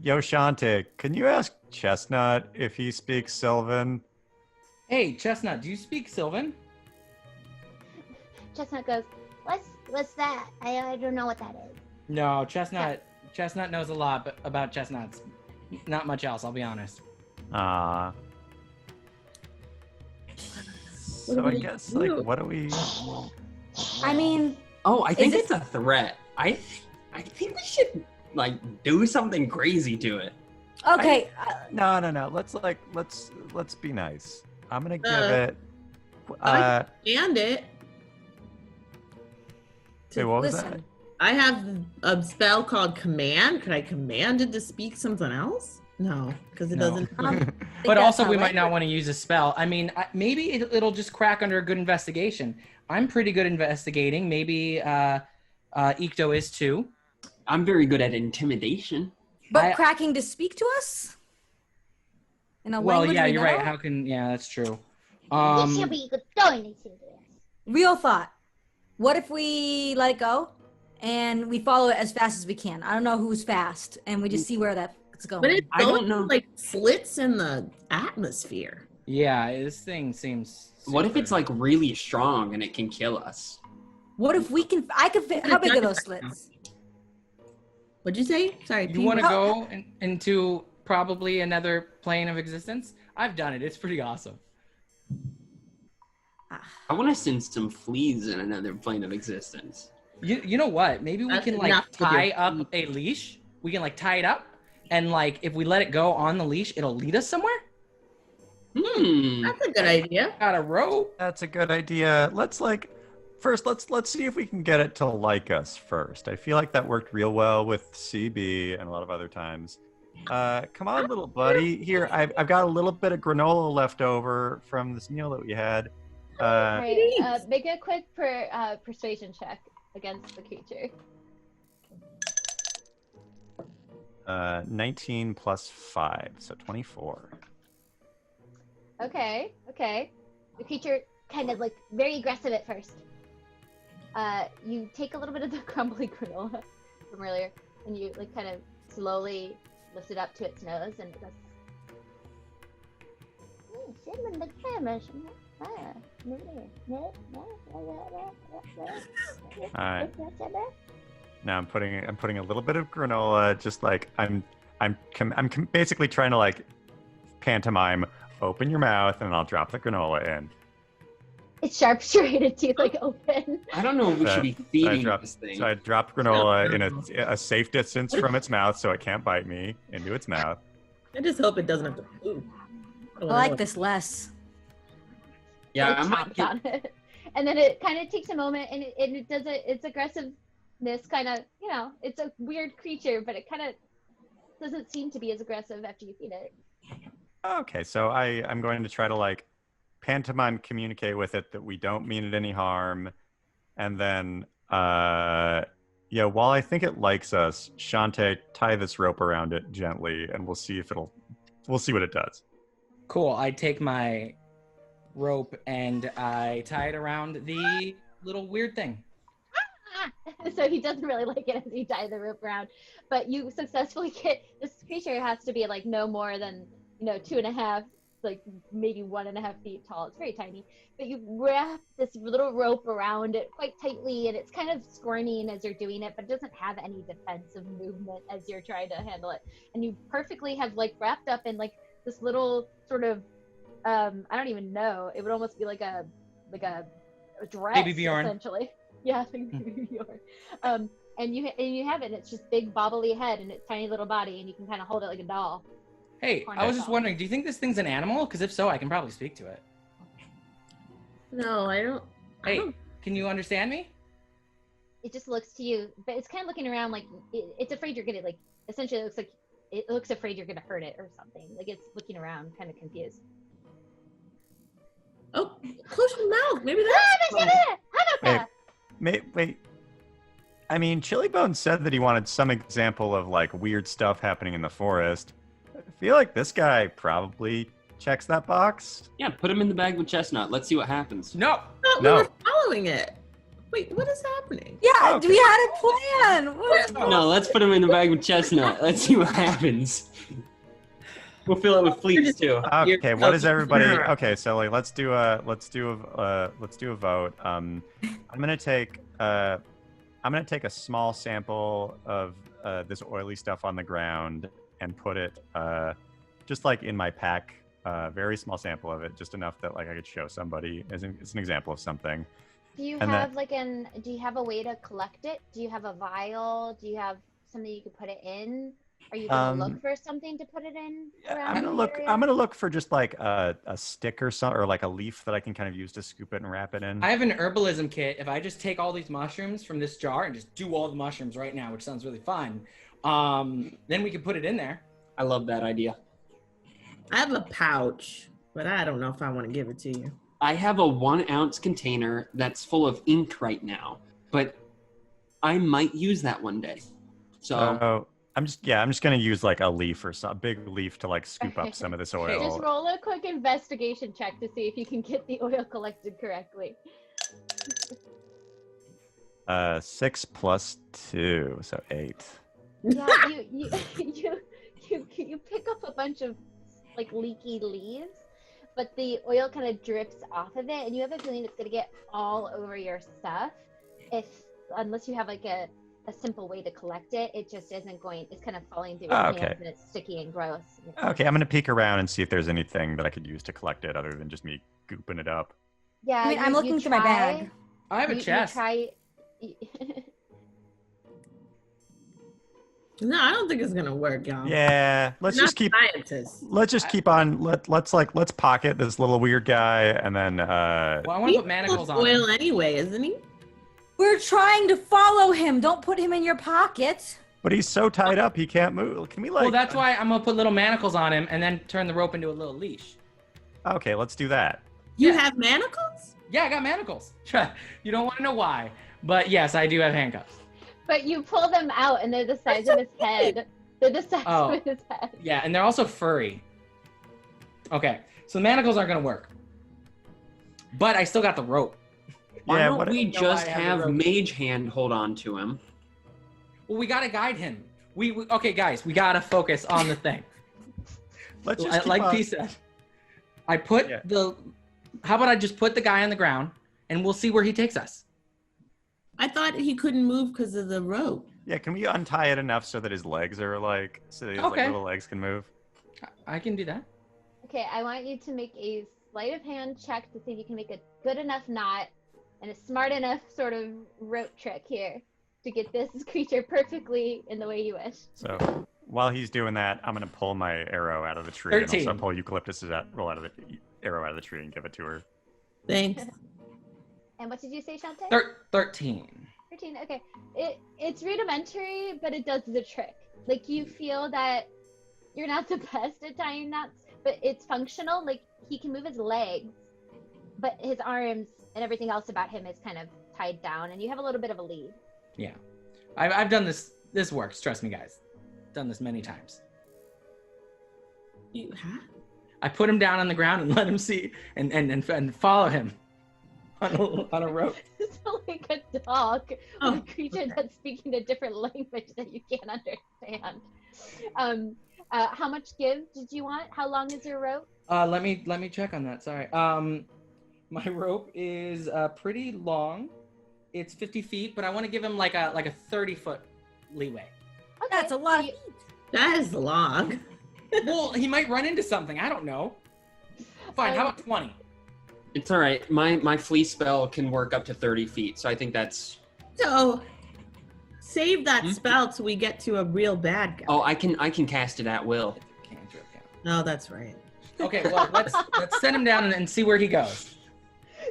Speaker 4: yo Chante, can you ask Chestnut if he speaks Sylvan?
Speaker 3: Hey, Chestnut, do you speak Sylvan?
Speaker 1: Chestnut goes, what's that? I don't know what that is.
Speaker 3: No, Chestnut knows a lot about chestnuts. Not much else, I'll be honest.
Speaker 4: Ah. So I guess, like, what do we...
Speaker 2: I mean,
Speaker 6: Oh, I think
Speaker 2: it-
Speaker 6: it's a threat. I think we should like do something crazy to it.
Speaker 2: okay.
Speaker 4: No. Let's be nice. I'm gonna give it...
Speaker 5: And it.
Speaker 4: Wait, what was
Speaker 2: Listen,
Speaker 4: that?
Speaker 5: I have a spell called Command. Could I command it to speak something else? No, because it
Speaker 3: No.
Speaker 5: doesn't.
Speaker 2: think
Speaker 3: But
Speaker 2: that's
Speaker 3: also,
Speaker 2: how
Speaker 3: we might not
Speaker 2: language-
Speaker 3: want to use a spell. I mean, maybe it'll just crack under a good investigation. I'm pretty good investigating. Maybe Ikto is too.
Speaker 6: I'm very good at intimidation.
Speaker 2: But cracking to speak to us? In a
Speaker 3: Well,
Speaker 2: language
Speaker 3: yeah,
Speaker 2: we
Speaker 3: you're right.
Speaker 2: know?
Speaker 3: Yeah, that's true.
Speaker 2: Real thought. What if we let it go and we follow it as fast as we can? I don't know who's fast, and we just see where that's going.
Speaker 5: But it's
Speaker 6: I don't
Speaker 5: going
Speaker 6: know.
Speaker 5: like slits in the atmosphere.
Speaker 3: Yeah, this thing seems.
Speaker 6: What if
Speaker 3: super-
Speaker 6: it's like really strong and it can kill us?
Speaker 2: What if we can? I could fit. How big are those slits?
Speaker 5: What'd you say? Sorry.
Speaker 3: You want to
Speaker 2: How-
Speaker 3: go into probably another plane of existence? I've done it. It's pretty awesome.
Speaker 6: I want to send some fleas in another plane of existence.
Speaker 3: You know what? Maybe we
Speaker 5: That's
Speaker 3: can like
Speaker 5: enough with your
Speaker 3: tie up
Speaker 5: feet.
Speaker 3: a leash. We can like tie it up, and like if we let it go on the leash, it'll lead us somewhere.
Speaker 5: That's a good idea.
Speaker 3: Got a rope.
Speaker 4: That's a good idea. Let's see if we can get it to like us first. I feel like that worked real well with CB and a lot of other times. Come on, little buddy. Here, I've got a little bit of granola left over from this meal that we had.
Speaker 1: Right, make a quick persuasion check against the creature.
Speaker 4: 19 plus 5, so 24.
Speaker 1: Okay. The creature kind of like very aggressive at first. You take a little bit of the crumbly granola from earlier, and you like kind of slowly lifts it up to its nose and it goes.
Speaker 4: Alright. Now I'm putting a little bit of granola, just like I'm basically trying to like pantomime. Open your mouth, and I'll drop the granola in.
Speaker 1: Its sharp, serrated teeth like open.
Speaker 6: I don't know if we should be feeding this thing.
Speaker 4: So I dropped granola in a safe distance from its mouth, so it can't bite me into its mouth.
Speaker 5: I just hope it doesn't have to poop.
Speaker 2: I like this less.
Speaker 6: Yeah, I
Speaker 1: It
Speaker 6: might
Speaker 1: chomps on it. And then it kind of takes a moment, and it does its aggressiveness kind of, it's a weird creature, but it kind of doesn't seem to be as aggressive after you feed it.
Speaker 4: Okay, so I'm going to try to like pantomime communicate with it that we don't mean it any harm, and then while I think it likes us, Chante, tie this rope around it gently, and we'll see what it does.
Speaker 3: Cool. I take my rope and I tie it around the little weird thing.
Speaker 1: So he doesn't really like it as you tie the rope around, but you successfully get this creature has to be like no more than 2.5, like maybe 1.5 feet tall. It's very tiny, but you wrap this little rope around it quite tightly, and it's kind of squirming as you're doing it, but it doesn't have any defensive movement as you're trying to handle it. And you perfectly have like wrapped up in like this little sort of I don't even know. It would almost be like a dress,
Speaker 3: Baby Bjorn.
Speaker 1: essentially. Yeah, Baby Bjorn. And you have it. And it's just big bobbly head and its tiny little body, and you can kind of hold it like a doll.
Speaker 3: Hey, I was just wondering, do you think this thing's an animal? Because if so, I can probably speak to it.
Speaker 5: No, I don't.
Speaker 3: Hey, can you understand me?
Speaker 1: It just looks to you, but it's kind of looking around like it's afraid you're gonna essentially it looks afraid you're gonna hurt it or something. Like it's looking around, kind of confused.
Speaker 5: Oh, close your mouth. Maybe that's.
Speaker 4: Wait. I mean, Chili Bones said that he wanted some example of like weird stuff happening in the forest. I feel like this guy probably checks that box.
Speaker 6: Yeah, put him in the bag with Chestnut. Let's see what happens.
Speaker 3: No.
Speaker 5: We were following it. Wait, what is happening?
Speaker 2: Yeah,
Speaker 4: Okay.
Speaker 2: we had a plan. What?
Speaker 6: No, let's put him in the bag with Chestnut. Let's see what happens. We'll fill it with fleets too.
Speaker 4: Okay, what is everybody? Okay, so like, let's do a vote. I'm gonna take a small sample of this oily stuff on the ground and put it just like in my pack. Very small sample of it, just enough that like I could show somebody as an example of something.
Speaker 1: Do you
Speaker 4: And
Speaker 1: have do you have a way to collect it? Do you have a vial? Do you have something you could put it in? Are you gonna look for something to put it in?
Speaker 4: I'm gonna look for just like a stick or something, or like a leaf that I can kind of use to scoop it and wrap it in.
Speaker 3: I have an herbalism kit. If I just take all these mushrooms from this jar and just do all the mushrooms right now, which sounds really fun, then we could put it in there.
Speaker 6: I love that idea.
Speaker 5: I have a pouch, but I don't know if I want to give it to you.
Speaker 6: I have a 1 ounce container that's full of ink right now, but I might use that one day. So
Speaker 4: I'm just gonna use like a leaf or a big leaf to like scoop up some of this oil.
Speaker 1: Just roll a quick investigation check to see if you can get the oil collected correctly.
Speaker 4: 6 plus 2, so 8.
Speaker 1: Yeah, you pick up a bunch of like leaky leaves, but the oil kind of drips off of it, and you have a feeling it's gonna get all over your stuff. Unless you have like a simple way to collect it, it just isn't going. It's kind of falling through your hands, and it's sticky and gross.
Speaker 4: Okay, I'm gonna peek around and see if there's anything that I could use to collect it other than just me gooping it up.
Speaker 1: Yeah,
Speaker 2: I mean, I'm looking for my bag.
Speaker 3: I have a chest.
Speaker 5: No, I don't think it's gonna work, y'all.
Speaker 4: Yeah, let's just keep on. Let's pocket this little weird guy, and then.
Speaker 3: Well, I want to put manacles on
Speaker 5: oil
Speaker 3: him.
Speaker 5: anyway, isn't he?
Speaker 2: We're trying to follow him. Don't put him in your pocket.
Speaker 4: But he's so tied up, he can't move. Can we like?
Speaker 3: Well, that's why I'm gonna put little manacles on him and then turn the rope into a little leash.
Speaker 4: Okay, let's do that.
Speaker 5: You have manacles?
Speaker 3: Yeah, I got manacles. You don't want to know why, but yes, I do have handcuffs.
Speaker 1: But you pull them out, and they're the size of his head. They're the size of his head.
Speaker 3: Yeah, and they're also furry. Okay, so the manacles aren't gonna work, but I still got the rope.
Speaker 6: Why don't we just have Mage Hand hold on to him?
Speaker 3: Well, we gotta guide him. Okay, guys, we gotta focus on the thing.
Speaker 4: Let's just
Speaker 3: Like P said, I put how about I just put the guy on the ground and we'll see where he takes us.
Speaker 5: I thought he couldn't move because of the rope.
Speaker 4: Yeah, can we untie it enough so that his legs are like, so that his like, little legs can move?
Speaker 3: I can do that.
Speaker 1: Okay, I want you to make a sleight of hand check to see if you can make a good enough knot and a smart enough sort of rope trick here to get this creature perfectly in the way you wish.
Speaker 4: So while he's doing that, I'm gonna pull my arrow out of the tree
Speaker 3: 13.
Speaker 4: and also pull Eucalyptus' roll out of the arrow out of the tree and give it to her.
Speaker 5: Thanks.
Speaker 1: And what did you say, Chante?
Speaker 3: 13.
Speaker 1: 13. Okay. It's rudimentary, but it does the trick. Like, you feel that you're not the best at tying knots, but it's functional. Like, he can move his legs, but his arms and everything else about him is kind of tied down, and you have a little bit of a lead.
Speaker 3: Yeah, I've done this. This works. Trust me, guys. Done this many times.
Speaker 5: You have?
Speaker 3: I put him down on the ground and let him see and follow him on a rope.
Speaker 1: It's like a dog with a creature that's speaking a different language that you can't understand. How much give did you want? How long is your rope?
Speaker 3: Let me check on that. Sorry. My rope is pretty long. It's 50 feet, but I want to give him like a 30-foot leeway.
Speaker 1: Okay,
Speaker 2: That's a lot of feet.
Speaker 5: That is long.
Speaker 3: Well, he might run into something. I don't know. Fine. How about 20?
Speaker 6: It's all right. My flee spell can work up to 30 feet, so I think that's.
Speaker 5: So, save that spell till we get to a real bad guy.
Speaker 6: Oh, I can cast it at will.
Speaker 3: Cantrip count.
Speaker 5: No, that's right.
Speaker 3: Okay, well let's send him down and see where he goes.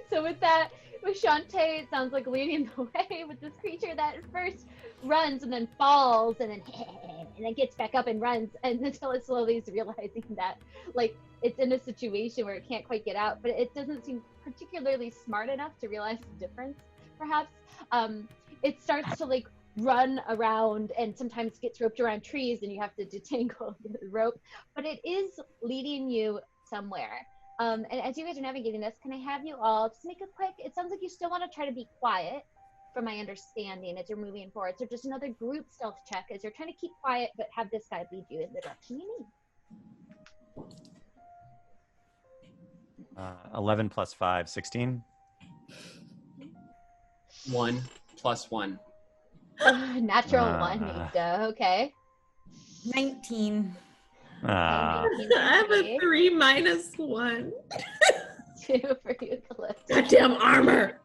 Speaker 1: So with that, with Chante, it sounds like leading the way with this creature that first runs and then falls and then gets back up and runs, and until it slowly is realizing that like it's in a situation where it can't quite get out, but it doesn't seem particularly smart enough to realize the difference. Perhaps it starts to like run around and sometimes gets roped around trees and you have to detangle the rope, but it is leading you somewhere. And as you guys are navigating this, can I have you all just make a quick, it sounds like you still want to try to be quiet from my understanding as you're moving forward. So just another group stealth check as you're trying to keep quiet, but have this guy lead you in the direction you need.
Speaker 4: 11 plus 5, 16.
Speaker 6: 1 plus 1.
Speaker 1: Natural one, Ikto. Okay.
Speaker 2: 19.
Speaker 5: I have a 3 minus 1.
Speaker 1: 2 for Eucalyptus.
Speaker 5: Goddamn armor.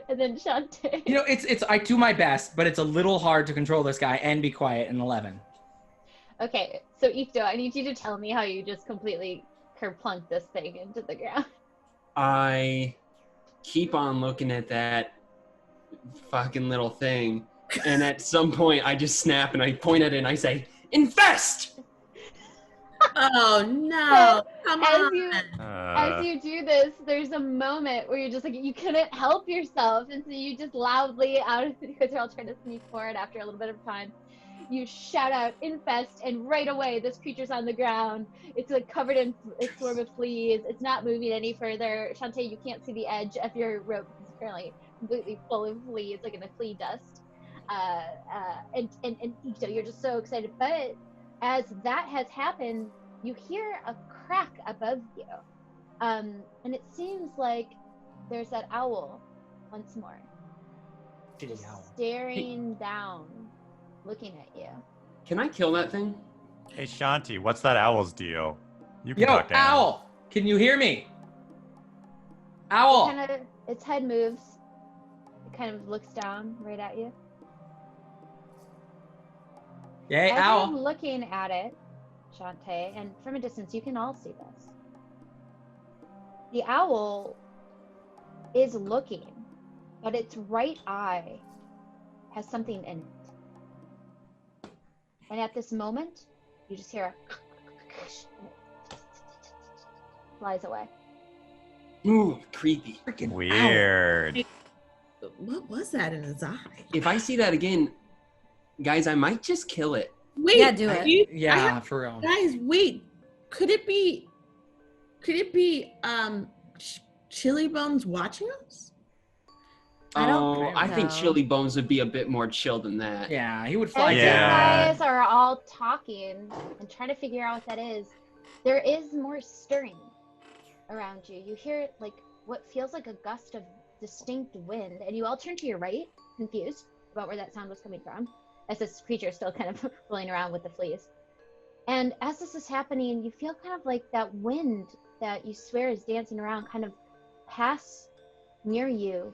Speaker 1: And then Chante.
Speaker 3: You know, it's I do my best, but it's a little hard to control this guy and be quiet in 11.
Speaker 1: Okay, so Ikto, I need you to tell me how you just completely kerplunked this thing into the ground.
Speaker 6: I keep on looking at that fucking little thing, and at some point I just snap and I point at it and I say, "Infest!"
Speaker 5: Oh no! Come on!
Speaker 1: As you do this, there's a moment where you're just like, you couldn't help yourself, and so you just loudly, because you're all trying to sneak forward after a little bit of time, you shout out, "Infest!" and right away, this creature's on the ground. It's like covered in a swarm of fleas. It's not moving any further. Chante, you can't see the edge of your rope. It's currently completely full of fleas, like in a flea dust. And Ikto, you're just so excited. But as that has happened, you hear a crack above you. And it seems like there's that owl once more. Just staring down, looking at you.
Speaker 6: Can I kill that thing?
Speaker 4: Hey Chante, what's that owl's deal? You can
Speaker 3: Yo,
Speaker 4: talk down.
Speaker 3: owl! Can you hear me? Owl!
Speaker 1: Its head moves. It kind of looks down right at you.
Speaker 3: Yay,
Speaker 1: As
Speaker 3: owl!
Speaker 1: I'm looking at it, Chante, and from a distance, you can all see this. The owl is looking, but its right eye has something in it. And at this moment, you just hear a flies away.
Speaker 6: Ooh, creepy.
Speaker 3: Freaking
Speaker 4: Weird.
Speaker 5: What was that in his eye?
Speaker 6: If I see that again, guys, I might just kill it.
Speaker 5: Wait,
Speaker 2: Yeah, do it.
Speaker 3: Yeah, for real.
Speaker 5: Guys, wait. Could it be Chili Bones watching us?
Speaker 2: I don't
Speaker 6: Oh, I think
Speaker 2: so.
Speaker 6: Chili Bones would be a bit more chill than that.
Speaker 3: Yeah, he would fly
Speaker 1: As you
Speaker 4: Yeah.
Speaker 1: guys are all talking and trying to figure out what that is, there is more stirring around you. You hear like what feels like a gust of distinct wind, and you all turn to your right, confused about where that sound was coming from, as this creature is still kind of rolling around with the fleas. And as this is happening, you feel kind of like that wind that you swear is dancing around kind of pass near you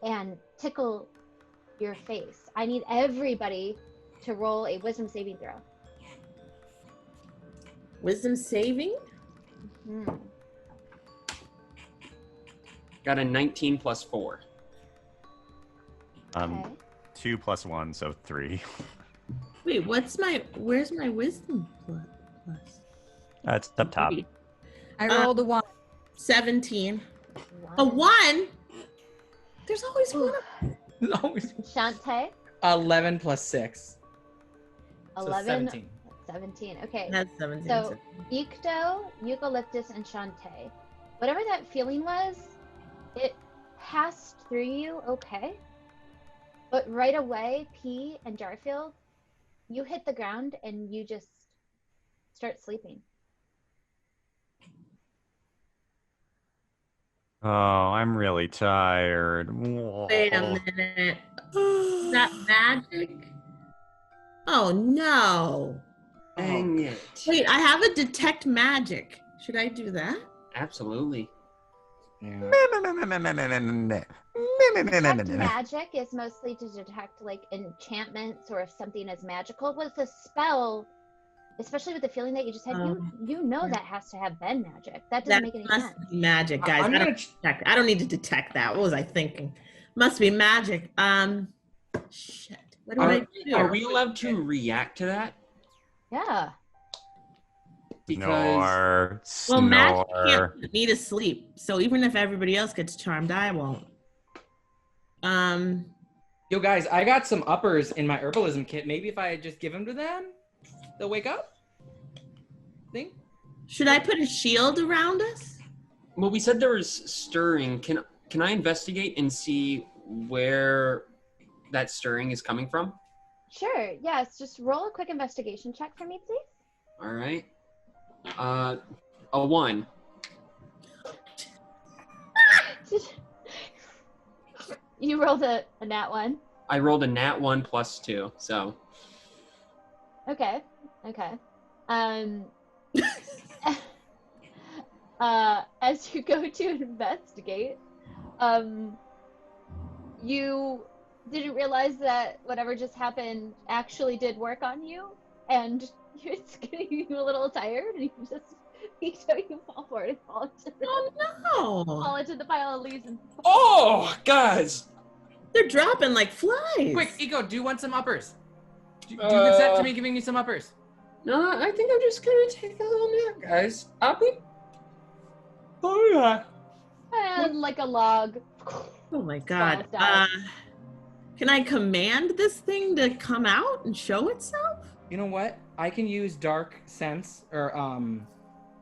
Speaker 1: and tickle your face. I need everybody to roll a wisdom saving throw.
Speaker 5: Wisdom saving?
Speaker 6: Got a 19 plus 4.
Speaker 1: Okay.
Speaker 4: 2 plus 1, so 3.
Speaker 5: Wait, where's my wisdom plus?
Speaker 4: It's up top.
Speaker 2: I rolled a 1.
Speaker 5: 17. A 1? There's always one.
Speaker 3: Always.
Speaker 1: Chante,
Speaker 3: 11 plus 6. So
Speaker 1: 11.
Speaker 3: 17.
Speaker 1: 17. Okay.
Speaker 5: That's 17.
Speaker 1: So Ikto, Eucalyptus, and Chante. Whatever that feeling was, it passed through you okay. But right away, P and Jarfield, you hit the ground and you just start sleeping.
Speaker 4: Oh, I'm really tired.
Speaker 5: Wait a minute. Is that magic? Oh no.
Speaker 6: Dang it.
Speaker 5: Wait, I have a detect magic. Should I do that?
Speaker 6: Absolutely.
Speaker 3: Yeah.
Speaker 1: Detect magic is mostly to detect like enchantments or if something is magical. With a spell, especially with the feeling that you just had, you know that has to have been magic. That doesn't make any sense.
Speaker 5: Must be magic, guys.
Speaker 3: I'm gonna
Speaker 5: I don't need to detect that. What was I thinking? Must be magic. Shit. What do I do?
Speaker 6: Are we allowed to react to that?
Speaker 1: Yeah.
Speaker 4: Snore.
Speaker 5: Well, magic
Speaker 4: Snore.
Speaker 5: can't put me to sleep. So even if everybody else gets charmed, I won't.
Speaker 3: Yo, guys, I got some uppers in my herbalism kit. Maybe if I just give them to them, they'll wake up? Think?
Speaker 5: Should I put a shield around us?
Speaker 6: Well, we said there was stirring. Can I investigate and see where that stirring is coming from?
Speaker 1: Sure. Yes. Just roll a quick investigation check for me, please.
Speaker 6: All right. A 1.
Speaker 1: You rolled a nat 1.
Speaker 6: I rolled a nat 1 plus 2, so.
Speaker 1: Okay. As you go to investigate, you didn't realize that whatever just happened actually did work on you, and it's getting you a little tired, and you fall for it and fall into the pile of leaves. And
Speaker 6: Oh, guys!
Speaker 5: They're dropping like flies.
Speaker 3: Quick, Iko, do you want some uppers? Do consent to me giving you some uppers?
Speaker 6: No, I think I'm just gonna take a little nap, guys. I'll be. Oh yeah.
Speaker 1: And like a log.
Speaker 5: Oh my god.
Speaker 1: Falls down.
Speaker 5: Can I command this thing to come out and show itself?
Speaker 3: You know what? I can use dark sense or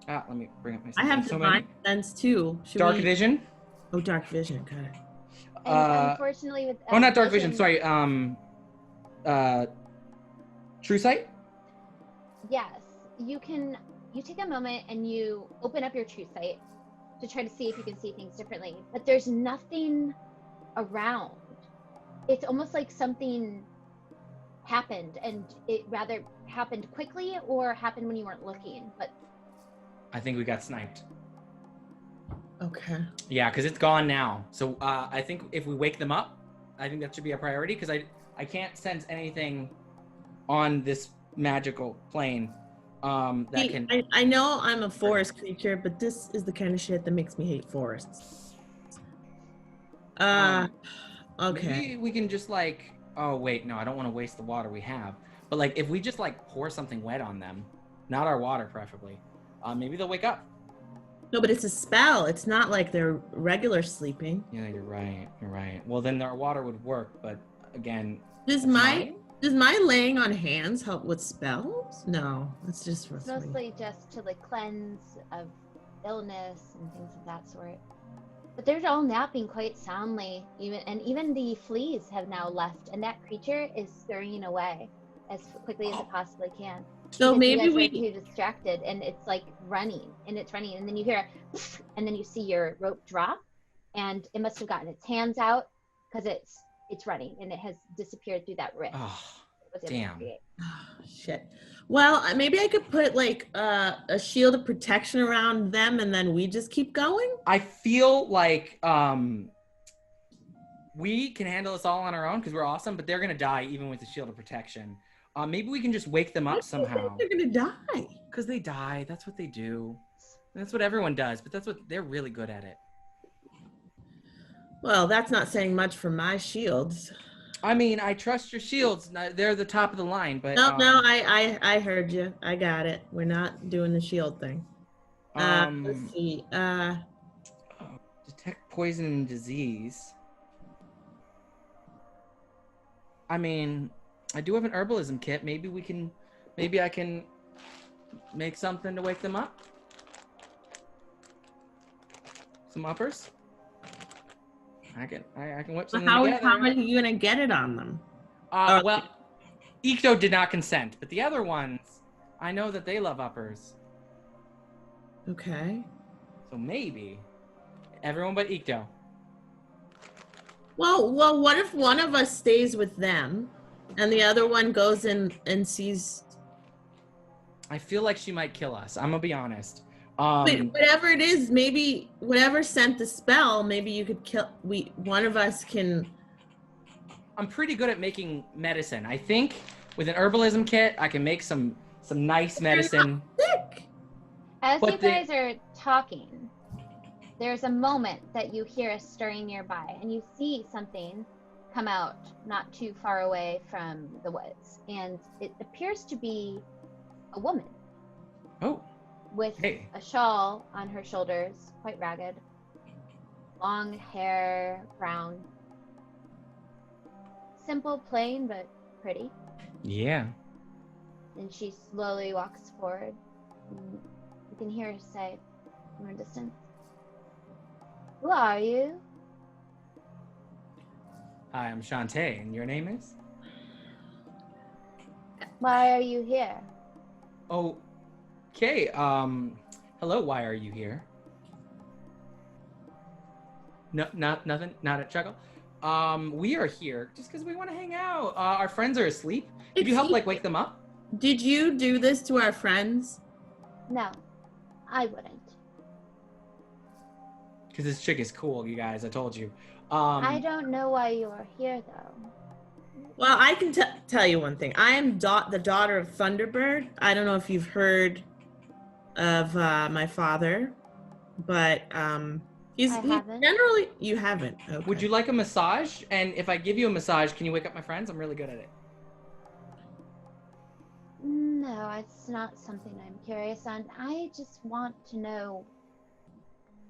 Speaker 3: let me bring up my.
Speaker 5: I have divine sense too.
Speaker 3: Dark vision.
Speaker 5: Oh, dark vision. Got it.
Speaker 1: And unfortunately, with
Speaker 3: not dark vision. Sorry. True sight.
Speaker 1: Yes, you take a moment and you open up your true sight to try to see if you can see things differently, but there's nothing around. It's almost like something happened, and it rather happened quickly or happened when you weren't looking. But
Speaker 3: I think we got sniped.
Speaker 5: Okay.
Speaker 3: Yeah, because it's gone now. So I think if we wake them up, I think that should be a priority, because I can't sense anything on this magical plane that can.
Speaker 5: I know I'm a forest creature, but this is the kind of shit that makes me hate forests. Okay.
Speaker 3: Maybe we can just like. Oh wait, no, I don't want to waste the water we have. But like, if we just like pour something wet on them, not our water preferably, maybe they'll wake up.
Speaker 5: No, but it's a spell. It's not like they're regular sleeping.
Speaker 3: Yeah, you're right. Well, then our water would work, but again.
Speaker 5: Does my laying on hands help with spells? No, it's just for
Speaker 1: it's mostly just to like cleanse of illness and things of that sort. But they're all napping quite soundly, even the fleas have now left, and that creature is scurrying away as quickly as it possibly can.
Speaker 5: So
Speaker 1: Because
Speaker 5: maybe
Speaker 1: you guys
Speaker 5: we
Speaker 1: are too distracted, and it's like running, and then you hear a and then you see your rope drop, and it must have gotten its hands out because it's running, and it has disappeared through that rift.
Speaker 3: Oh,
Speaker 1: it was able to
Speaker 3: damn.
Speaker 1: create.
Speaker 5: Oh, shit. Well, maybe I could put like a shield of protection around them, and then we just keep going.
Speaker 3: I feel like we can handle this all on our own because we're awesome, but they're gonna die even with the shield of protection. Maybe we can just wake them up somehow.
Speaker 5: They're gonna die.
Speaker 3: Because they die. That's what they do. That's what everyone does, but they're really good at it.
Speaker 5: Well, that's not saying much for my shields.
Speaker 3: I mean, I trust your shields. They're the top of the line, but
Speaker 5: No, I heard you. I got it. We're not doing the shield thing. Let's see.
Speaker 3: Detect poison and disease. I mean, I do have an herbalism kit. Maybe I can make something to wake them up. Some uppers. I can whip something together.
Speaker 5: How are you gonna get it on them?
Speaker 3: Well, Ikto did not consent, but the other ones, I know that they love uppers.
Speaker 5: Okay.
Speaker 3: So maybe everyone but Ikto.
Speaker 5: Well, what if one of us stays with them, and the other one goes in and sees?
Speaker 3: I feel like she might kill us. I'm gonna be honest.
Speaker 5: But whatever it is, maybe whatever sent the spell, maybe you could kill. One of us can.
Speaker 3: I'm pretty good at making medicine. I think with an herbalism kit, I can make some nice medicine.
Speaker 5: Sick.
Speaker 1: As you guys are talking, there's a moment that you hear a stirring nearby, and you see something come out not too far away from the woods, and it appears to be a woman.
Speaker 3: Oh.
Speaker 1: With a shawl on her shoulders, quite ragged, long hair, brown, simple, plain, but pretty.
Speaker 3: Yeah.
Speaker 1: And she slowly walks forward. And you can hear her say from a distance, "Who are you?"
Speaker 3: Hi, I'm Chante, and your name is?
Speaker 1: "Why are you here?"
Speaker 3: Oh. Okay, hello, why are you here? No, nothing, not a chuckle. We are here just because we want to hang out. Our friends are asleep. Could you help, wake them up?
Speaker 5: Did you do this to our friends?
Speaker 1: No, I wouldn't.
Speaker 3: Because this chick is cool, you guys, I told you.
Speaker 1: I don't know why you are here, though.
Speaker 5: Well, I can tell you one thing. I am the daughter of Thunderbird. I don't know if you've heard of my father, but he's generally. You haven't. Okay.
Speaker 3: Would you like a massage? And if I give you a massage, can you wake up my friends? I'm really good at it.
Speaker 1: No, it's not something I'm curious on. I just want to know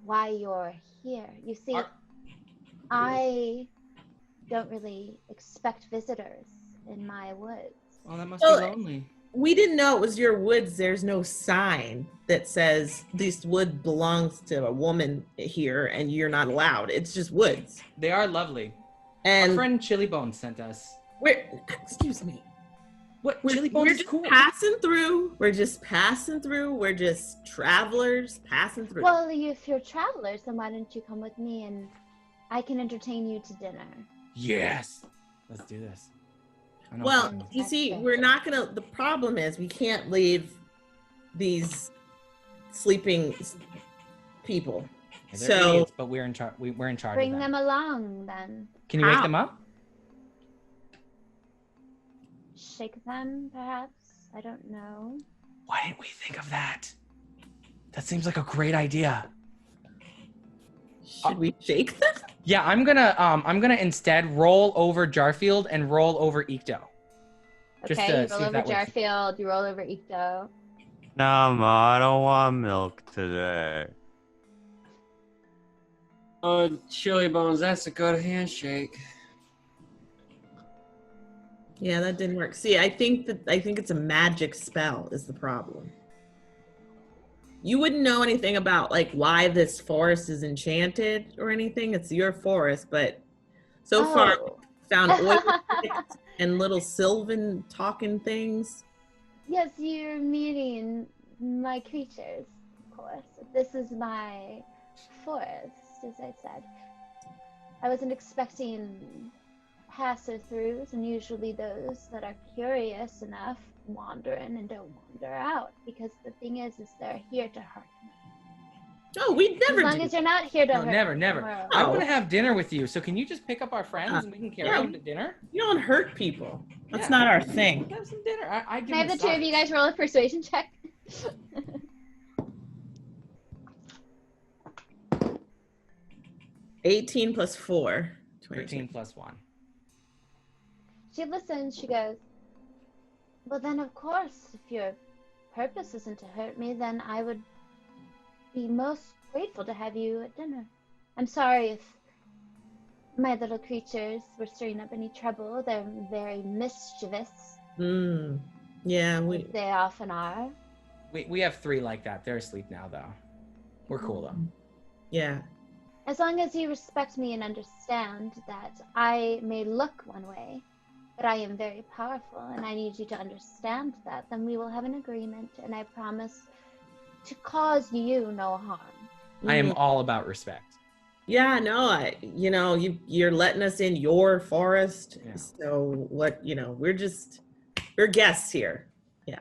Speaker 1: why you're here. You see, I don't really expect visitors in my woods.
Speaker 3: Oh, that must be lonely.
Speaker 5: We didn't know it was your woods. There's no sign that says this wood belongs to a woman here and you're not allowed. It's just woods.
Speaker 3: They are lovely.
Speaker 5: And
Speaker 3: our friend Chili Bones sent us.
Speaker 5: Excuse me.
Speaker 3: What? Chili Bones is cool.
Speaker 5: Passing through. We're just passing through. We're just travelers passing through.
Speaker 1: Well, if you're travelers, then why don't you come with me and I can entertain you to dinner?
Speaker 3: Yes. Let's do this.
Speaker 5: Well, you see, we're not gonna. The problem is we can't leave these sleeping people.
Speaker 3: Yeah, so, idiots, but we're in charge. We're in charge.
Speaker 1: Bring them along, then.
Speaker 3: Can you wake them up?
Speaker 1: Shake them, perhaps. I don't know.
Speaker 3: Why didn't we think of that? That seems like a great idea.
Speaker 5: Should we shake them?
Speaker 3: Yeah, I'm gonna instead roll over Jarfield and roll over Ikto.
Speaker 1: Okay, you roll over Jarfield, you roll over Ikto.
Speaker 4: No, Ma, I don't want milk today.
Speaker 6: Chili Bones, that's a good handshake.
Speaker 5: Yeah, that didn't work. See, I think it's a magic spell is the problem. you wouldn't know anything about like why this forest is enchanted or anything. It's your forest, but so far we found oil and little sylvan talking things.
Speaker 1: Yes, you're meeting my creatures, of course. This is my forest, as I said. I wasn't expecting passer-throughs, and usually those that are curious enough wander in and don't wander out, because the thing is they're here to hurt me.
Speaker 5: Oh, we'd never.
Speaker 1: As long as you're not here to hurt
Speaker 3: never,
Speaker 1: me.
Speaker 3: never.
Speaker 1: Tomorrow.
Speaker 3: I want to have dinner with you, so can you just pick up our friends and we can carry them to dinner?
Speaker 5: You don't hurt people. That's not our thing.
Speaker 3: Let's have some dinner. I
Speaker 1: Can I have the two of you guys roll a persuasion check?
Speaker 5: 18 plus 4.
Speaker 3: 13 plus 1.
Speaker 1: She listens, she goes, well then of course, if your purpose isn't to hurt me, then I would be most grateful to have you at dinner. I'm sorry if my little creatures were stirring up any trouble. They're very mischievous.
Speaker 5: Yeah,
Speaker 1: they often are.
Speaker 3: We have 3 like that. They're asleep now though. We're cool though.
Speaker 5: Yeah.
Speaker 1: As long as you respect me and understand that I may look one way, but I am very powerful, and I need you to understand that, then we will have an agreement, and I promise to cause you no harm.
Speaker 3: I am all about respect.
Speaker 5: Yeah, no, you're letting us in your forest. Yeah. So what, we're guests here. Yeah.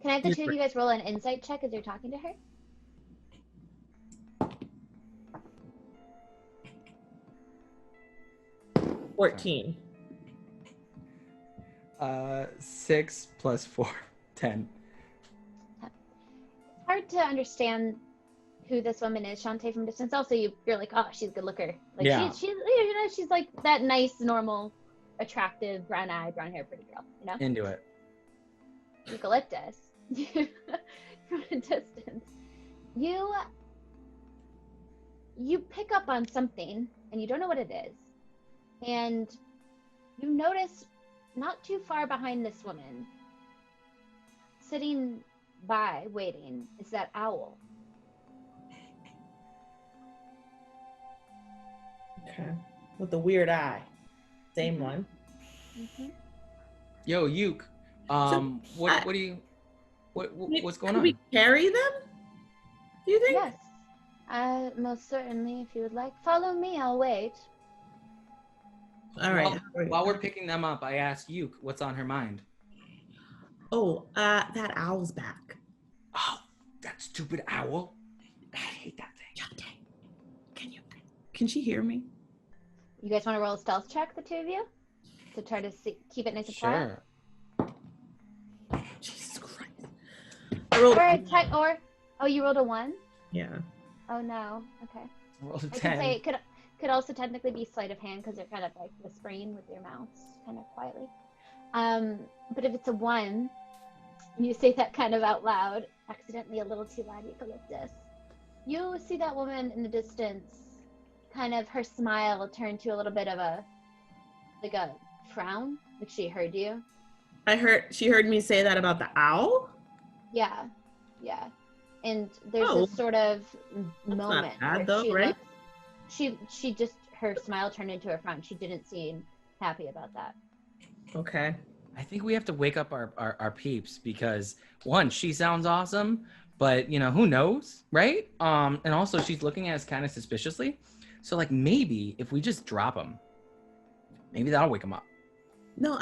Speaker 1: Can I have the two of you guys roll an insight check as you're talking to her?
Speaker 5: 14.
Speaker 3: 6 plus 4, 10.
Speaker 1: It's hard to understand who this woman is, Chante, from a distance. Also, you're like, oh, she's a good looker. Like, yeah. She's like that nice, normal, attractive, brown hair, pretty girl.
Speaker 3: Into it.
Speaker 1: Eucalyptus. From a distance, you pick up on something, and you don't know what it is. And you notice not too far behind this woman, sitting by, waiting, is that owl.
Speaker 5: Okay. With the weird eye. Same one.
Speaker 1: Mm-hmm.
Speaker 3: Yo, Uke. What's going on?
Speaker 5: Can we carry them? Do you think?
Speaker 1: Yes. Most certainly, if you would like. Follow me, I'll wait.
Speaker 5: All right.
Speaker 3: While we're picking them up, I asked Uke what's on her mind.
Speaker 5: Oh, that owl's back.
Speaker 3: Oh, that stupid owl. I hate that thing.
Speaker 5: Chante, can she hear me?
Speaker 1: You guys want to roll a stealth check, the two of you? To try to keep it nice and quiet?
Speaker 5: Sure. Jesus Christ. I rolled
Speaker 1: you rolled a 1?
Speaker 5: Yeah.
Speaker 1: Oh no. Okay.
Speaker 3: I rolled a 10.
Speaker 1: I can say it could also technically be sleight of hand because they're kind of like whispering with your mouths kind of quietly. But if it's a 1, and you say that kind of out loud, accidentally a little too loud, Eucalyptus, you see that woman in the distance, kind of her smile turn to a little bit of a frown, like she heard you.
Speaker 5: She heard me say that about the owl?
Speaker 1: Yeah. And there's this sort of moment
Speaker 5: not bad, though, right?
Speaker 1: She just, her smile turned into a frown. She didn't seem happy about that.
Speaker 5: Okay.
Speaker 3: I think we have to wake up our peeps because, one, she sounds awesome, but, who knows, right? And also she's looking at us kind of suspiciously. So, like, maybe if we just drop them, maybe that'll wake them up.
Speaker 5: No,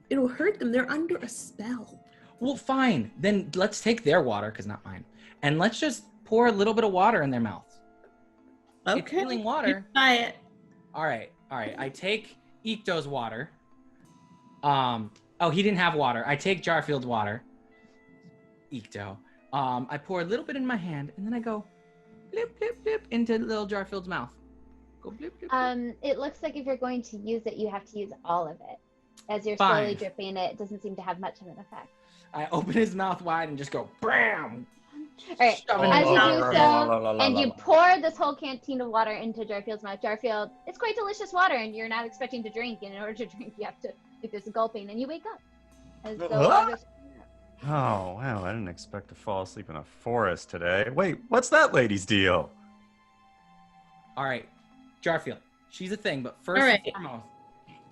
Speaker 5: it'll hurt them. They're under a spell.
Speaker 3: Well, fine. Then let's take their water, because not mine, and let's just pour a little bit of water in their mouths.
Speaker 5: Okay.
Speaker 3: It's healing water.
Speaker 5: Try it.
Speaker 3: All right. I take Ikto's water. He didn't have water. I take Jarfield's water. Ikto. I pour a little bit in my hand, and then I go blip, blip, blip into little Jarfield's mouth. Go blip, blip, blip.
Speaker 1: It looks like if you're going to use it, you have to use all of it. As you're slowly dripping it doesn't seem to have much of an effect.
Speaker 3: I open his mouth wide and just go BAM!
Speaker 1: All right, as you do so, and you pour this whole canteen of water into Jarfield's mouth. Jarfield, it's quite delicious water, and you're not expecting to drink. And in order to drink, you have to do this gulping, and you wake up. As though
Speaker 4: Oh, wow, I didn't expect to fall asleep in a forest today. Wait, what's that lady's deal?
Speaker 3: All right, Jarfield, she's a thing, but first
Speaker 5: All
Speaker 3: and
Speaker 5: right.
Speaker 3: foremost,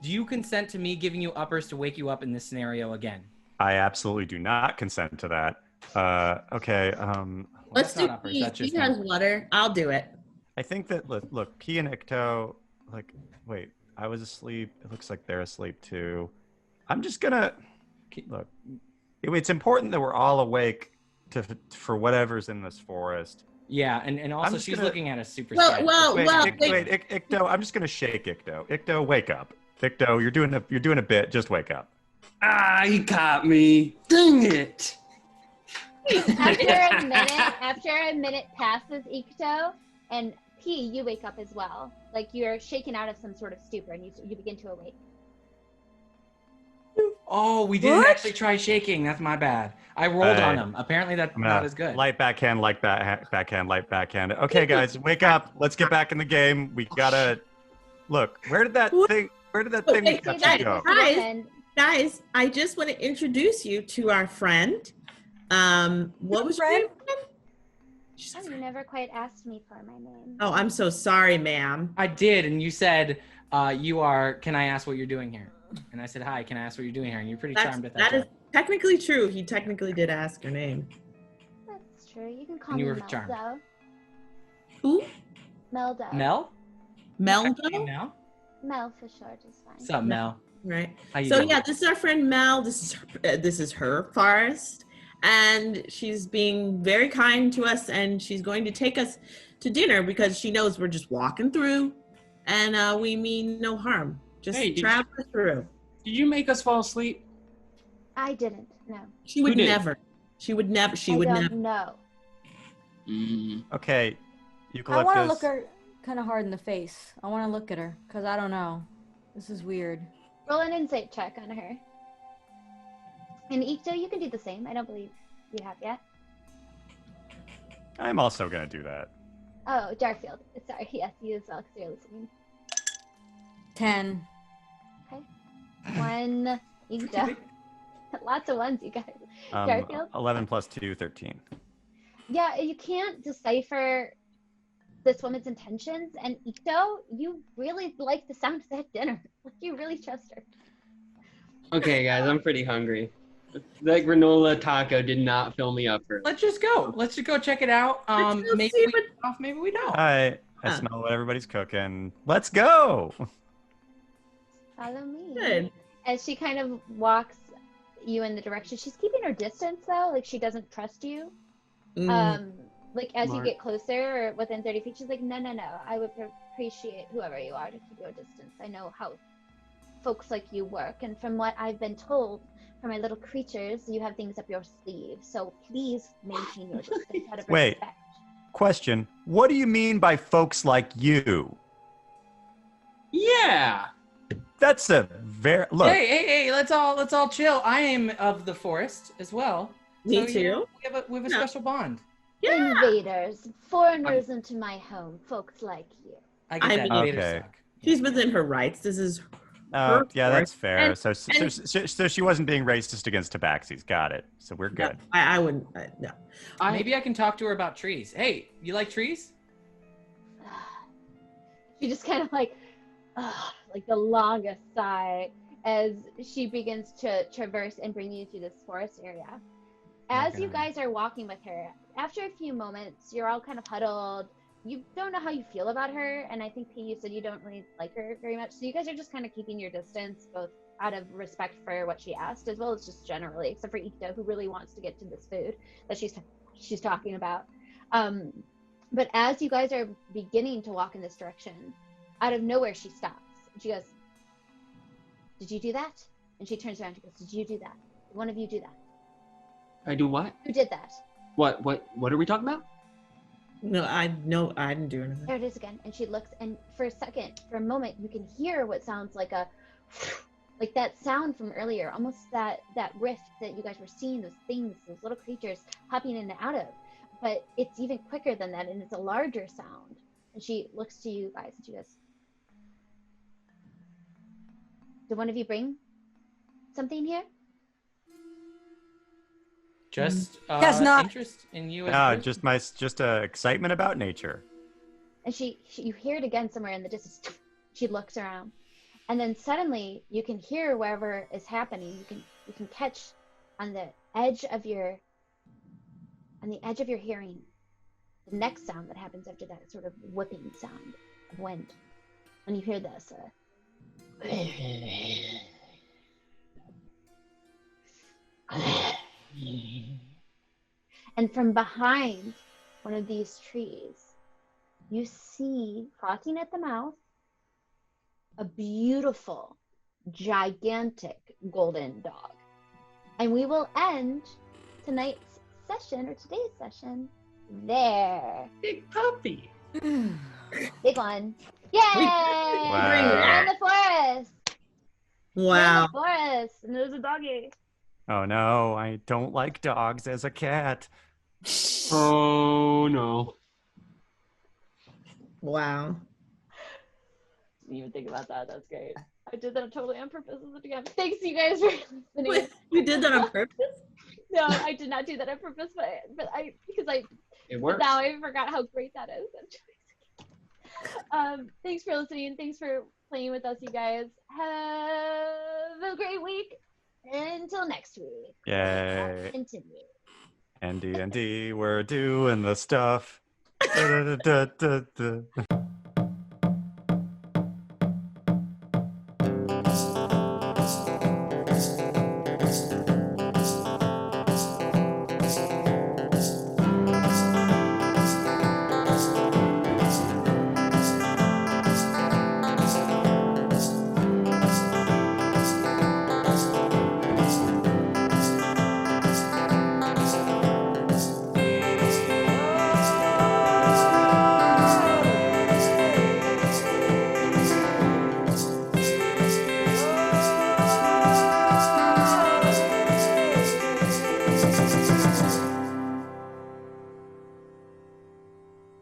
Speaker 3: do you consent to me giving you uppers to wake you up in this scenario again?
Speaker 4: I absolutely do not consent to that. Okay,
Speaker 5: Let's
Speaker 3: That's
Speaker 5: do
Speaker 3: not uppers,
Speaker 5: pee.
Speaker 3: that's
Speaker 5: He
Speaker 3: just
Speaker 5: has
Speaker 3: me.
Speaker 5: water. I'll do it.
Speaker 4: I think that, look, P and Ikto, like, wait, I was asleep. It looks like they're asleep too. I'm just gonna, look, it's important that we're all awake for whatever's in this forest.
Speaker 3: Yeah, and also she's looking at us super
Speaker 5: Well,
Speaker 3: scared.
Speaker 5: well,
Speaker 4: Wait,
Speaker 5: well.
Speaker 4: Ikto, I'm just gonna shake Ikto. Ikto, wake up. Ikto, you're doing a bit. Just wake up.
Speaker 6: Ah, he caught me. Dang it.
Speaker 1: After a minute passes, Ikto, and P, you wake up as well. Like you're shaken out of some sort of stupor, and you begin to awake.
Speaker 3: Oh, we didn't actually try shaking. That's my bad. I rolled on him. Apparently that's not as good.
Speaker 4: Light backhand, light backhand, light backhand. Okay, guys, wake up. Let's get back in the game. We gotta look. Where did that thing
Speaker 5: Wait,
Speaker 4: go?
Speaker 5: Guys, I just want to introduce you to our friend. What was your name?
Speaker 1: Oh, you never quite asked me for my name.
Speaker 5: Oh, I'm so sorry, ma'am.
Speaker 3: I did, and you said, you are, can I ask what you're doing here? And I said, hi, can I ask what you're doing here? And you're pretty charmed at that.
Speaker 5: That is technically true. He technically did ask your name.
Speaker 1: That's true. You can call me Meldo.
Speaker 5: Who?
Speaker 1: Meldo.
Speaker 3: Mel?
Speaker 5: Meldo?
Speaker 3: Mel?
Speaker 1: Mel for short is fine.
Speaker 3: What's up, Mel?
Speaker 5: Right.
Speaker 3: How you
Speaker 5: So
Speaker 3: doing?
Speaker 5: yeah, this is our friend Mel. This is her forest, and she's being very kind to us, and she's going to take us to dinner because she knows we're just walking through, and we mean no harm. Just travel through.
Speaker 6: Did you make us fall asleep?
Speaker 1: I didn't. No.
Speaker 5: She would never. She would never. She would never.
Speaker 1: No.
Speaker 4: Okay, Eucalyptus.
Speaker 2: I want to look her kind of hard in the face. I want to look at her because I don't know. This is weird.
Speaker 1: Roll an insight check on her. And Ikto, you can do the same. I don't believe you have yet.
Speaker 4: I'm also gonna do that.
Speaker 1: Oh, Jarfield. Sorry, yes, you as well, because you're listening.
Speaker 2: 10.
Speaker 1: Okay. 1, Ikto. Lots of ones, you guys. Jarfield?
Speaker 4: 11 plus 2, 13.
Speaker 1: Yeah, you can't decipher this woman's intentions, and Ikto, you really like the sound of that dinner. Like, you really trust her.
Speaker 6: Okay, guys, I'm pretty hungry. That granola taco did not fill me up.
Speaker 3: Let's just go. Let's just go check it out. Maybe we don't.
Speaker 4: I smell what everybody's cooking. Let's go.
Speaker 1: Follow me.
Speaker 5: Good.
Speaker 1: As she kind of walks you in the direction, she's keeping her distance though, like she doesn't trust you. Like as you get closer or within 30 feet, she's like, no, I would appreciate whoever you are to keep your distance. I know how folks like you work, and from what I've been told from my little creatures, you have things up your sleeve. So please maintain your distance out of respect.
Speaker 4: Question. What do you mean by folks like you?
Speaker 6: Yeah.
Speaker 4: That's a very look.
Speaker 3: Hey, let's all chill. I am of the forest as well.
Speaker 5: Me
Speaker 3: so,
Speaker 5: too.
Speaker 3: You know, we have a special bond.
Speaker 5: Yeah.
Speaker 1: Invaders, foreigners into my home, folks like you.
Speaker 3: I get that.
Speaker 4: Okay.
Speaker 5: She's within her rights. This is
Speaker 4: yeah, that's fair.
Speaker 5: And-
Speaker 4: So she wasn't being racist against tabaxis. Got it. So we're good.
Speaker 5: I wouldn't. No.
Speaker 3: Maybe I can talk to her about trees. Hey, you like trees?
Speaker 1: She just kind of like the longest sigh as she begins to traverse and bring you through this forest area. As you guys are walking with her, after a few moments, you're all kind of huddled. You don't know how you feel about her, and I think P, you said you don't really like her very much. So you guys are just kind of keeping your distance, both out of respect for what she asked, as well as just generally, except for Ikto, who really wants to get to this food that she's talking about. But as you guys are beginning to walk in this direction, out of nowhere she stops. And she goes, "Did you do that?" And she turns around and goes, "Did you do that? One of you do that?"
Speaker 6: I do what?
Speaker 1: Who did that?
Speaker 6: What are we talking about?
Speaker 5: No, I didn't do anything.
Speaker 1: There it is again. And she looks, and for a moment, you can hear what sounds like like that sound from earlier, almost that rift that you guys were seeing, those things, those little creatures hopping in and out of. But it's even quicker than that, and it's a larger sound. And she looks to you guys, and she goes, "Did one of you bring something here?"
Speaker 3: Just
Speaker 2: Guess not.
Speaker 3: interest in you as a person.
Speaker 4: just excitement about nature.
Speaker 1: And you hear it again somewhere in the distance. She looks around, and then suddenly you can hear wherever is happening. You can catch on the edge of your hearing the next sound that happens after that sort of whipping sound of wind, and you hear this. And from behind one of these trees, you see, frothing at the mouth, a beautiful, gigantic golden dog. And we will end tonight's session, or today's session, there.
Speaker 6: Big puppy.
Speaker 1: Big one. Yay! We're in the forest. We're in the forest, and there's a doggy.
Speaker 4: Oh no, I don't like dogs as a cat.
Speaker 6: Oh no.
Speaker 5: Wow.
Speaker 1: Didn't even think about that. That's great. I did that totally on purpose. Thanks, you guys, for listening.
Speaker 5: You did that on purpose?
Speaker 1: No, I did not do that on purpose, but
Speaker 6: It works.
Speaker 1: now I forgot how great that is. Thanks for listening. Thanks for playing with us, you guys. Have a great week. Until next week.
Speaker 4: Yay.
Speaker 1: Continue.
Speaker 4: NDND, we're doing the stuff. Da, da, da, da, da.